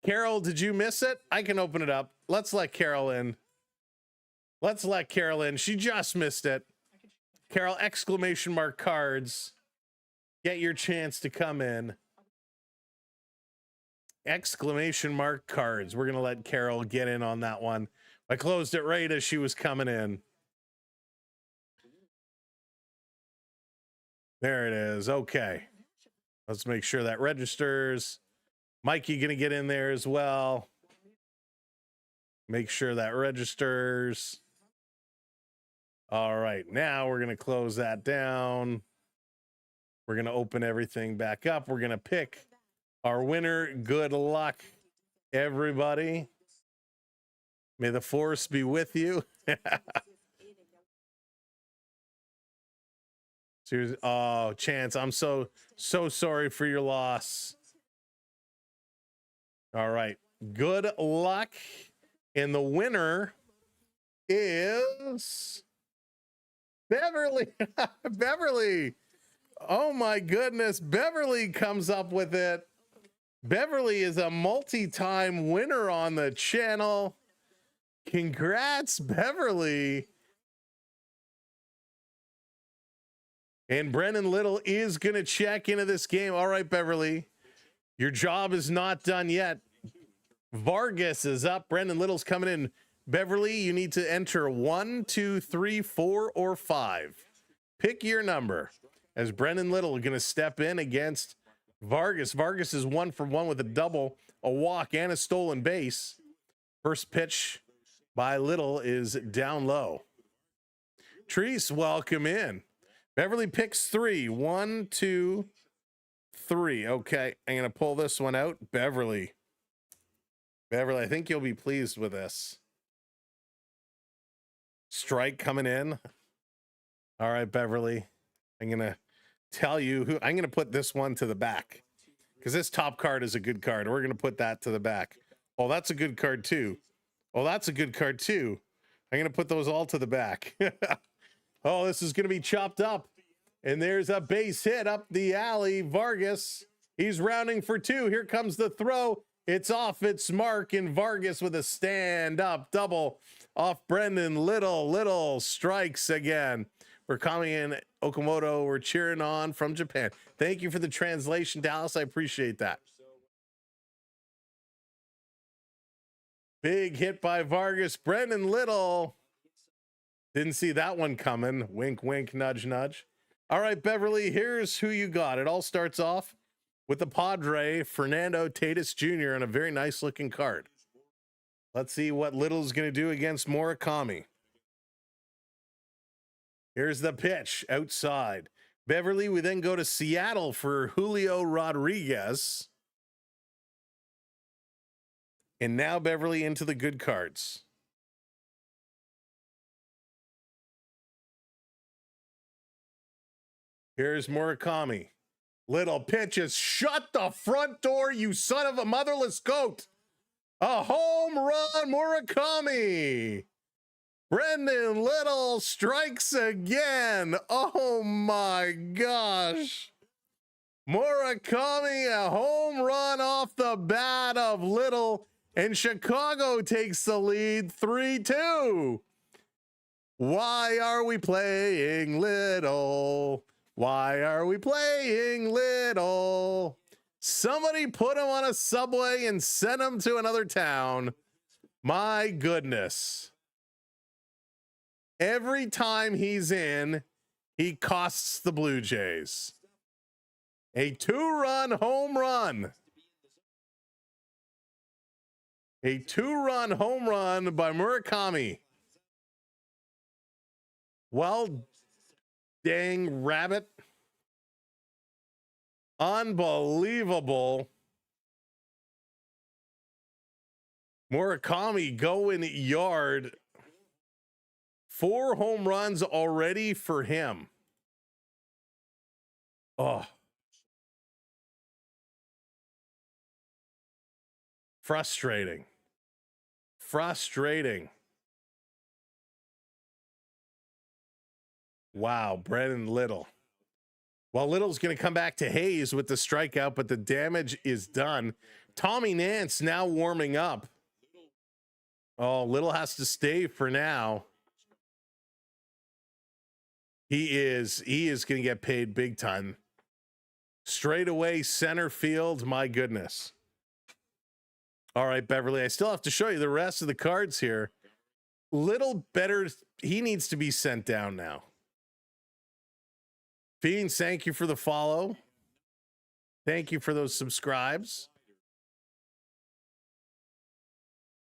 [SPEAKER 1] Carol, did you miss it? I can open it up. Let's let Carol in. Let's let Carol in. She just missed it. Carol, exclamation mark cards. Get your chance to come in. Exclamation mark cards. We're going to let Carol get in on that one. I closed it right as she was coming in. There it is. Okay. Let's make sure that registers. Mikey going to get in there as well. Make sure that registers. All right. Now we're going to close that down. We're going to open everything back up. We're going to pick our winner. Good luck, everybody. May the force be with you. Seriously. Oh, Chance, I'm so sorry for your loss. All right. Good luck. And the winner is Beverly. Beverly. Oh, my goodness. Beverly comes up with it. Beverly is a multi-time winner on the channel. Congrats, Beverly. And Brendan Little is going to check into this game. All right, Beverly, your job is not done yet. Vargas is up. Brendan Little's coming in. Beverly, you need to enter 1, 2, 3, 4, or 5. Pick your number as Brendan Little going to step in against Vargas. Vargas is 1 for 1 with a double, a walk, and a stolen base. First pitch by Little is down low. Treese, welcome in. Beverly picks 3. 1, 2, 3. Okay, I'm going to pull this one out. Beverly, I think you'll be pleased with this. Strike coming in. All right, Beverly, I'm going to tell you who I'm going to put this one to the back because this top card is a good card. We're going to put that to the back. Oh, that's a good card too. Oh, that's a good card too. I'm going to put those all to the back. Oh, this is going to be chopped up. And there's a base hit up the alley. Vargas, he's rounding for 2. Here comes the throw. It's off its mark, and Vargas with a stand-up double off Brendan Little. Little strikes again. We're coming in Okamoto. We're cheering on from Japan. Thank you for the translation, Dallas. I appreciate that. Big hit by Vargas. Brendan Little. Didn't see that one coming. Wink, wink, nudge, nudge. All right, Beverly, here's who you got. It all starts off with the Padre, Fernando Tatis Jr. on a very nice looking card. Let's see what Little's going to do against Murakami. Here's the pitch outside. Beverly, we then go to Seattle for Julio Rodriguez. And now Beverly into the good cards. Here's Murakami. Little pitches. Shut the front door, you son of a motherless goat. A home run, Murakami. Brendan Little strikes again. Oh my gosh. Murakami, a home run off the bat of Little, and Chicago takes the lead 3-2. Why are we playing Little? Why are we playing Little? Somebody put him on a subway and send him to another town. My goodness. Every time he's in, he costs the Blue Jays. A 2-run home run. A 2-run home run by Murakami. Well, dang rabbit. Unbelievable. Murakami going yard. 4 home runs already for him. Oh. Frustrating. Frustrating. Wow, Brendan Little. Well, Little's going to come back to Hayes with the strikeout, but the damage is done. Tommy Nance now warming up. Oh, Little has to stay for now. He is going to get paid big time. Straight away center field, my goodness. All right, Beverly, I still have to show you the rest of the cards here. Little better, he needs to be sent down now. Fiends, thank you for the follow. Thank you for those subscribes.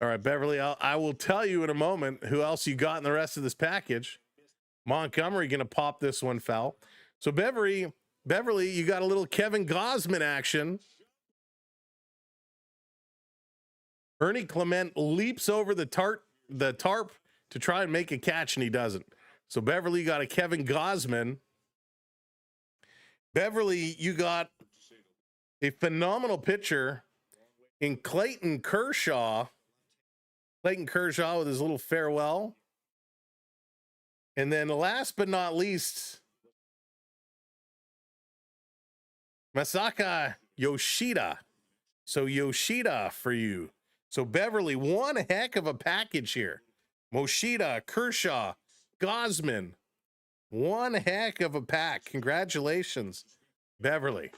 [SPEAKER 1] All right, Beverly, I will tell you in a moment who else you got in the rest of this package. Montgomery going to pop this one foul. So Beverly, you got a little Kevin Gausman action. Ernie Clement leaps over the tarp to try and make a catch, and he doesn't. So Beverly, you got a Kevin Gausman. Beverly, you got a phenomenal pitcher in Clayton Kershaw. Clayton Kershaw with his little farewell. And then last but not least, Masaka Yoshida. So Yoshida for you. So Beverly, one heck of a package here. Moshida, Kershaw, Gausman. One heck of a pack. Congratulations, Beverly.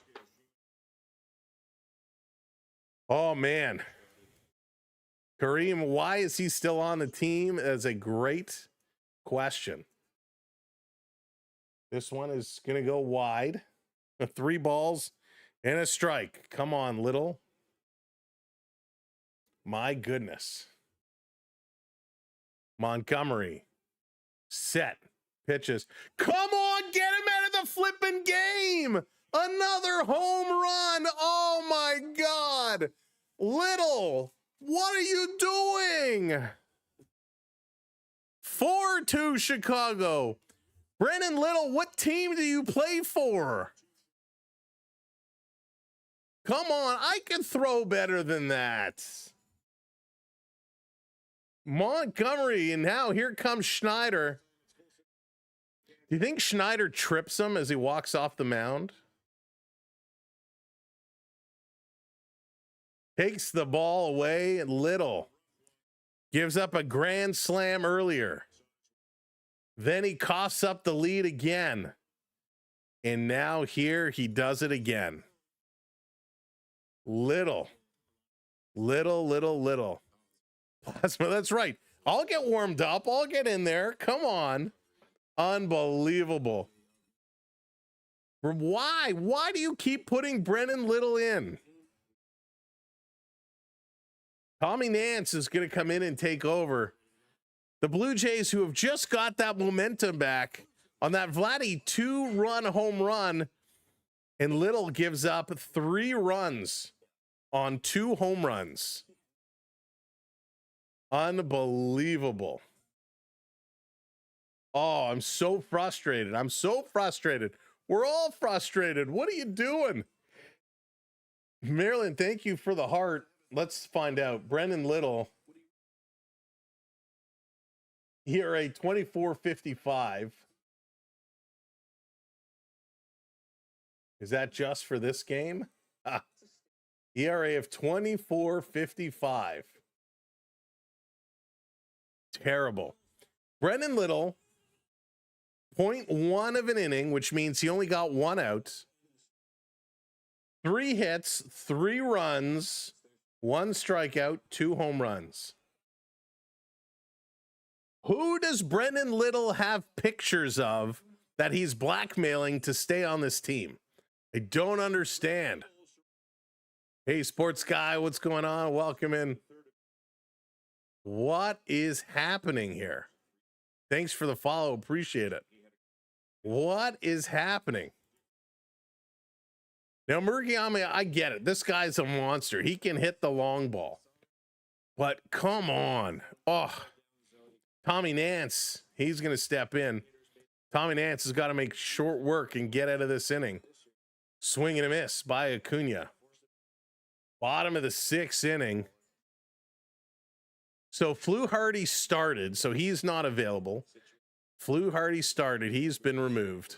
[SPEAKER 1] Oh, man. Kareem, why is he still on the team? That's a great question. This one is going to go wide. 3 balls and a strike. Come on, Little. My goodness. Montgomery. Set. Pitches. Come on, get him out of the flipping game. Another home run. Oh, my God. Little, what are you doing? 4-2 Chicago. Brendan Little, what team do you play for? Come on, I can throw better than that. Montgomery, and now here comes Schneider. Do you think Schneider trips him as he walks off the mound? Takes the ball away, and Little gives up a grand slam earlier. Then he coughs up the lead again. And now here he does it again. Little. Plasma, that's right. I'll get warmed up. I'll get in there. Come on. Unbelievable. Why? Why do you keep putting Brendan Little in? Tommy Nance is going to come in and take over. The Blue Jays, who have just got that momentum back on that Vladdy 2-run home run, and Little gives up 3 runs on 2 home runs. Unbelievable. Oh, I'm so frustrated. We're all frustrated. What are you doing? Marilyn, thank you for the heart. Let's find out. Brendan Little, ERA 24.55. Is that just for this game? ERA of 24.55. Terrible. Brendan Little, 0.1 of an inning, which means he only got one out. 3 hits, 3 runs, 1 strikeout, 2 home runs. Who does Brendan Little have pictures of that he's blackmailing to stay on this team? I don't understand. Hey, sports guy, what's going on? Welcome in. What is happening here? Thanks for the follow. Appreciate it. What is happening? Now, Murgiami, I get it. This guy's a monster. He can hit the long ball. But come on. Oh, Tommy Nance, he's going to step in. Tommy Nance has got to make short work and get out of this inning. Swing and a miss by Acuna. Bottom of the 6th inning. So Fluharty started, so he's not available. Fluharty started. He's been removed.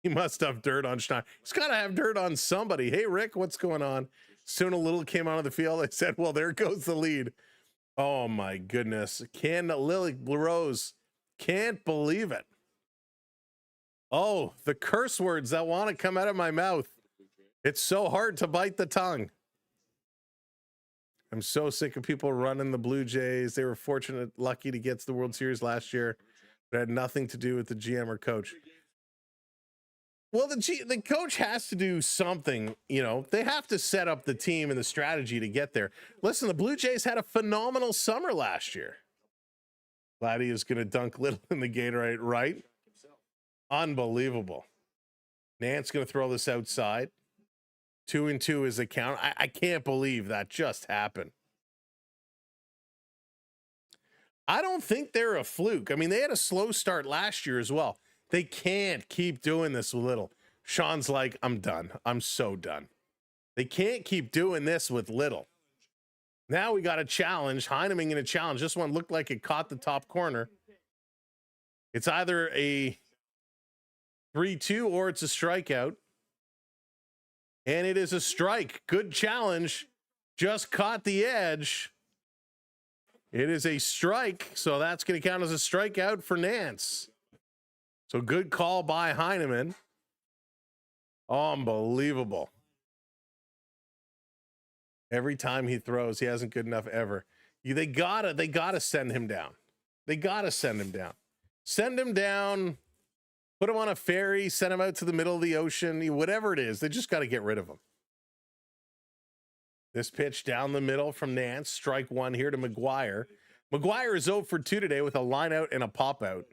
[SPEAKER 1] He must have dirt on Stein. He's got to have dirt on somebody. Hey, Rick, what's going on? Soon a Little came out of the field. I said, well, there goes the lead. Oh, my goodness. Lily Rose. Can't believe it. Oh, the curse words that want to come out of my mouth. It's so hard to bite the tongue. I'm so sick of people running the Blue Jays. They were fortunate, lucky to get to the World Series last year. But it had nothing to do with the GM or coach. Well, the coach has to do something, you know. They have to set up the team and the strategy to get there. Listen, the Blue Jays had a phenomenal summer last year. Vladdy is going to dunk Little in the Gatorade, right? Unbelievable. Nance going to throw this outside. 2-2 is the count. I can't believe that just happened. I don't think they're a fluke. I mean, they had a slow start last year as well. They can't keep doing this with Little. Sean's like, I'm done. I'm so done. They can't keep doing this with Little. Now we got a challenge. Heineman in a challenge. This one looked like it caught the top corner. It's either a 3-2 or it's a strikeout. And it is a strike. Good challenge. Just caught the edge. It is a strike, so that's going to count as a strikeout for Nance. So good call by Heineman. Unbelievable. Every time he throws, he hasn't good enough ever. They gotta send him down. They gotta send him down. Send him down. Put him on a ferry, send him out to the middle of the ocean, whatever it is. They just got to get rid of him. This pitch down the middle from Nance. Strike 1 here to McGuire. McGuire is 0 for 2 today with a line out and a pop out.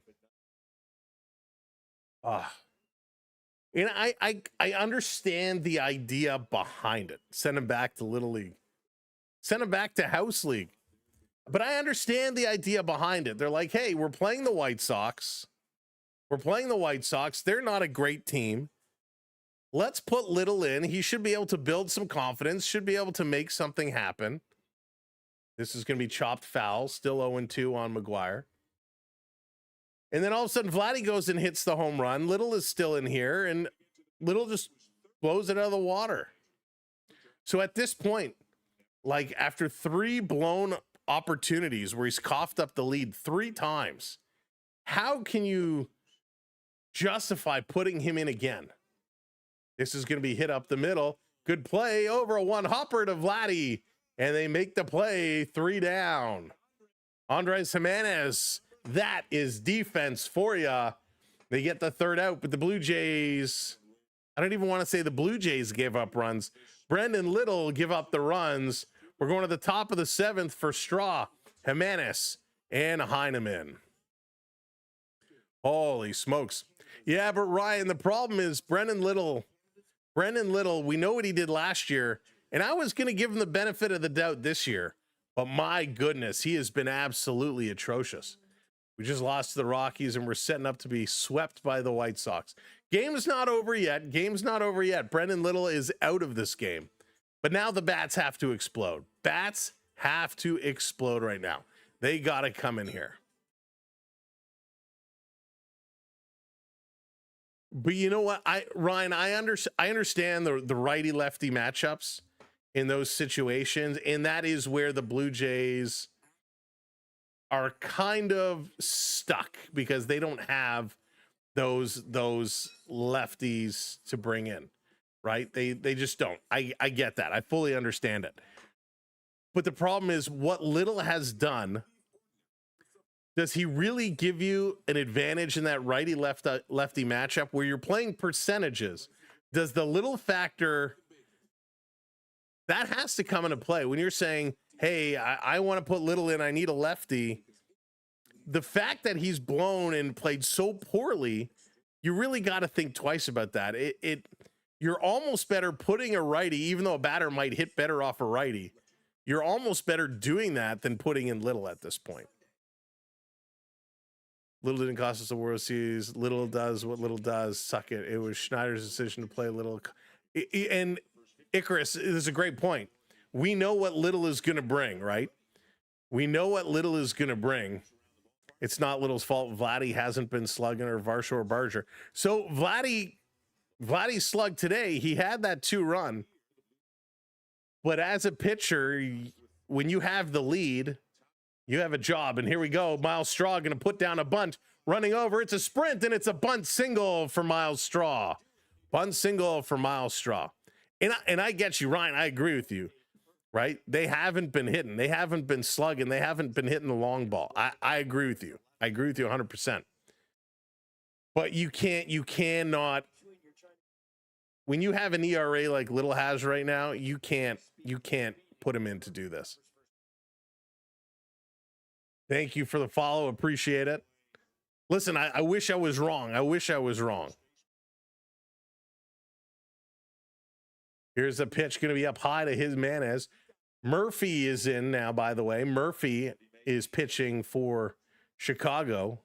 [SPEAKER 1] And I understand the idea behind it. Send him back to Little League. Send him back to House League. But I understand the idea behind it. They're like, hey, we're playing the White Sox. We're playing the White Sox. They're not a great team. Let's put Little in. He should be able to build some confidence, should be able to make something happen. This is going to be chopped foul, still 0-2 on McGuire. And then all of a sudden, Vladdy goes and hits the home run. Little is still in here, and Little just blows it out of the water. So at this point, like after 3 blown opportunities where he's coughed up the lead 3 times, how can you justify putting him in again? This is going to be hit up the middle. Good play over a 1-hopper to Vladdy, and they make the play 3 down. Andres Jimenez, that is defense for you. They get the 3rd out, but the Blue Jays, I don't even want to say the Blue Jays gave up runs. Brendan Little give up the runs. We're going to the top of the 7th for Straw, Jimenez, and Heineman. Holy smokes. Yeah, but Ryan, the problem is Brendan Little, we know what he did last year, and I was going to give him the benefit of the doubt this year, but my goodness, he has been absolutely atrocious. We just lost to the Rockies, and we're setting up to be swept by the White Sox. Game's not over yet. Game's not over yet. Brendan Little is out of this game. But now the bats have to explode. Bats have to explode right now. They got to come in here. But you know what, Ryan, I understand the righty lefty matchups in those situations, and that is where the Blue Jays are kind of stuck because they don't have those lefties to bring in, right? They just don't. I get that. I fully understand it. But the problem is what Little has done. Does he really give you an advantage in that righty lefty matchup where you're playing percentages? Does the Little factor that has to come into play when you're saying, hey, I want to put Little in, I need a lefty. The fact that he's blown and played so poorly, you really got to think twice about that. You're almost better putting a righty, even though a batter might hit better off a righty. You're almost better doing that than putting in Little at this point. Little didn't cost us the World Series. Little does what Little does. Suck it. It was Schneider's decision to play Little. And Icarus, this is a great point. We know what Little is going to bring, right? We know what Little is going to bring. It's not Little's fault. Vladdy hasn't been slugging, or Varsho or Barger. So Vladdy slugged today. He had that 2-run. But as a pitcher, when you have the lead, you have a job. And here we go. Miles Straw going to put down a bunt, running over. It's a sprint, and it's a bunt single for Miles Straw. Bunt single for Miles Straw. And I get you, Ryan. I agree with you, right? They haven't been hitting. They haven't been slugging. They haven't been hitting the long ball. I agree with you. I agree with you 100%. But you cannot, when you have an ERA like Little has right now, you can't put him in to do this. Thank you for the follow. Appreciate it. Listen, I wish I was wrong. I wish I was wrong. Here's a pitch going to be up high to Jimenez. Murphy is in now, by the way. Murphy is pitching for Chicago.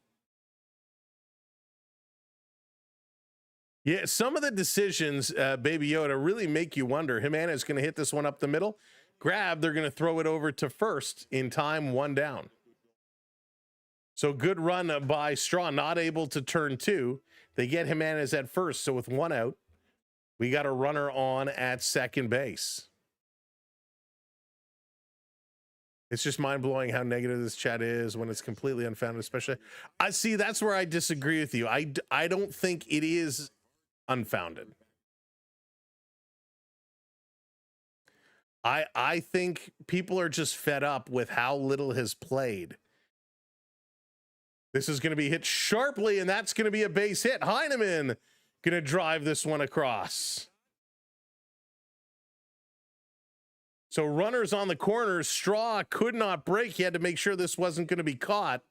[SPEAKER 1] Yeah, some of the decisions, Baby Yoda, really make you wonder. Jimenez is going to hit this one up the middle. Grab, they're going to throw it over to first in time, 1 down. So good run by Straw, not able to turn 2. They get Jimenez at first, so with 1 out, we got a runner on at second base. It's just mind-blowing how negative this chat is when it's completely unfounded, especially. I see, that's where I disagree with you. I don't think it is unfounded. I think people are just fed up with how Little has played. This is going to be hit sharply, and that's going to be a base hit. Heineman going to drive this one across. So runners on the corners. Straw could not break. He had to make sure this wasn't going to be caught.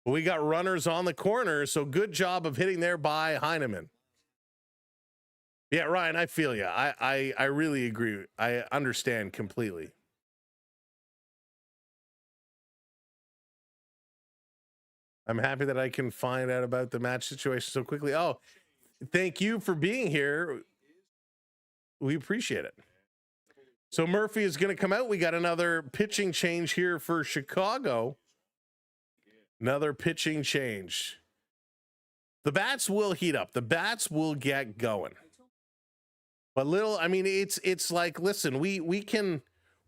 [SPEAKER 1] But we got runners on the corners, so good job of hitting there by Heineman. Yeah, Ryan, I feel you. I really agree. I understand completely. I'm happy that I can find out about the match situation so quickly. Oh, thank you for being here. We appreciate it. So Murphy is going to come out. We got another pitching change here for Chicago. Another pitching change. The bats will heat up. The bats will get going. But Little, I mean, it's like, listen, we can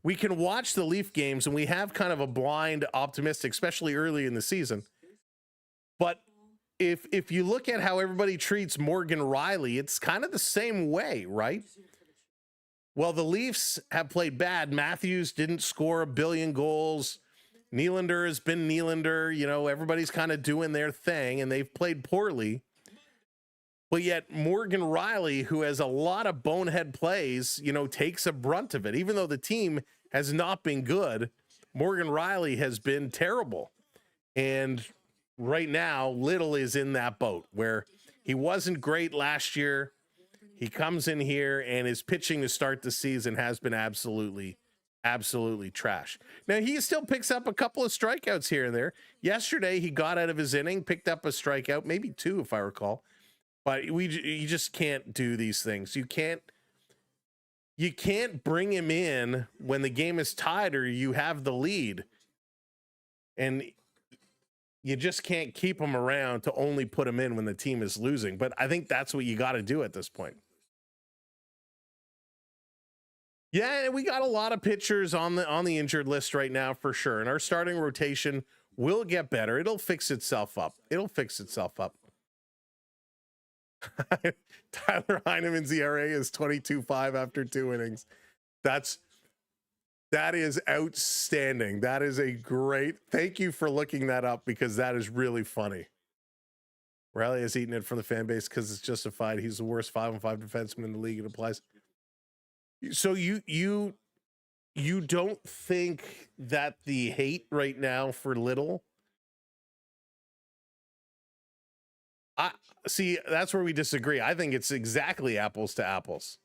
[SPEAKER 1] watch the Leaf games, and we have kind of a blind optimistic, especially early in the season. But if you look at how everybody treats Morgan Riley, it's kind of the same way, right? Well, the Leafs have played bad. Matthews didn't score 1 billion goals. Nylander has been Nylander. You know, everybody's kind of doing their thing, and they've played poorly. But yet Morgan Riley, who has a lot of bonehead plays, you know, takes a brunt of it. Even though the team has not been good, Morgan Riley has been terrible. And right now, Little is in that boat where he wasn't great last year. He comes in here, and his pitching to start the season has been absolutely Absolutely trash. Now, he still picks up a couple of strikeouts here and there. Yesterday, he got out of his inning, picked up a strikeout, maybe two, if I recall. But you just can't do these things. You can't bring him in when the game is tied or you have the lead. And you just can't keep him around to only put him in when the team is losing. But I think that's what you got to do at this point. Yeah, we got a lot of pitchers on the injured list right now for sure. And our starting rotation will get better. It'll fix itself up. Tyler Heineman's ERA is 22.5 after 2 innings. That is outstanding. That is a great. Thank you for looking that up because that is really funny. Riley has eaten it from the fan base because it's justified. He's the worst 5-on-5 defenseman in the league. It applies. So you don't think that the hate right now for Little? I see. That's where we disagree. I think it's exactly apples to apples.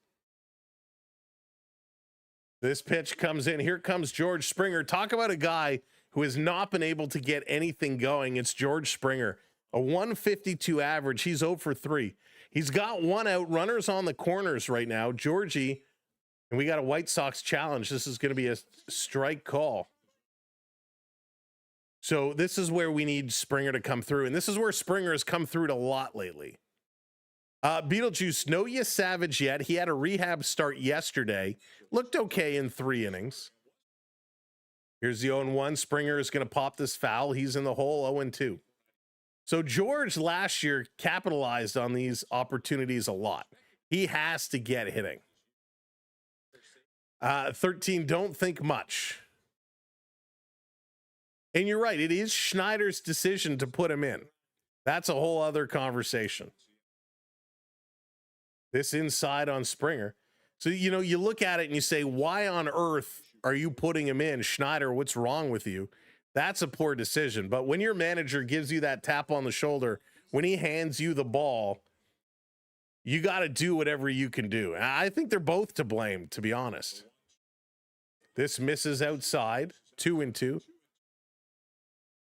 [SPEAKER 1] This pitch comes in. Here comes George Springer. Talk about a guy who has not been able to get anything going. It's George Springer. A 152 average. He's 0 for 3. He's got one out. Runners on the corners right now. Georgie, and we got a White Sox challenge. This is going to be a strike call. So this is where we need Springer to come through. And this is where Springer has come through it a lot lately. Beetlejuice, no Savage yet. He had a rehab start yesterday. Looked okay in 3 innings. Here's the 0-1. Springer is going to pop this foul. He's in the hole, 0-2. So George last year capitalized on these opportunities a lot. He has to get hitting. 13, don't think much. And you're right. It is Schneider's decision to put him in. That's a whole other conversation. This inside on Springer. So, you look at it and you say, why on earth are you putting him in? Schneider, what's wrong with you? That's a poor decision. But when your manager gives you that tap on the shoulder, when he hands you the ball, you got to do whatever you can do. I think they're both to blame, to be honest. This misses outside, 2-2.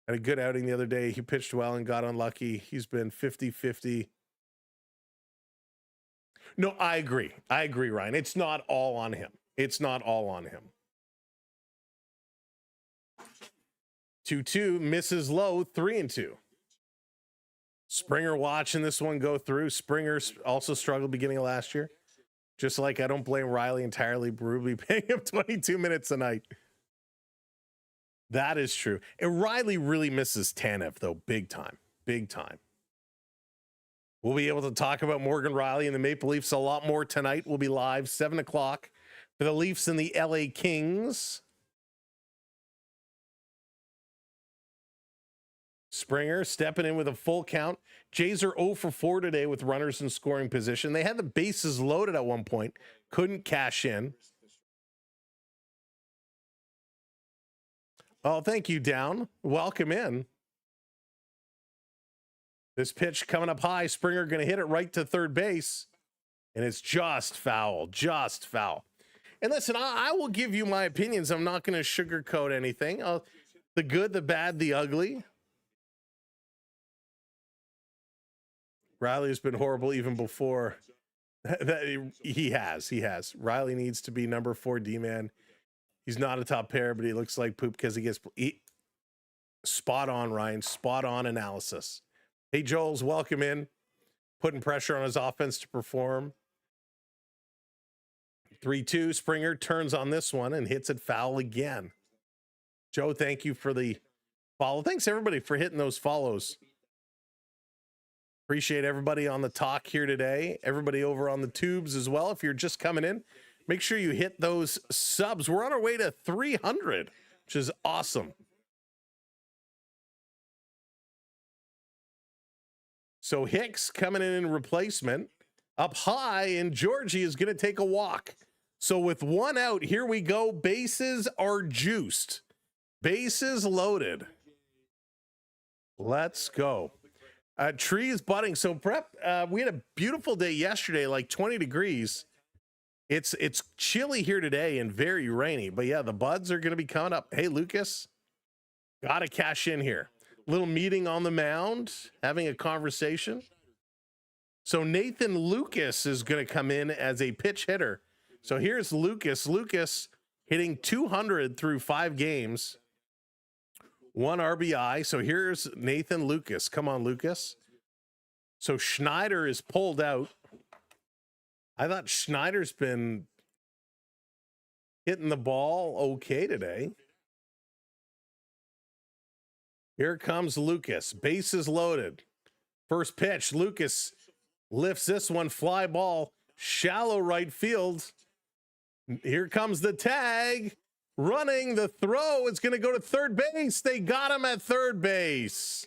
[SPEAKER 1] Had a good outing the other day. He pitched well and got unlucky. He's been 50-50. No, I agree. Ryan. It's not all on him. 2-2, misses low, 3-2. Springer watching this one go through. Springer also struggled beginning of last year. Just like I don't blame Riley entirely, brutally paying him 22 minutes a night. That is true. And Riley really misses Tanev, though, big time. We'll be able to talk about Morgan Riley and the Maple Leafs a lot more tonight. We'll be live 7 o'clock for the Leafs and the LA Kings. Springer stepping in with a full count. Jays are 0 for 4 today with runners in scoring position. They had the bases loaded at one point. Couldn't cash in. Oh, thank you, Down. Welcome in. This pitch coming up high. Springer going to hit it right to third base. And it's just foul. And listen, I will give you my opinions. I'm not going to sugarcoat anything. The good, the bad, the ugly. Riley has been horrible even before. He has. Riley needs to be number 4 D-man. He's not a top pair, but he looks like poop because he gets... Spot on, Ryan. Spot on analysis. Hey, Joel's welcome in. Putting pressure on his offense to perform. 3-2. Springer turns on this one and hits it foul again. Joe, thank you for the follow. Thanks, everybody, for hitting those follows. Appreciate everybody on the talk here today. Everybody over on the tubes as well. If you're just coming in, make sure you hit those subs. We're on our way to 300, which is awesome. So Hicks coming in replacement. Up high, and Georgie is going to take a walk. So with one out, here we go. Bases are juiced. Bases loaded. Let's go. Trees budding. So prep, we had a beautiful day yesterday, like 20 degrees. It's chilly here today and very rainy, but yeah, the buds are going to be coming up. Hey, Lucas, got to cash in here. Little meeting on the mound, having a conversation. So Nathan Lucas is going to come in as a pitch hitter. So here's Lucas. Lucas hitting 200 through 5 games, 1 RBI. So here's Nathan Lucas. Come on, Lucas. So Schneider is pulled out. I thought Schneider's been hitting the ball okay today. Here comes Lucas. Bases loaded. First pitch. Lucas lifts this one. Fly ball. Shallow right field. Here comes the tag. Running the throw. It's going to go to third base. They got him at third base.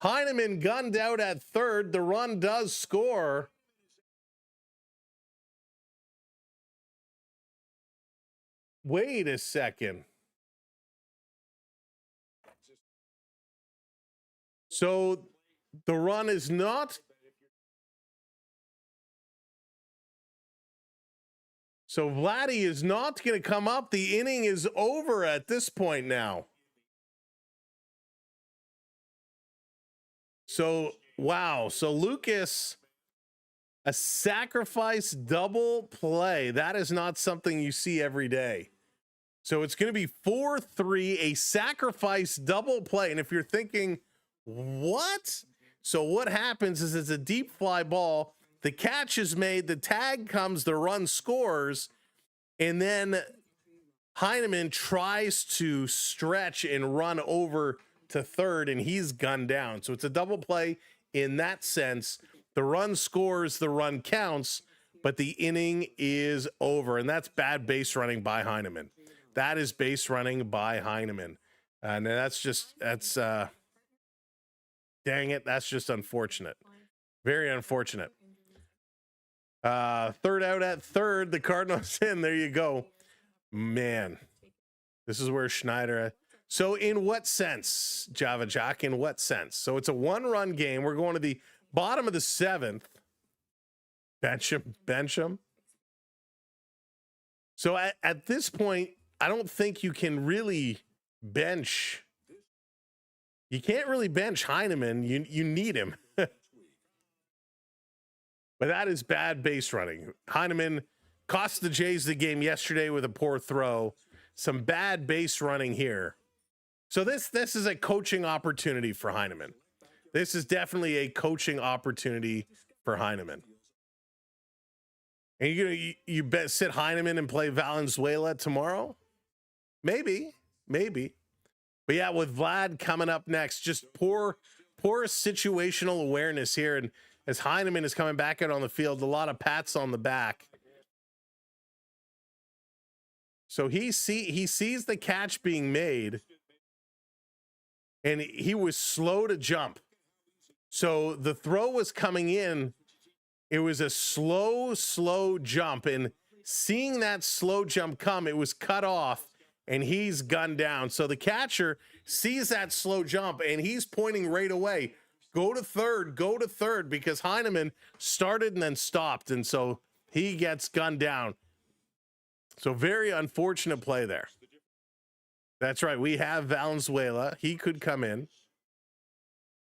[SPEAKER 1] Heineman gunned out at third. The run does score. Wait a second. So the run is not. So Vladdy is not going to come up. The inning is over at this point now. So, wow. So Lucas, a sacrifice double play. That is not something you see every day. So it's going to be 4-3, a sacrifice double play. And if you're thinking, what? So what happens is it's a deep fly ball. The catch is made. The tag comes. The run scores. And then Heineman tries to stretch and run over to third, and he's gunned down. So it's a double play in that sense. The run scores, the run counts, but the inning is over. And that's bad base running by Heineman. That is base running by Heineman. And that's dang it. That's just unfortunate. Very unfortunate. Third out at third. The Cardinals in. There you go. Man, this is where Schneider. So in what sense, Java Jack? In what sense? So it's a 1-run game. We're going to the bottom of the 7th. Bench him. So at this point, I don't think you can really bench. You can't really bench Heineman. You need him. But that is bad base running. Heineman cost the Jays the game yesterday with a poor throw. Some bad base running here. So this is a coaching opportunity for Heineman. This is definitely a coaching opportunity for Heineman. And you bet sit Heineman and play Valenzuela tomorrow? Maybe. But yeah, with Vlad coming up next, just poor situational awareness here. And as Heineman is coming back out on the field, a lot of pats on the back. So he sees the catch being made, and he was slow to jump. So the throw was coming in. It was a slow jump, and seeing that slow jump come, it was cut off, and he's gunned down. So the catcher sees that slow jump, and he's pointing right away. Go to third, because Heineman started and then stopped, and so he gets gunned down. So very unfortunate play there. That's right. We have Valenzuela. He could come in.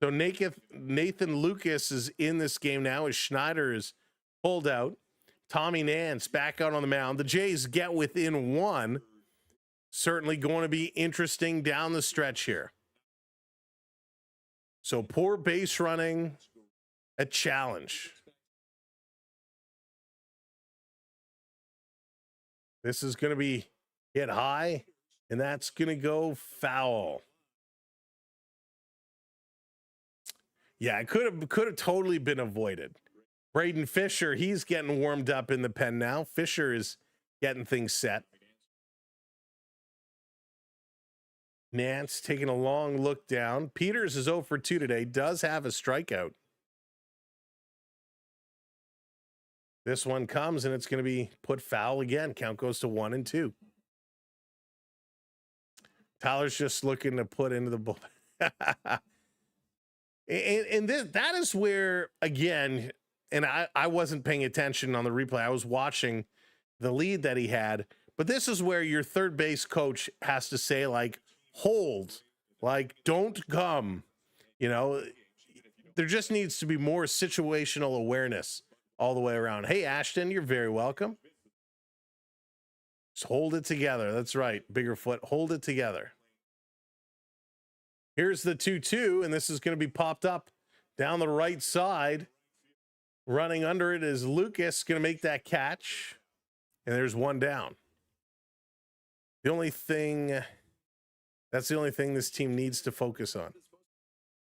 [SPEAKER 1] So Nathan Lucas is in this game now as Schneider is pulled out. Tommy Nance back out on the mound. The Jays get within 1. Certainly going to be interesting down the stretch here. So poor base running, a challenge. This is going to be hit high, and that's going to go foul. Yeah, it could have totally been avoided. Braden Fisher, he's getting warmed up in the pen now. Fisher is getting things set. Nance taking a long look down. Peters is 0 for 2 today. Does have a strikeout. This one comes, and it's going to be put foul again. Count goes to 1-2. Tyler's just looking to put into the bullpen. And that is where, again, and I wasn't paying attention on the replay. I was watching the lead that he had, but this is where your third base coach has to say, like, hold, like, don't come. You know, there just needs to be more situational awareness all the way around. Hey, Ashton, you're very welcome. Just hold it together. That's right. Bigger foot. Hold it together. Here's the 2-2, and this is going to be popped up down the right side. Running under it is Lucas, going to make that catch. And there's one down. The only thing, that's the only thing this team needs to focus on.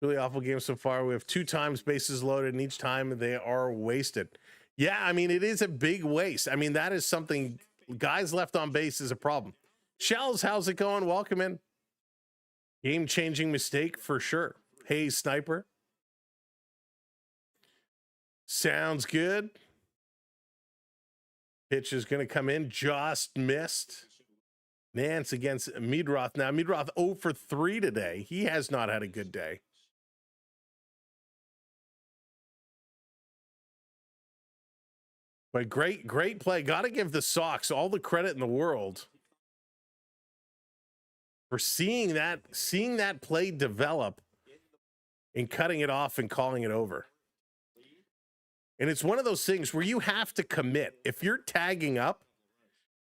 [SPEAKER 1] Really awful game so far. We have 2 times bases loaded, and each time they are wasted. Yeah, I mean, it is a big waste. I mean, that is something, guys left on base is a problem. Shells, how's it going? Welcome in. Game-changing mistake for sure. Hey, Sniper. Sounds good. Pitch is going to come in. Just missed. Nance against Meadroth. Now, Meadroth 0 for 3 today. He has not had a good day. But great play. Got to give the Sox all the credit in the world for seeing that play develop and cutting it off and calling it over. And it's one of those things where you have to commit. If you're tagging up,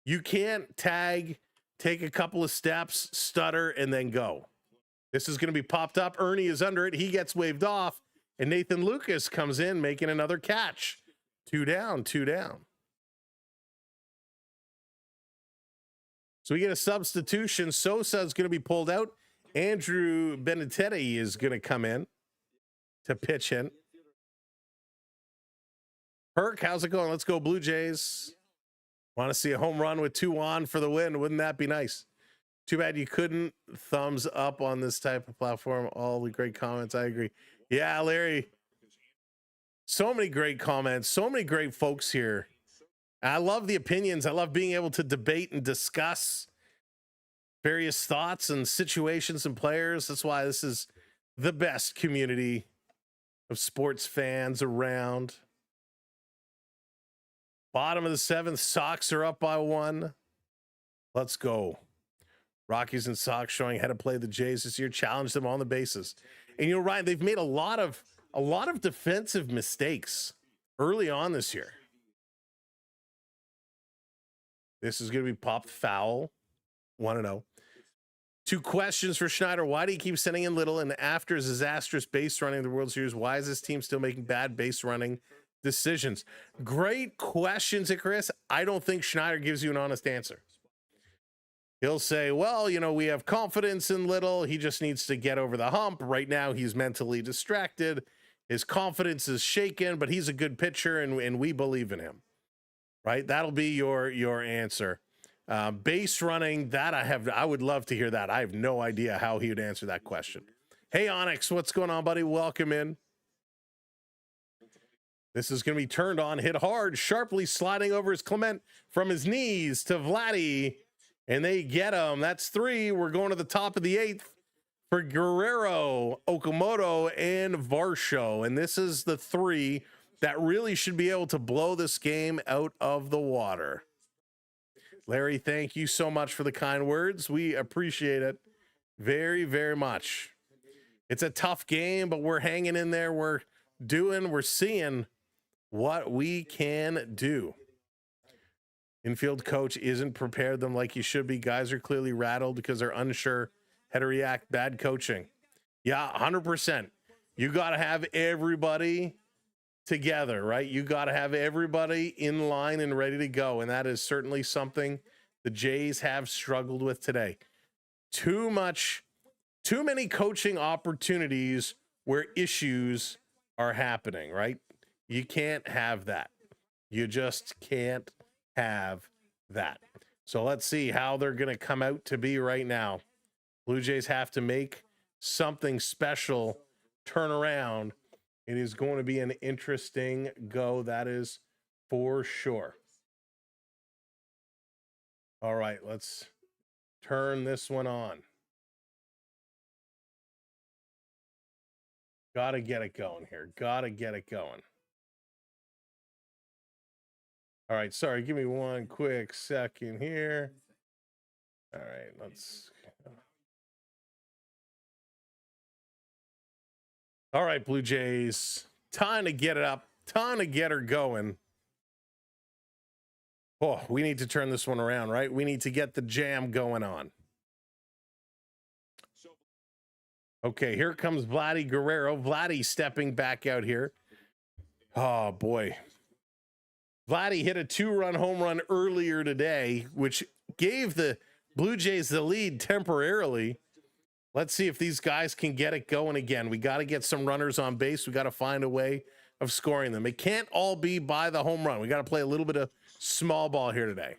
[SPEAKER 1] you can't tag, take a couple of steps, stutter, and then go. This is going to be popped up. Ernie is under it. He gets waved off, and Nathan Lucas comes in making another catch. 2 down, 2 down. So we get a substitution. Sosa is going to be pulled out. Andrew Benintendi is going to come in to pitch in. Perk, how's it going? Let's go Blue Jays. Want to see a home run with 2 on for the win. Wouldn't that be nice? Too bad you couldn't thumbs up on this type of platform. All the great comments. I agree. Yeah, Larry. So many great comments. So many great folks here. I love the opinions. I love being able to debate and discuss various thoughts and situations and players. That's why this is the best community of sports fans around. Bottom of the 7th, Sox are up by 1. Let's go. Rockies and Sox showing how to play the Jays this year. Challenge them on the bases. And you know, Ryan, they've made a lot of defensive mistakes early on this year. This is going to be popped foul. 1-0. 2 questions for Schneider. Why do you keep sending in Little? And after disastrous base running in the World Series, why is this team still making bad base running decisions? Great questions, Chris. I don't think Schneider gives you an honest answer. He'll say, well, you know, we have confidence in Little. He just needs to get over the hump. Right now, he's mentally distracted. His confidence is shaken, but he's a good pitcher, and we believe in him. Right? That'll be your answer. Base running, that I would love to hear that. I have no idea how he would answer that question. Hey, Onyx, what's going on, buddy? Welcome in. This is going to be turned on, hit hard, sharply sliding over his Clement from his knees to Vladdy, and they get him. That's 3. We're going to the top of the 8th for Guerrero, Okamoto, and Varsho. And this is the 3 that really should be able to blow this game out of the water. Larry, thank you so much for the kind words. We appreciate it very, very much. It's a tough game, but we're hanging in there. We're seeing what we can do. Infield coach isn't prepared them like you should be. Guys are clearly rattled because they're unsure how to react. Bad coaching. Yeah, 100%. You got to have everybody together, right? You got to have everybody in line and ready to go. And that is certainly something the Jays have struggled with today. Too many coaching opportunities where issues are happening, right? You can't have that. You just can't have that. So let's see how they're going to come out to be right now. Blue Jays have to make something special turn around. It is going to be an interesting go. That is for sure. All right, let's turn this one on. Got to get it going here. Got to get it going. All right, sorry, give me one quick second here. All right, let's. All right, Blue Jays, time to get it up, time to get her going. Oh, we need to turn this one around, right? We need to get the jam going on. Okay, here comes Vladdy Guerrero. Vladdy stepping back out here. Oh, boy. Vladdy hit a 2-run home run earlier today, which gave the Blue Jays the lead temporarily. Let's see if these guys can get it going again. We got to get some runners on base. We got to find a way of scoring them. It can't all be by the home run. We got to play a little bit of small ball here today.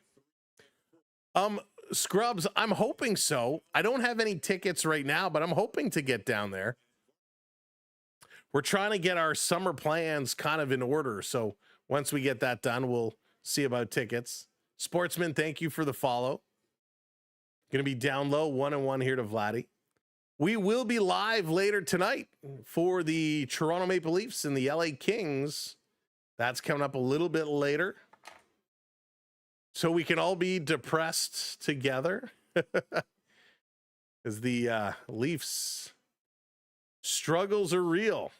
[SPEAKER 1] Scrubs, I'm hoping so. I don't have any tickets right now, but I'm hoping to get down there. We're trying to get our summer plans kind of in order. So once we get that done, we'll see about tickets. Sportsman, thank you for the follow. Going to be down low, 1-1 here to Vladdy. We will be live later tonight for the Toronto Maple Leafs and the LA Kings. That's coming up a little bit later. So we can all be depressed together as the Leafs struggles are real.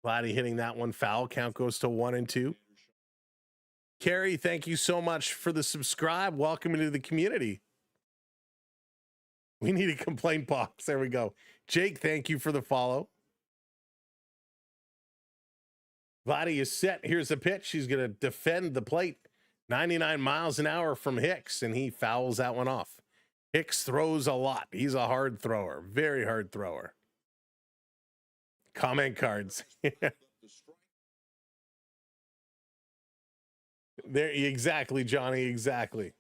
[SPEAKER 1] Vladdy hitting that one foul. Count goes to 1-2. Carrie, thank you so much for the subscribe. Welcome into the community. We need a complaint box. There we go. Jake, thank you for the follow. Vladdy is set. Here's a pitch. He's going to defend the plate. 99 miles an hour from Hicks, and he fouls that one off. Hicks throws a lot. He's a hard thrower. Very hard thrower. Comment cards. There, exactly, Johnny, exactly.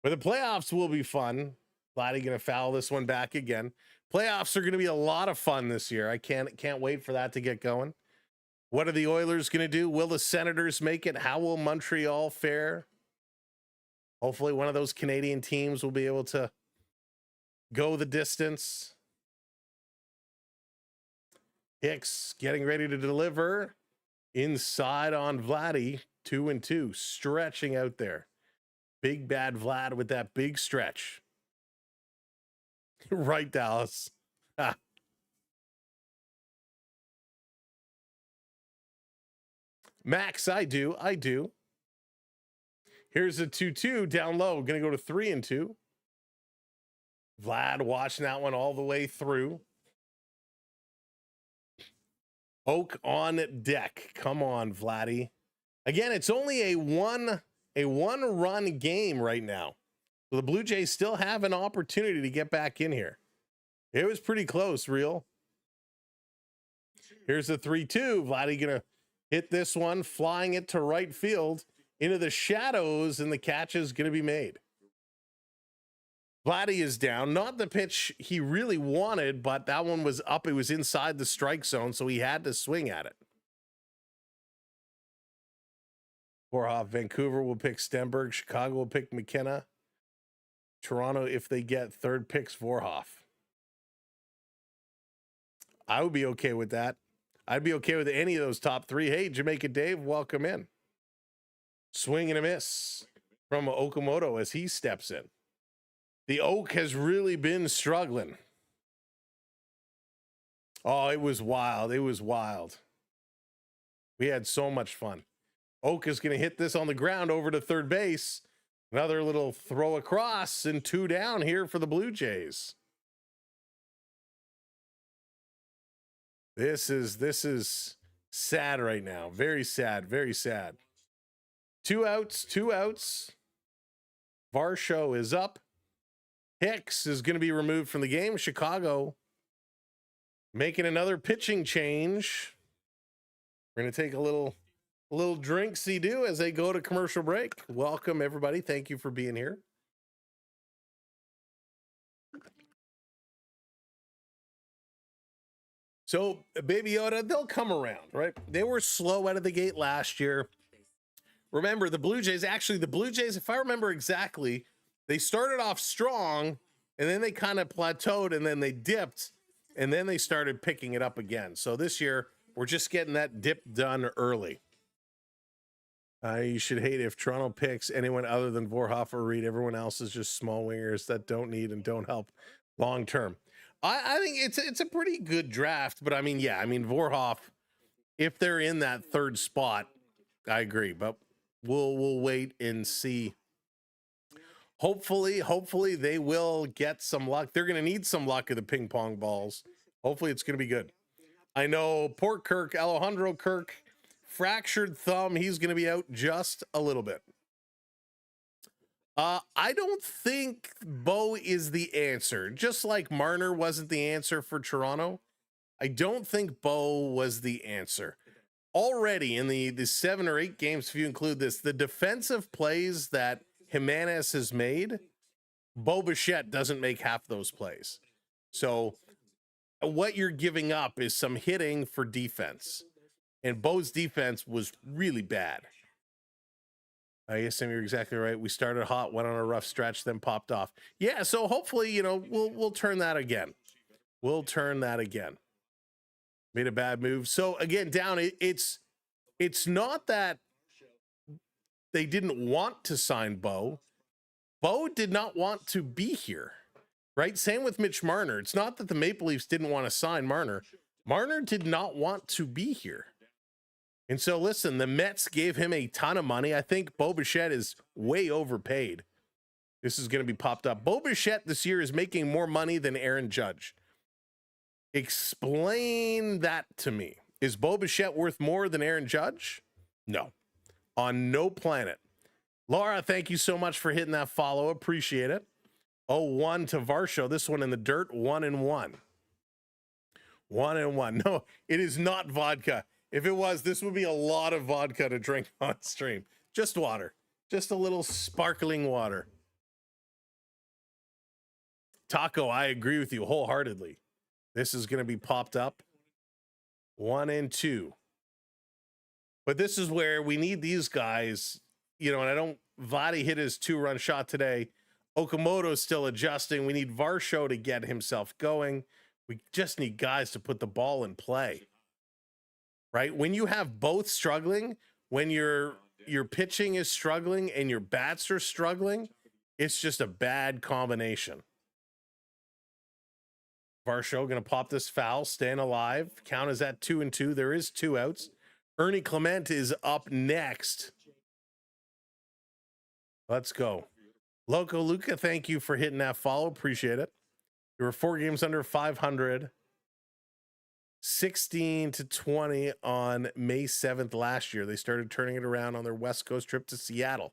[SPEAKER 1] But the playoffs will be fun. Vladdy going to foul this one back again. Playoffs are going to be a lot of fun this year. I can't wait for that to get going. What are the Oilers going to do? Will the Senators make it? How will Montreal fare? Hopefully one of those Canadian teams will be able to go the distance. Hicks getting ready to deliver. Inside on Vladdy, 2-2, stretching out there. Big bad Vlad with that big stretch. Right, Dallas. Ah. Max, I do. Here's a 2-2 down low. Going to go to 3-2. Vlad watching that one all the way through. Oak on deck. Come on, Vladdy. Again, it's only a one-run game right now. So the Blue Jays still have an opportunity to get back in here. It was pretty close, real. Here's the 3-2. Vladdy gonna hit this one, flying it to right field into the shadows, and the catch is gonna be made. Vladdy is down. Not the pitch he really wanted, but that one was up. It was inside the strike zone, so he had to swing at it. Vorhoff, Vancouver will pick Stenberg. Chicago will pick McKenna. Toronto, if they get third, picks Vorhoff. I would be okay with that. I'd be okay with any of those top three. Hey, Jamaica Dave, welcome in. Swing and a miss from Okamoto as he steps in. The Oak has really been struggling. Oh, it was wild. It was wild. We had so much fun. Oak is going to hit this on the ground over to third base. Another little throw across and 2 down here for the Blue Jays. This is sad right now. Very sad, very sad. 2 outs, 2 outs. Varsho is up. Hicks is going to be removed from the game. Chicago making another pitching change. We're going to take a little drink-see-do as they go to commercial break. Welcome, everybody. Thank you for being here. So, Baby Yoda, they'll come around, right? They were slow out of the gate last year. Remember, the Blue Jays, if I remember exactly, they started off strong, and then they kind of plateaued, and then they dipped, and then they started picking it up again. So this year, we're just getting that dip done early. You should hate if Toronto picks anyone other than Vorhoff or Reed. Everyone else is just small wingers that don't need and don't help long term. I think it's a pretty good draft, but I mean, yeah, I mean Vorhoff, if they're in that third spot, I agree, but we'll wait and see. Hopefully they will get some luck. They're going to need some luck at the ping pong balls. Hopefully it's going to be good. I know poor Kirk, Alejandro Kirk, fractured thumb. He's going to be out just a little bit. I don't think Bo is the answer. Just like Marner wasn't the answer for Toronto, I don't think Bo was the answer. Already in the 7 or 8 games, if you include this, the defensive plays that Jimenez has made, Bo Bichette doesn't make half those plays. So what you're giving up is some hitting for defense. And Bo's defense was really bad. Yes, Sam, you're exactly right. We started hot, went on a rough stretch, then popped off. Yeah, so hopefully, you know, we'll turn that again. We'll turn that again. Made a bad move. So again, down, it's not that they didn't want to sign Bo. Bo did not want to be here, right? Same with Mitch Marner. It's not that the Maple Leafs didn't want to sign Marner. Marner did not want to be here. And so, listen, the Mets gave him a ton of money. I think Bo Bichette is way overpaid. This is going to be popped up. Bo Bichette this year is making more money than Aaron Judge. Explain that to me. Is Bo Bichette worth more than Aaron Judge? No. On no planet. Laura, thank you so much for hitting that follow. Appreciate it. 0-1 to Varsho. This one in the dirt, 1-1. 1-1. No, it is not vodka. If it was, this would be a lot of vodka to drink on stream. Just water. Just a little sparkling water. Taco, I agree with you wholeheartedly. This is going to be popped up. 1-2. But this is where we need these guys, you know, and I don't, Vladdy hit his 2-run shot today. Okamoto's still adjusting. We need Varsho to get himself going. We just need guys to put the ball in play. Right? When you have both struggling, when your pitching is struggling and your bats are struggling, it's just a bad combination. Varsho going to pop this foul, staying alive. Count is at 2-2. There is 2 outs. Ernie Clement is up next. Let's go. Loco Luca, thank you for hitting that follow. Appreciate it. There were 4 games under 500. 16-20 on May 7th last year. They started turning it around on their West Coast trip to Seattle.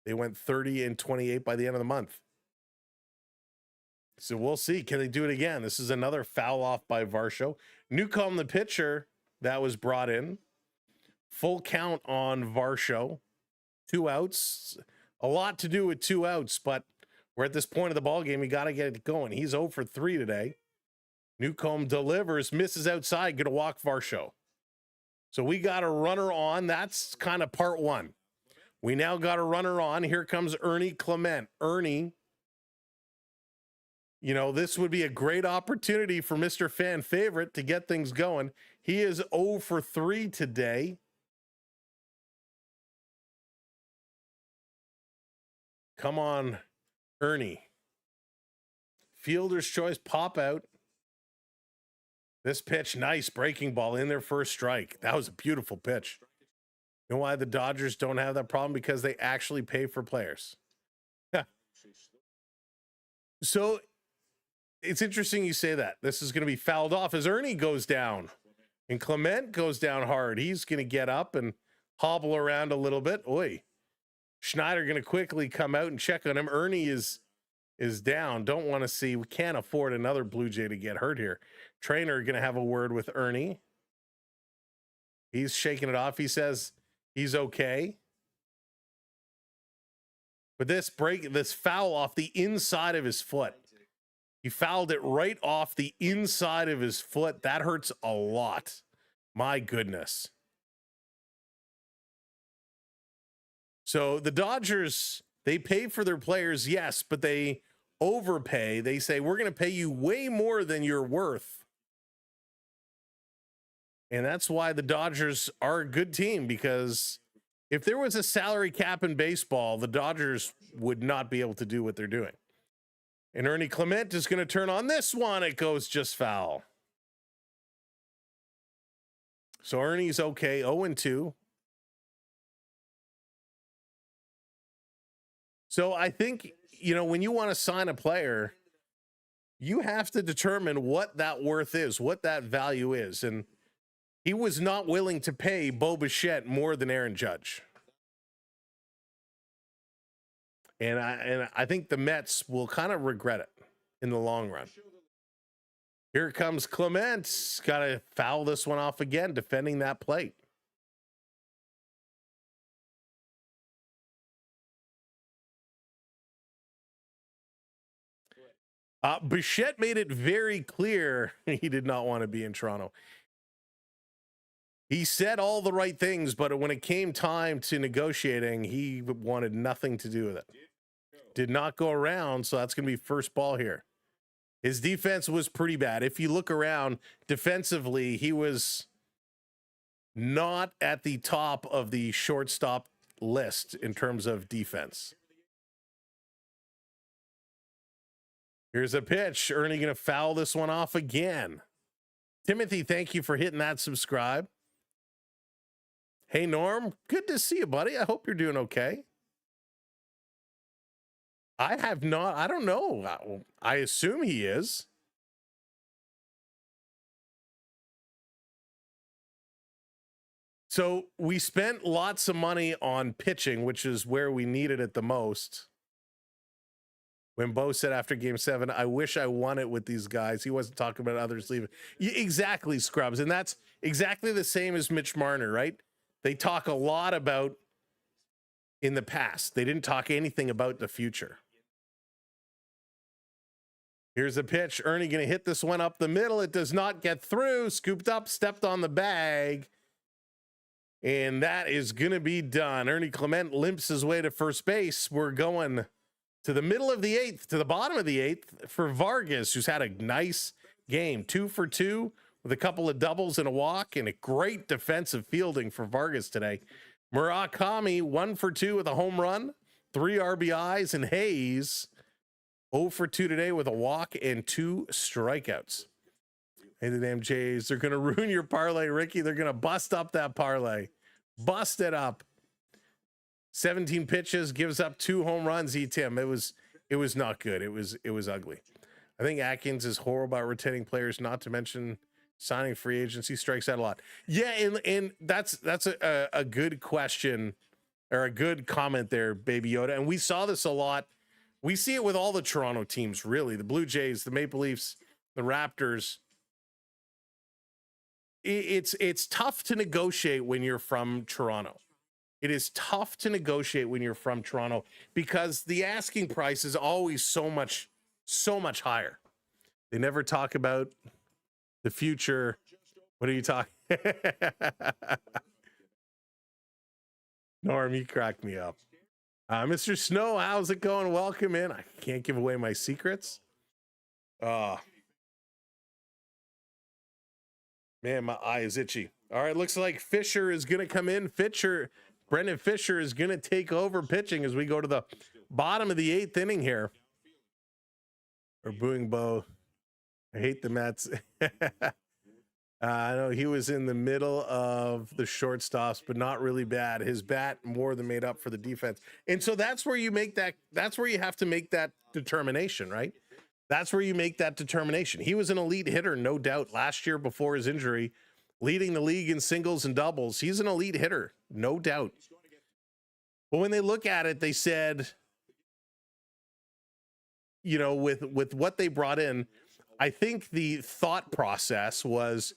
[SPEAKER 1] They went 30-28 by the end of the month. So we'll see. Can they do it again? This is another foul off by Varsho. Newcomb, the pitcher that was brought in. Full count on Varsho. 2 outs. A lot to do with 2 outs, but we're at this point of the ball game. You got to get it going. He's 0 for 3 today. Newcomb delivers, misses outside, gonna walk Varsho. So we got a runner on. That's kind of part 1. We now got a runner on. Here comes Ernie Clement. Ernie, you know, this would be a great opportunity for Mr. Fan Favorite to get things going. He is 0 for 3 today. Come on, Ernie. Fielder's choice, pop out. This pitch, nice breaking ball in there for a strike. That was a beautiful pitch. You know why the Dodgers don't have that problem? Because they actually pay for players. Yeah. So it's interesting you say that. This is going to be fouled off as Ernie goes down. And Clement goes down hard. He's going to get up and hobble around a little bit. Oi. Schneider going to quickly come out and check on him. Ernie is down. Don't want to see. We can't afford another Blue Jay to get hurt here. Trainer going to have a word with Ernie. He's shaking it off. He says he's okay. But this foul off the inside of his foot. He fouled it right off the inside of his foot. That hurts a lot. My goodness. So the Dodgers, they pay for their players, yes, but they overpay. They say, we're going to pay you way more than you're worth. And that's why the Dodgers are a good team, because if there was a salary cap in baseball, the Dodgers would not be able to do what they're doing. And Ernie Clement is going to turn on this one. It goes just foul. So Ernie's okay, 0-2. So I think, when you want to sign a player, you have to determine what that worth is, what that value is. And he was not willing to pay Bo Bichette more than Aaron Judge. And I think the Mets will kind of regret it in the long run. Here comes Clement. Got to foul this one off again, defending that plate. Bichette made it very clear he did not want to be in Toronto. He said all the right things, but when it came time to negotiating, he wanted nothing to do with it. Did not go around, so that's going to be first ball here. His defense was pretty bad. If you look around defensively, he was not at the top of the shortstop list in terms of defense. Here's a pitch. Ernie going to foul this one off again. Timothy, thank you for hitting that subscribe. Hey, Norm. Good to see you, buddy. I hope you're doing okay. I don't know. I assume he is. So we spent lots of money on pitching, which is where we needed it the most. When Bo said after game 7, I wish I won it with these guys. He wasn't talking about others leaving. Exactly, Scrubs. And that's exactly the same as Mitch Marner, right? They talk a lot about in the past. They didn't talk anything about the future. Here's a pitch. Ernie going to hit this one up the middle. It does not get through. Scooped up, stepped on the bag. And that is going to be done. Ernie Clement limps his way to first base. We're going to the middle of the 8th, to the bottom of the 8th for Vargas, who's had a nice game. 2 for 2 with a couple of doubles and a walk, and a great defensive fielding for Vargas today. Murakami, 1 for 2 with a home run, 3 RBIs, and Hayes 0 for 2 today with a walk and 2 strikeouts. Hey, the damn Jays, they're going to ruin your parlay, Ricky. They're going to bust up that parlay. Bust it up. 17 pitches, gives up 2 home runs. Tim, it was not good. It was ugly. I think Atkins is horrible about retaining players, not to mention signing free agency, strikes out a lot. Yeah, and that's a good question, or a good comment there, Baby Yoda. And we saw this a lot. We see it with all the Toronto teams, really. The Blue Jays, the Maple Leafs, the Raptors. It's tough to negotiate when you're from Toronto. It is tough to negotiate when you're from Toronto because the asking price is always so much higher. They never talk about the future. What are you talking? Norm, you cracked me up. Mr. Snow, how's it going? Welcome in. I can't give away my secrets. Man, my eye is itchy. All right, looks like Fisher is going to come in. Brendan Fisher is going to take over pitching as we go to the bottom of the 8th inning here. Or booing Bo. I hate the Mets. I know he was in the middle of the shortstops, but not really bad. His bat more than made up for the defense. And so that's where you make that. That's where you have to make that determination, right? That's where you make that determination. He was an elite hitter, no doubt, last year before his injury, leading the league in singles and doubles. He's an elite hitter, no doubt. But when they look at it, they said, with what they brought in, I think the thought process was,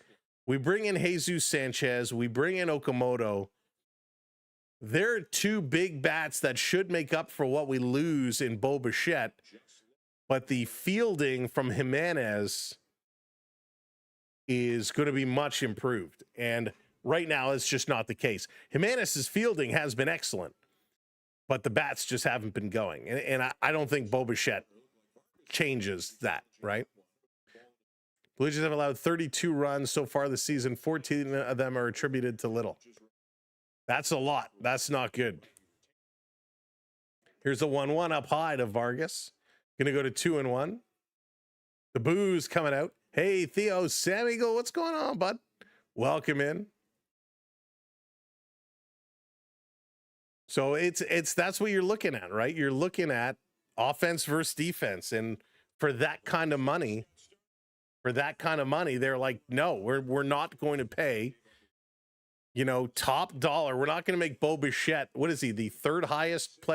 [SPEAKER 1] we bring in Jesus Sanchez, we bring in Okamoto. They're 2 big bats that should make up for what we lose in Bo Bichette. But the fielding from Jimenez is going to be much improved. And right now, it's just not the case. Jimenez's fielding has been excellent, but the bats just haven't been going. And I don't think Bo Bichette changes that, right? Blue Jays have allowed 32 runs so far this season. 14 of them are attributed to Little. That's a lot. That's not good. Here's the 1-1 up high to Vargas. Gonna go to 2-1. The booze coming out. Hey, Theo, Sam Eagle, what's going on, bud? Welcome in. So that's what you're looking at, right? You're looking at offense versus defense, and for that kind of money, they're like, no, we're not going to pay, top dollar. We're not going to make Bo Bichette. What is he? The third highest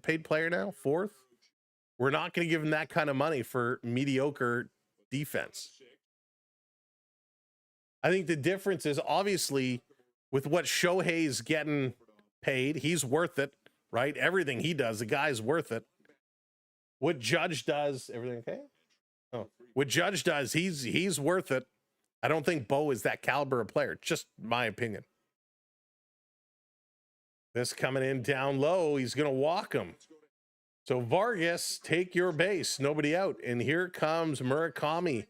[SPEAKER 1] paid player now? Fourth? We're not going to give him that kind of money for mediocre defense. I think the difference is obviously with what Shohei's getting paid, he's worth it, right? Everything he does, the guy's worth it. What Judge does, everything okay? Oh, what Judge does, he's worth it. I don't think Bo is that caliber of player. Just my opinion. This coming in down low, he's going to walk him. So Vargas, take your base, nobody out. And here comes Murakami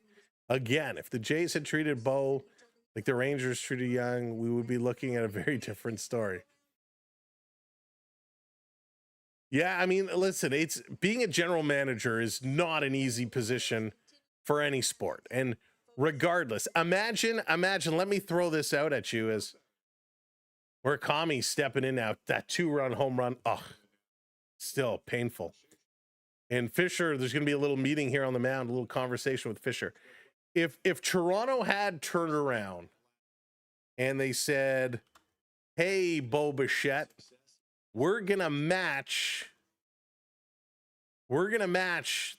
[SPEAKER 1] again. If the Jays had treated Bo like the Rangers treated Young, we would be looking at a very different story. Yeah, I mean, listen, it's being a general manager is not an easy position for any sport. And regardless, imagine, let me throw this out at you as Murakami stepping in now, that 2-run home run. Oh, still painful. And Fisher, there's going to be a little meeting here on the mound, a little conversation with Fisher. If Toronto had turned around and they said, hey, Bo Bichette, we're going to match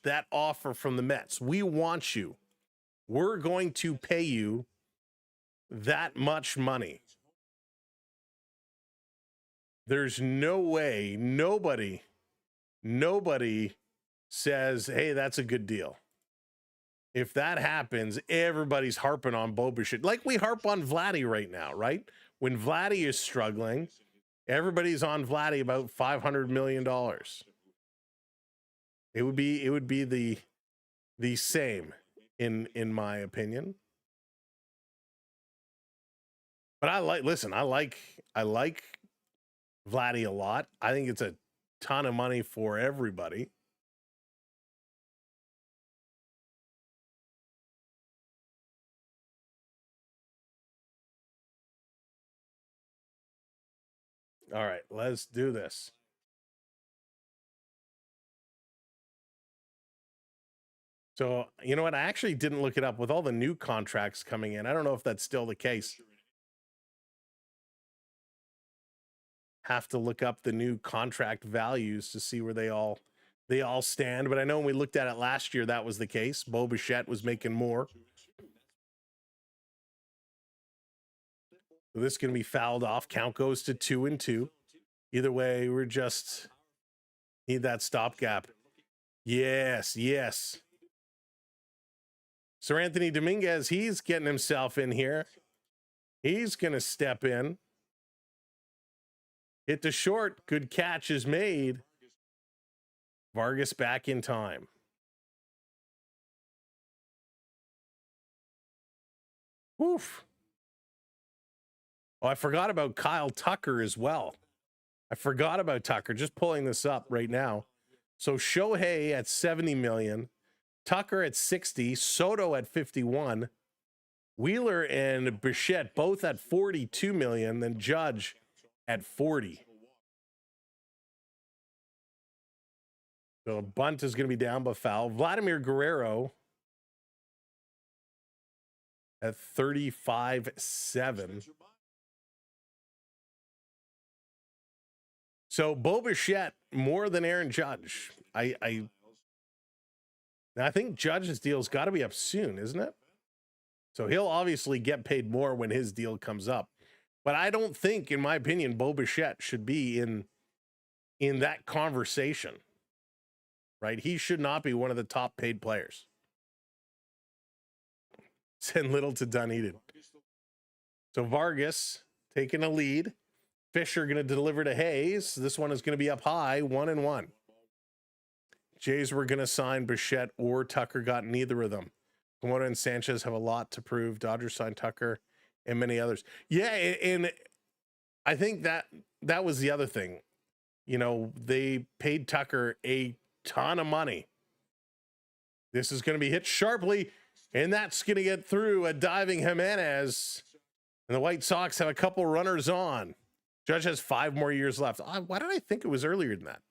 [SPEAKER 1] that offer from the Mets. We want you. We're going to pay you that much money. There's no way, nobody says, hey, that's a good deal. If that happens, everybody's harping on Bo Bichette. Like we harp on Vladdy right now, right? When Vladdy is struggling, everybody's on Vladdy about $500 million. It would be the same in my opinion. But I like Vladdy a lot. I think it's a ton of money for everybody. All right, let's do this. So, you know what? I actually didn't look it up with all the new contracts coming in. I don't know if that's still the case. Have to look up the new contract values to see where they all stand. But I know when we looked at it last year, that was the case. Bo Bichette was making more. So this is going to be fouled off. Count goes to 2-2. Either way, we're just need that stopgap. Yes. Sir Anthony Dominguez, he's getting himself in here. He's going to step in. Hit the short. Good catch is made. Vargas back in time. Oof. Oh, I forgot about Kyle Tucker as well. I forgot about Tucker. Just pulling this up right now. So Shohei at 70 million, Tucker at 60, Soto at 51, Wheeler and Bichette both at 42 million, then Judge at 40. So a bunt is going to be down but foul. Vladimir Guerrero at 35.7. So Bo Bichette more than Aaron Judge. I think Judge's deal's got to be up soon, isn't it? So he'll obviously get paid more when his deal comes up. But I don't think, in my opinion, Bo Bichette should be in that conversation. Right? He should not be one of the top paid players. Send Little to Dunedin. So Vargas taking a lead. Fisher going to deliver to Hayes. This one is going to be up high, 1-1. Jays were going to sign Bichette or Tucker, got neither of them. Komodo and Sanchez have a lot to prove. Dodgers signed Tucker and many others. Yeah, and I think that was the other thing. You know, they paid Tucker a ton of money. This is going to be hit sharply, and that's going to get through a diving Jimenez. And the White Sox have a couple runners on. Judge has 5 more years left. Why did I think it was earlier than that?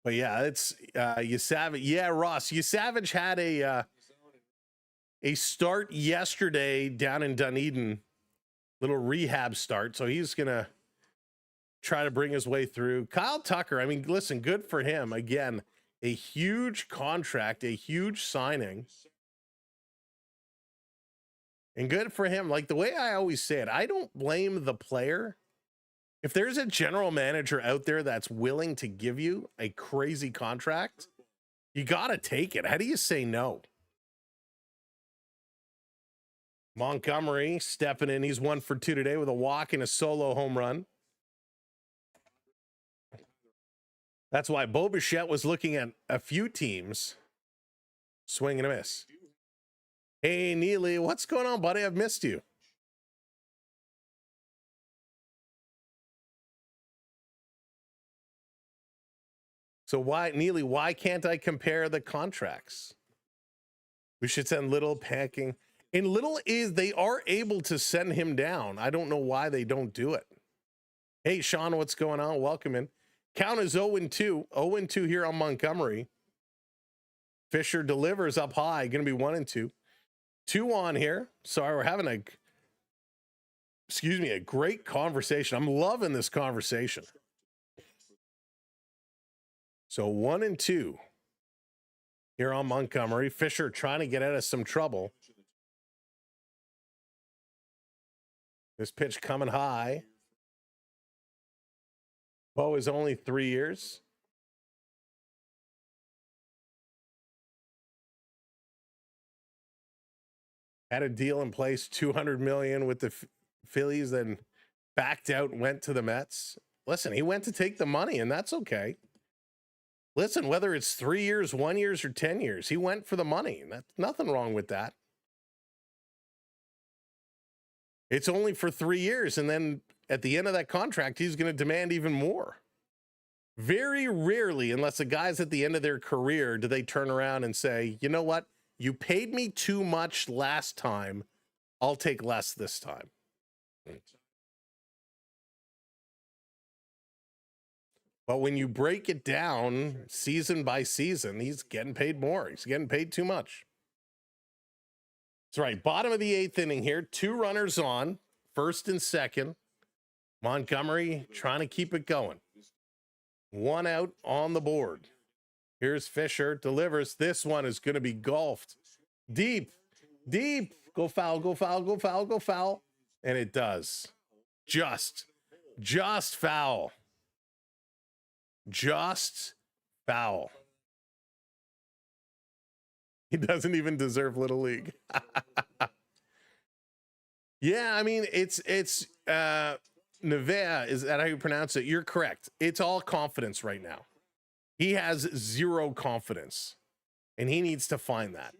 [SPEAKER 1] But yeah, it's Yusavage. Yeah, Ross, Yusavage had a start yesterday down in Dunedin, little rehab start. So he's gonna try to bring his way through. Kyle Tucker, I mean, listen, good for him. Again, a huge contract, a huge signing. And good for him. Like the way I always say it, I don't blame the player. If there's a general manager out there that's willing to give you a crazy contract, you got to take it. How do you say no? Montgomery stepping in. He's 1 for 2 today with a walk and a solo home run. That's why Bo Bichette was looking at a few teams. Swing and a miss. Hey, Neely, what's going on, buddy? I've missed you. So why, Neely, why can't I compare the contracts? We should send Little packing. And Little they are able to send him down. I don't know why they don't do it. Hey, Sean, what's going on? Welcome in. Count is 0-2. 0-2 here on Montgomery. Fisher delivers up high. Going to be 1-2. 2 on here. Sorry, we're having a great conversation. I'm loving this conversation. So 1-2 here on Montgomery. Fisher trying to get out of some trouble. This pitch coming high. Bo is only 3 years. Had a deal in place, $200 million with the Phillies, then backed out and went to the Mets. Listen, he went to take the money, and that's okay. Listen, whether it's 3 years, 1 year, or 10 years, he went for the money. That's nothing wrong with that. It's only for 3 years, and then at the end of that contract, he's going to demand even more. Very rarely, unless a guy's at the end of their career, do they turn around and say, you know what? You paid me too much last time. I'll take less this time. But when you break it down season by season, he's getting paid more. He's getting paid too much. That's right. Bottom of the 8th inning here. 2 runners on, first and second. Montgomery trying to keep it going. 1 out on the board. Here's Fisher, delivers. This one is going to be golfed. Deep, deep. Go foul, go foul, go foul, go foul. And it does. Just foul. Just foul. He doesn't even deserve Little League. Yeah, I mean, it's Nevea, is that how you pronounce it? You're correct. It's all confidence right now. He has 0 confidence, and he needs to find that.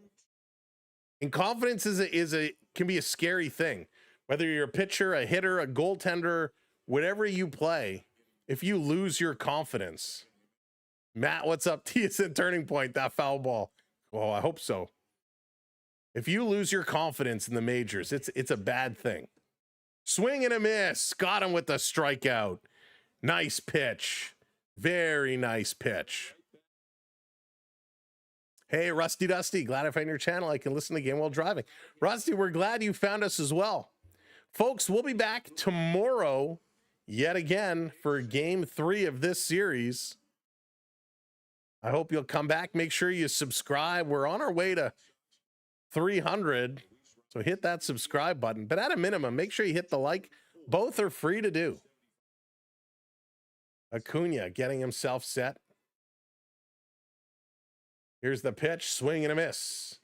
[SPEAKER 1] And confidence can be a scary thing. Whether you're a pitcher, a hitter, a goaltender, whatever you play, if you lose your confidence. Matt, what's up? TSN Turning Point, that foul ball. Oh, I hope so. If you lose your confidence in the majors, it's a bad thing. Swing and a miss. Got him with the strikeout. Nice pitch. Very nice pitch. Hey, Rusty Dusty. Glad I found your channel. I can listen to the game while driving. Rusty, we're glad you found us as well. Folks, we'll be back tomorrow yet again for game 3 of this series. I hope you'll come back. Make sure you subscribe. We're on our way to 300. So hit that subscribe button. But at a minimum, make sure you hit the like. Both are free to do. Acuna getting himself set. Here's the pitch. Swing and a miss.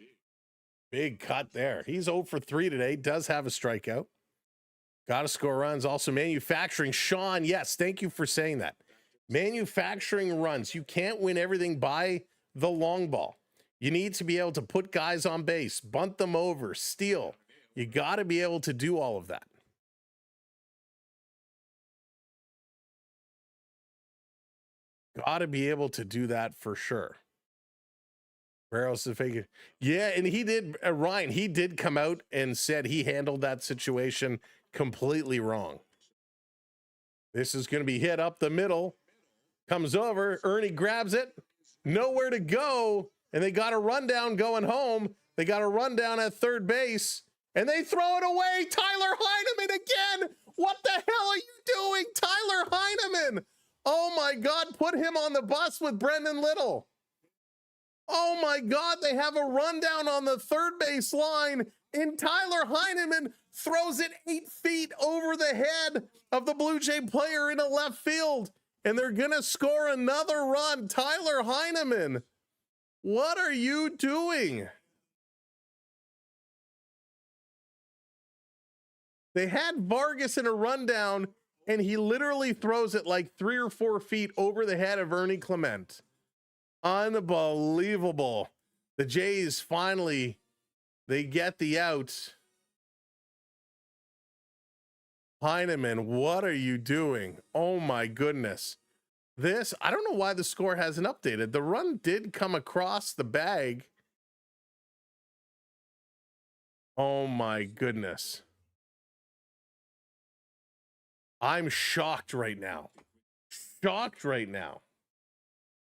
[SPEAKER 1] Big cut there. He's 0 for 3 today. Does have a strikeout. Got to score runs. Also manufacturing. Sean, yes, thank you for saying that. Manufacturing runs. You can't win everything by the long ball. You need to be able to put guys on base, bunt them over, steal. You got to be able to do all of that. Got to be able to do that for sure. Where else is fake? Yeah, and he did, Ryan, he did come out and said he handled that situation completely wrong. This is going to be hit up the middle. Comes over, Ernie grabs it, nowhere to go, and they got a rundown going home. They got a rundown at third base, and they throw it away. Tyler Heineman again. What the hell are you doing, Tyler Heineman? Oh my God, put him on the bus with Brendan Little. Oh my God, they have a rundown on the third base line, and Tyler Heineman throws it 8 feet over the head of the Blue Jay player into left field, and they're going to score another run. Tyler Heineman, what are you doing? They had Vargas in a rundown, and he literally throws it like 3 or 4 feet over the head of Ernie Clement. Unbelievable. The Jays finally, they get the out. Heineman, what are you doing? Oh my goodness. This, I don't know why the score hasn't updated. The run did come across the bag. Oh my goodness. I'm shocked right now. Shocked right now.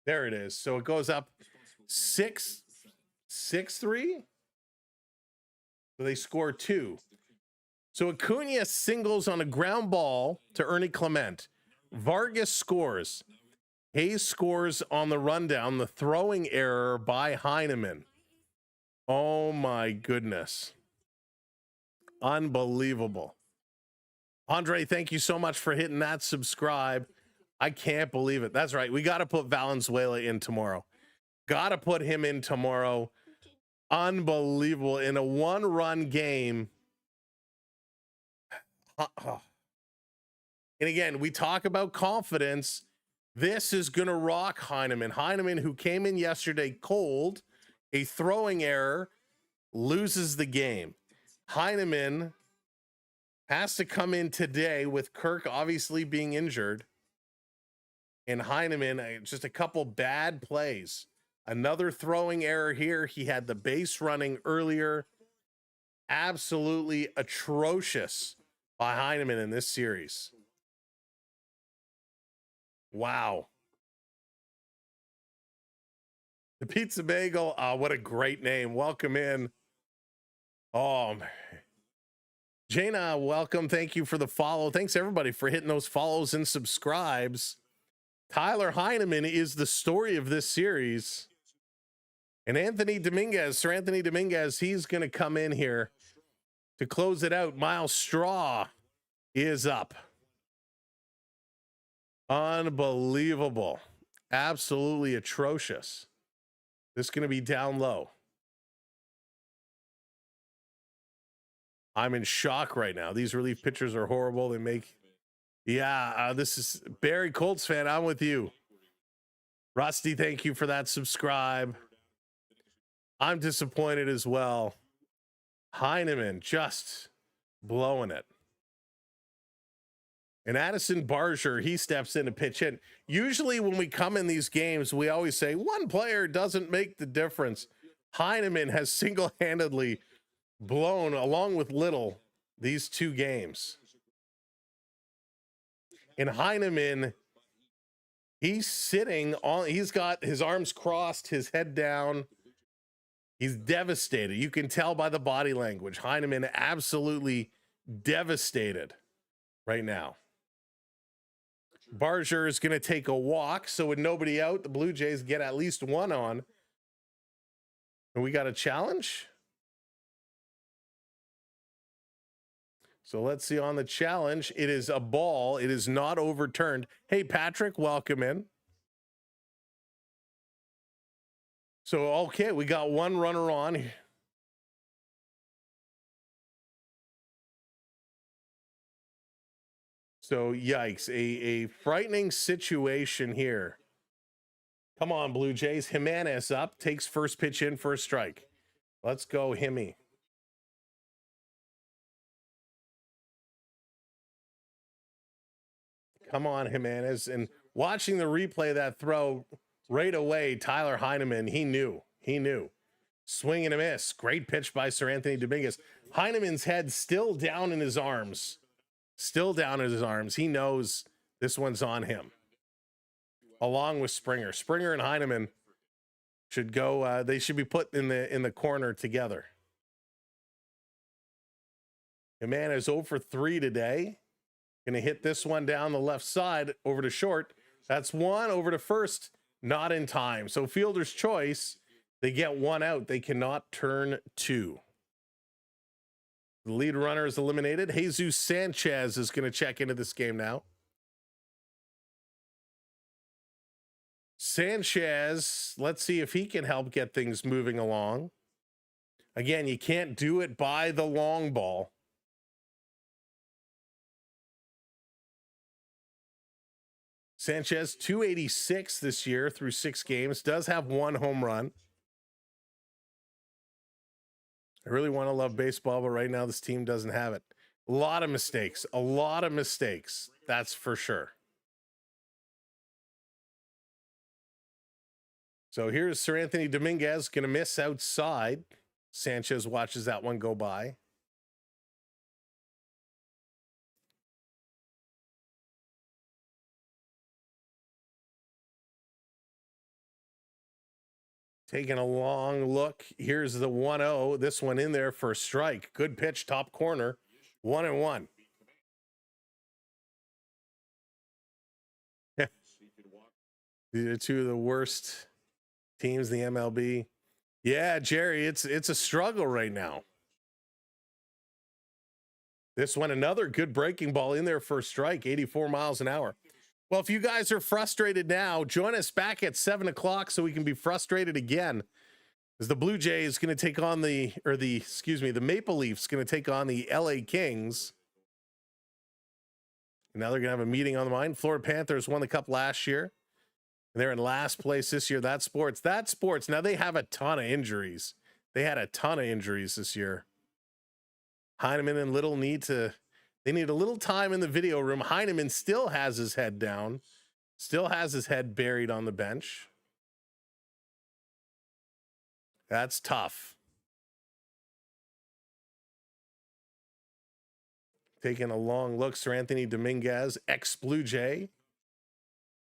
[SPEAKER 1] There it is. So it goes up 6-3. So they score 2. So Acuna singles on a ground ball to Ernie Clement. Vargas scores. Hayes scores on the rundown, the throwing error by Heineman. Oh my goodness. Unbelievable. Andre, thank you so much for hitting that subscribe. I can't believe it. That's right. We got to put Valenzuela in tomorrow. Got to put him in tomorrow. Unbelievable. In a one-run game. And again, we talk about confidence. This is going to rock Heineman. Heineman, who came in yesterday cold, a throwing error, loses the game. Heineman has to come in today with Kirk obviously being injured. And Heineman, just a couple bad plays. Another throwing error here. He had the base running earlier. Absolutely atrocious by Heineman in this series. Wow. The Pizza Bagel, what a great name. Welcome in. Oh, Jaina, welcome. Thank you for the follow. Thanks everybody for hitting those follows and subscribes. Tyler Heineman is the story of this series. And Anthony Dominguez, Sir Anthony Dominguez, he's going to come in here to close it out. Miles Straw is up. Unbelievable. Absolutely atrocious. This is going to be down low. I'm in shock right now. These relief pitchers are horrible. They make... Yeah, this is Barry Colts fan. I'm with you. Rusty, thank you for that subscribe. I'm disappointed as well. Heineman just blowing it. And Addison Barger, he steps in to pitch in. Usually when we come in these games, we always say one player doesn't make the difference. Heineman has single-handedly blown, along with Little, these 2 games. And Heineman, he's sitting on, he's got his arms crossed, his head down. He's devastated. You can tell by the body language. Heineman absolutely devastated right now. Barger is going to take a walk. So with nobody out, the Blue Jays get at least 1 on. And we got a challenge. So let's see on the challenge. It is a ball. It is not overturned. Hey, Patrick, welcome in. So, okay, we got 1 runner on. So, yikes, a frightening situation here. Come on, Blue Jays. Jimenez up, takes first pitch in for a strike. Let's go, Himmy. Come on, Jimenez. And watching the replay of that throw right away, Tyler Heineman, he knew. Swing and a miss. Great pitch by Sir Anthony Dominguez. Heineman's head still down in his arms. He knows this one's on him. Along with Springer. Springer and Heineman should go, they should be put in the corner together. Jimenez 0 for 3 today. Gonna hit this one down the left side over to short. That's one over to first, not in time. So fielder's choice, they get one out. They cannot turn two. The lead runner is eliminated. Jesus Sanchez is going to check into this game now. Sanchez, let's see if he can help get things moving along. Again, you can't do it by the long ball. Sanchez, 286 this year through 6 games, does have 1 home run. I really want to love baseball, but right now this team doesn't have it. A lot of mistakes, that's for sure. So here's Sir Anthony Dominguez, going to miss outside. Sanchez watches that one go by. Taking a long look. Here's the 1-0. This one in there for a strike. Good pitch, top corner. 1-1. These are two of the worst teams in the MLB. Yeah, Jerry, it's a struggle right now. This one, another good breaking ball in there for a strike, 84 miles an hour. Well, if you guys are frustrated now, join us back at 7 o'clock so we can be frustrated again. As the Blue Jays going to take on the Maple Leafs going to take on the LA Kings. And now they're going to have a meeting on the mind. Florida Panthers won the Cup last year. And they're in last place this year. That's sports. Now they have a ton of injuries. They had a ton of injuries this year. Heineman and Little they need a little time in the video room. Heineman still has his head down, still has his head buried on the bench. That's tough. Taking a long look, Sir Anthony Dominguez, ex-Blue Jay.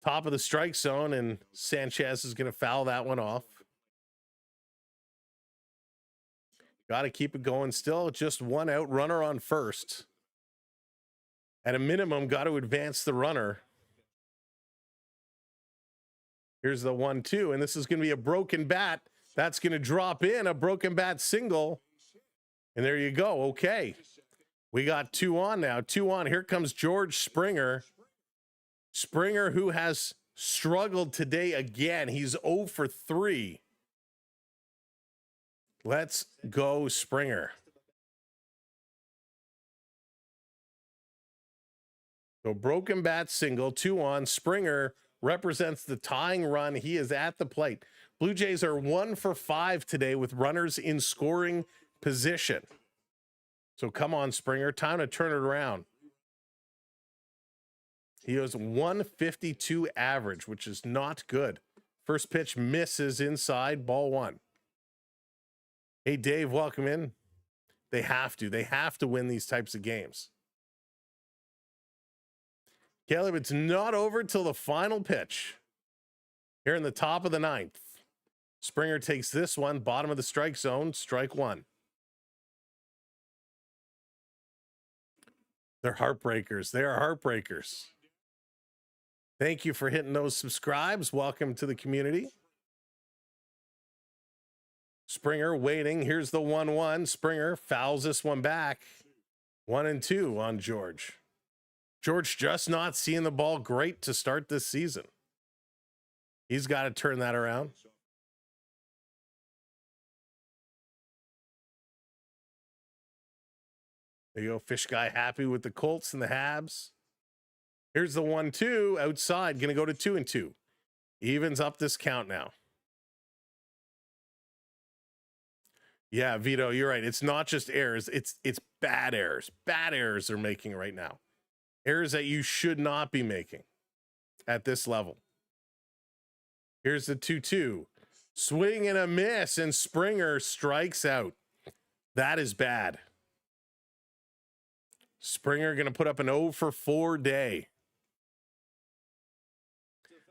[SPEAKER 1] Top of the strike zone, and Sanchez is going to foul that one off. Got to keep it going still. Just 1 out, runner on first. At a minimum, got to advance the runner. Here's the 1-2, and this is going to be a broken bat. That's going to drop in, a broken bat single. And there you go. Okay. We got 2 on now. 2 on. Here comes George Springer. Springer, who has struggled today again. He's 0 for 3. Let's go, Springer. So broken bat single, 2 on. Springer represents the tying run. He is at the plate. Blue Jays are 1 for 5 today with runners in scoring position. So come on, Springer. Time to turn it around. He has 152 average, which is not good. First pitch misses inside, ball 1. Hey, Dave, welcome in. They have to win these types of games. Caleb, it's not over till the final pitch. Here in the top of the 9th. Springer takes this one, bottom of the strike zone, strike 1. They're heartbreakers. They are heartbreakers. Thank you for hitting those subscribes. Welcome to the community. Springer waiting. Here's the 1-1. Springer fouls this one back. 1-2 on George. George just not seeing the ball great to start this season. He's got to turn that around. There you go. Fish guy happy with the Colts and the Habs. Here's the 1-2 outside, going to go to 2-2. Evens up this count now. Yeah, Vito, you're right. It's not just errors. It's bad errors. Bad errors they're making right now. Errors that you should not be making at this level. Here's the 2-2. Swing and a miss, and Springer strikes out. That is bad. Springer going to put up an 0 for 4 day.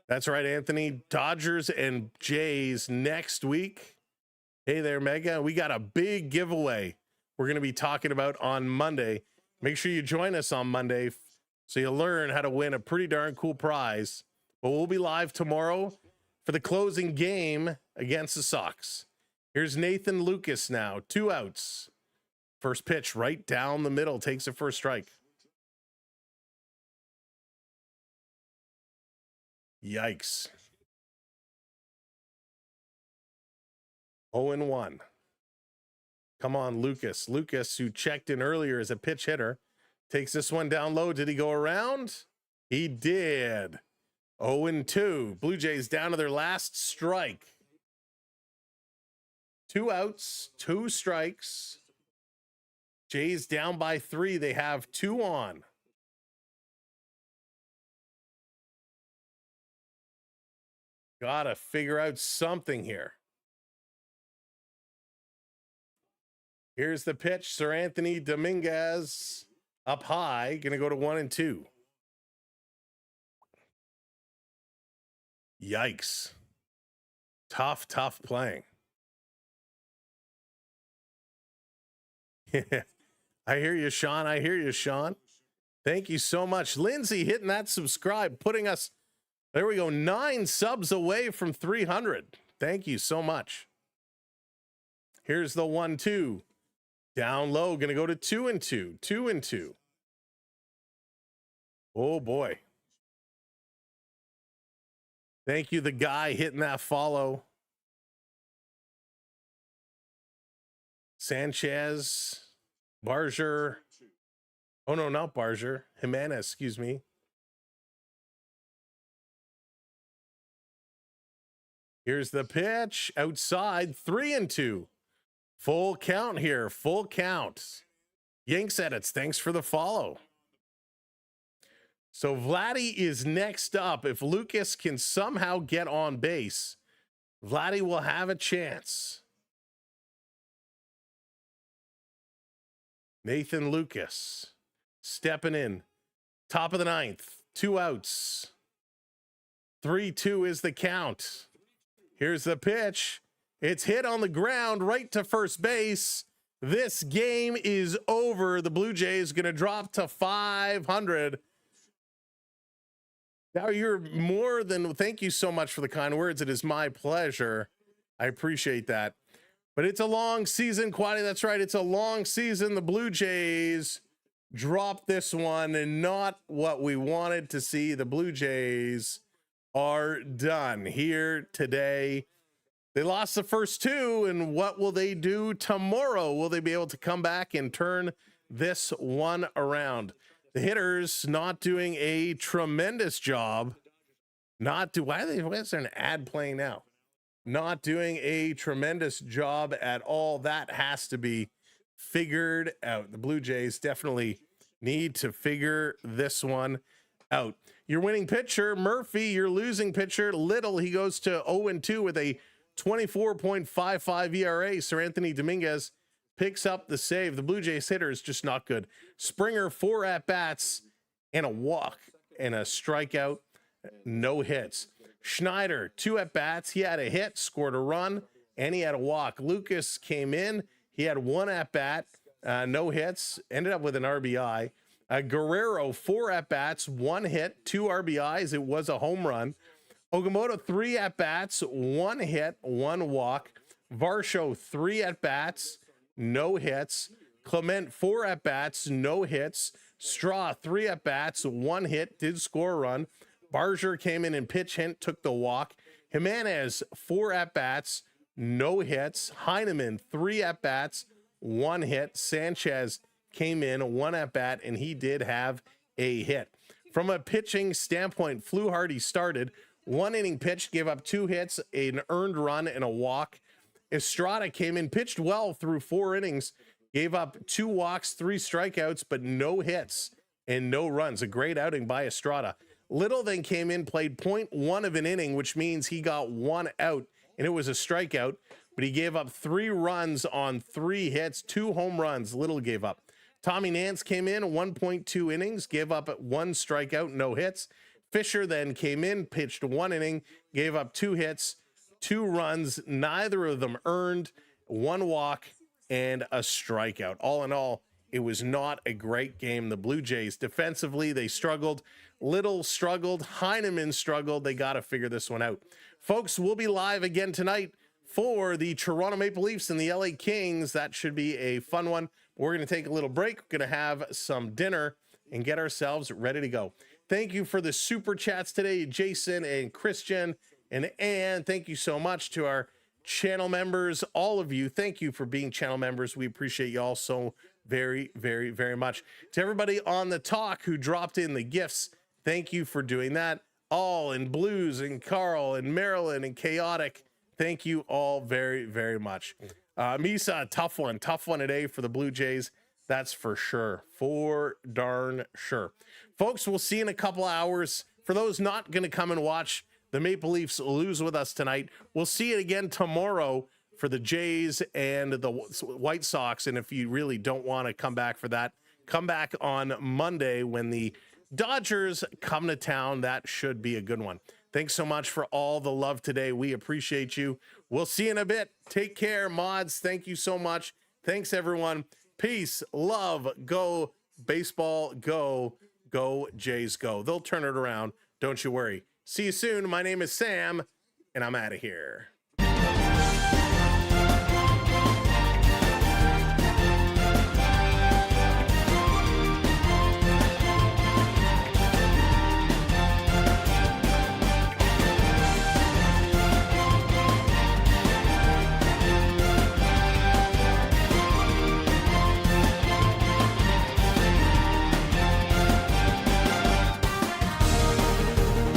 [SPEAKER 1] That's right, Anthony. Dodgers and Jays next week. Hey there, Mega. We got a big giveaway we're going to be talking about on Monday. Make sure you join us on Monday so you'll learn how to win a pretty darn cool prize. But we'll be live tomorrow for the closing game against the Sox. Here's Nathan Lucas now. 2 outs. First pitch right down the middle. Takes it for a strike. Yikes. 0-1. Come on, Lucas. Lucas, who checked in earlier as a pitch hitter, takes this one down low. Did he go around? He did. 0-2. Blue Jays down to their last strike. 2 outs, 2 strikes. Jays down by 3. They have 2 on. Gotta figure out something here. Here's the pitch. Sir Anthony Dominguez up high. Gonna go to 1-2. Yikes. Tough playing. I hear you, Sean. I hear you, Sean. Thank you so much. Lindsay hitting that subscribe, putting us, there we go, 9 subs away from 300. Thank you so much. Here's the 1-2. Down low, going to go to 2-2. 2-2. Oh, boy. Thank you, the guy hitting that follow. Sanchez, Barger. Oh, no, not Barger. Jimenez, excuse me. Here's the pitch. Outside, 3-2. Full count here. Full count. Yanks Edits, thanks for the follow. So Vladdy is next up. If Lucas can somehow get on base, Vladdy will have a chance. Nathan Lucas stepping in. Top of the 9th. 2 outs. 3-2 is the count. Here's the pitch. It's hit on the ground right to first base. This game is over. The Blue Jays going to drop to 500. Now you're more than, thank you so much for the kind words. It is my pleasure. I appreciate that. But it's a long season, Quaddy. That's right. It's a long season. The Blue Jays dropped this one and not what we wanted to see. The Blue Jays are done here today. They lost the first 2, and what will they do tomorrow? Will they be able to come back and turn this one around? The hitters not doing a tremendous job. Why is there an ad playing now? Not doing a tremendous job at all. That has to be figured out. The Blue Jays definitely need to figure this one out. Your winning pitcher, Murphy. Your losing pitcher, Little. He goes to 0-2 with a 24.55 ERA. Sir Anthony Dominguez picks up the save. The Blue Jays hitter is just not good. Springer, 4 at-bats and a walk and a strikeout. No hits. Schneider, 2 at-bats. He had a hit, scored a run, and he had a walk. Lucas came in. He had 1 at-bat, no hits, ended up with an RBI. Guerrero, 4 at-bats, 1 hit, 2 RBIs. It was a home run. Okamoto, 3 at-bats, 1 hit, 1 walk. Varsho, 3 at-bats, no hits. Clement, 4 at-bats, no hits. Straw, 3 at-bats, 1 hit, did score a run. Barger came in and pitch hit, took the walk. Jimenez, 4 at-bats, no hits. Heineman, 3 at-bats, 1 hit. Sanchez came in, 1 at-bat, and he did have a hit. From a pitching standpoint, Fluharty started 1 inning pitched, gave up 2 hits, an earned run, and a walk. Estrada came in, pitched well through 4 innings, gave up 2 walks, 3 strikeouts, but no hits and no runs. A great outing by Estrada. Little then came in, played 0.1 of an inning, which means he got 1 out, and it was a strikeout, but he gave up 3 runs on 3 hits, 2 home runs. Little gave up. Tommy Nance came in 1.2 innings, gave up 1 strikeout, no hits. Fisher then came in, pitched 1 inning, gave up 2 hits, 2 runs, neither of them earned, 1 walk, and a strikeout. All in all, it was not a great game. The Blue Jays defensively, they struggled. Little struggled. Heineman struggled. They got to figure this one out. Folks, we'll be live again tonight for the Toronto Maple Leafs and the LA Kings. That should be a fun one. We're going to take a little break. We're going to have some dinner and get ourselves ready to go. Thank you for the super chats today, Jason and Christian and Ann. Thank you so much to our channel members, all of you. Thank you for being channel members. We appreciate you all so very, very, very much. To everybody on the talk who dropped in the gifts, thank you for doing that. All and Blues and Carl and Marilyn and Chaotic. Thank you all very, very much. Misa, tough one today for the Blue Jays. That's for sure. For darn sure. Folks, we'll see you in a couple hours. For those not going to come and watch the Maple Leafs lose with us tonight, we'll see it again tomorrow for the Jays and the White Sox. And if you really don't want to come back for that, come back on Monday when the Dodgers come to town. That should be a good one. Thanks so much for all the love today. We appreciate you. We'll see you in a bit. Take care, mods. Thank you so much. Thanks, everyone. Peace, love, go, baseball, go, go, Jays, go. They'll turn it around. Don't you worry. See you soon. My name is Sam, and I'm out of here.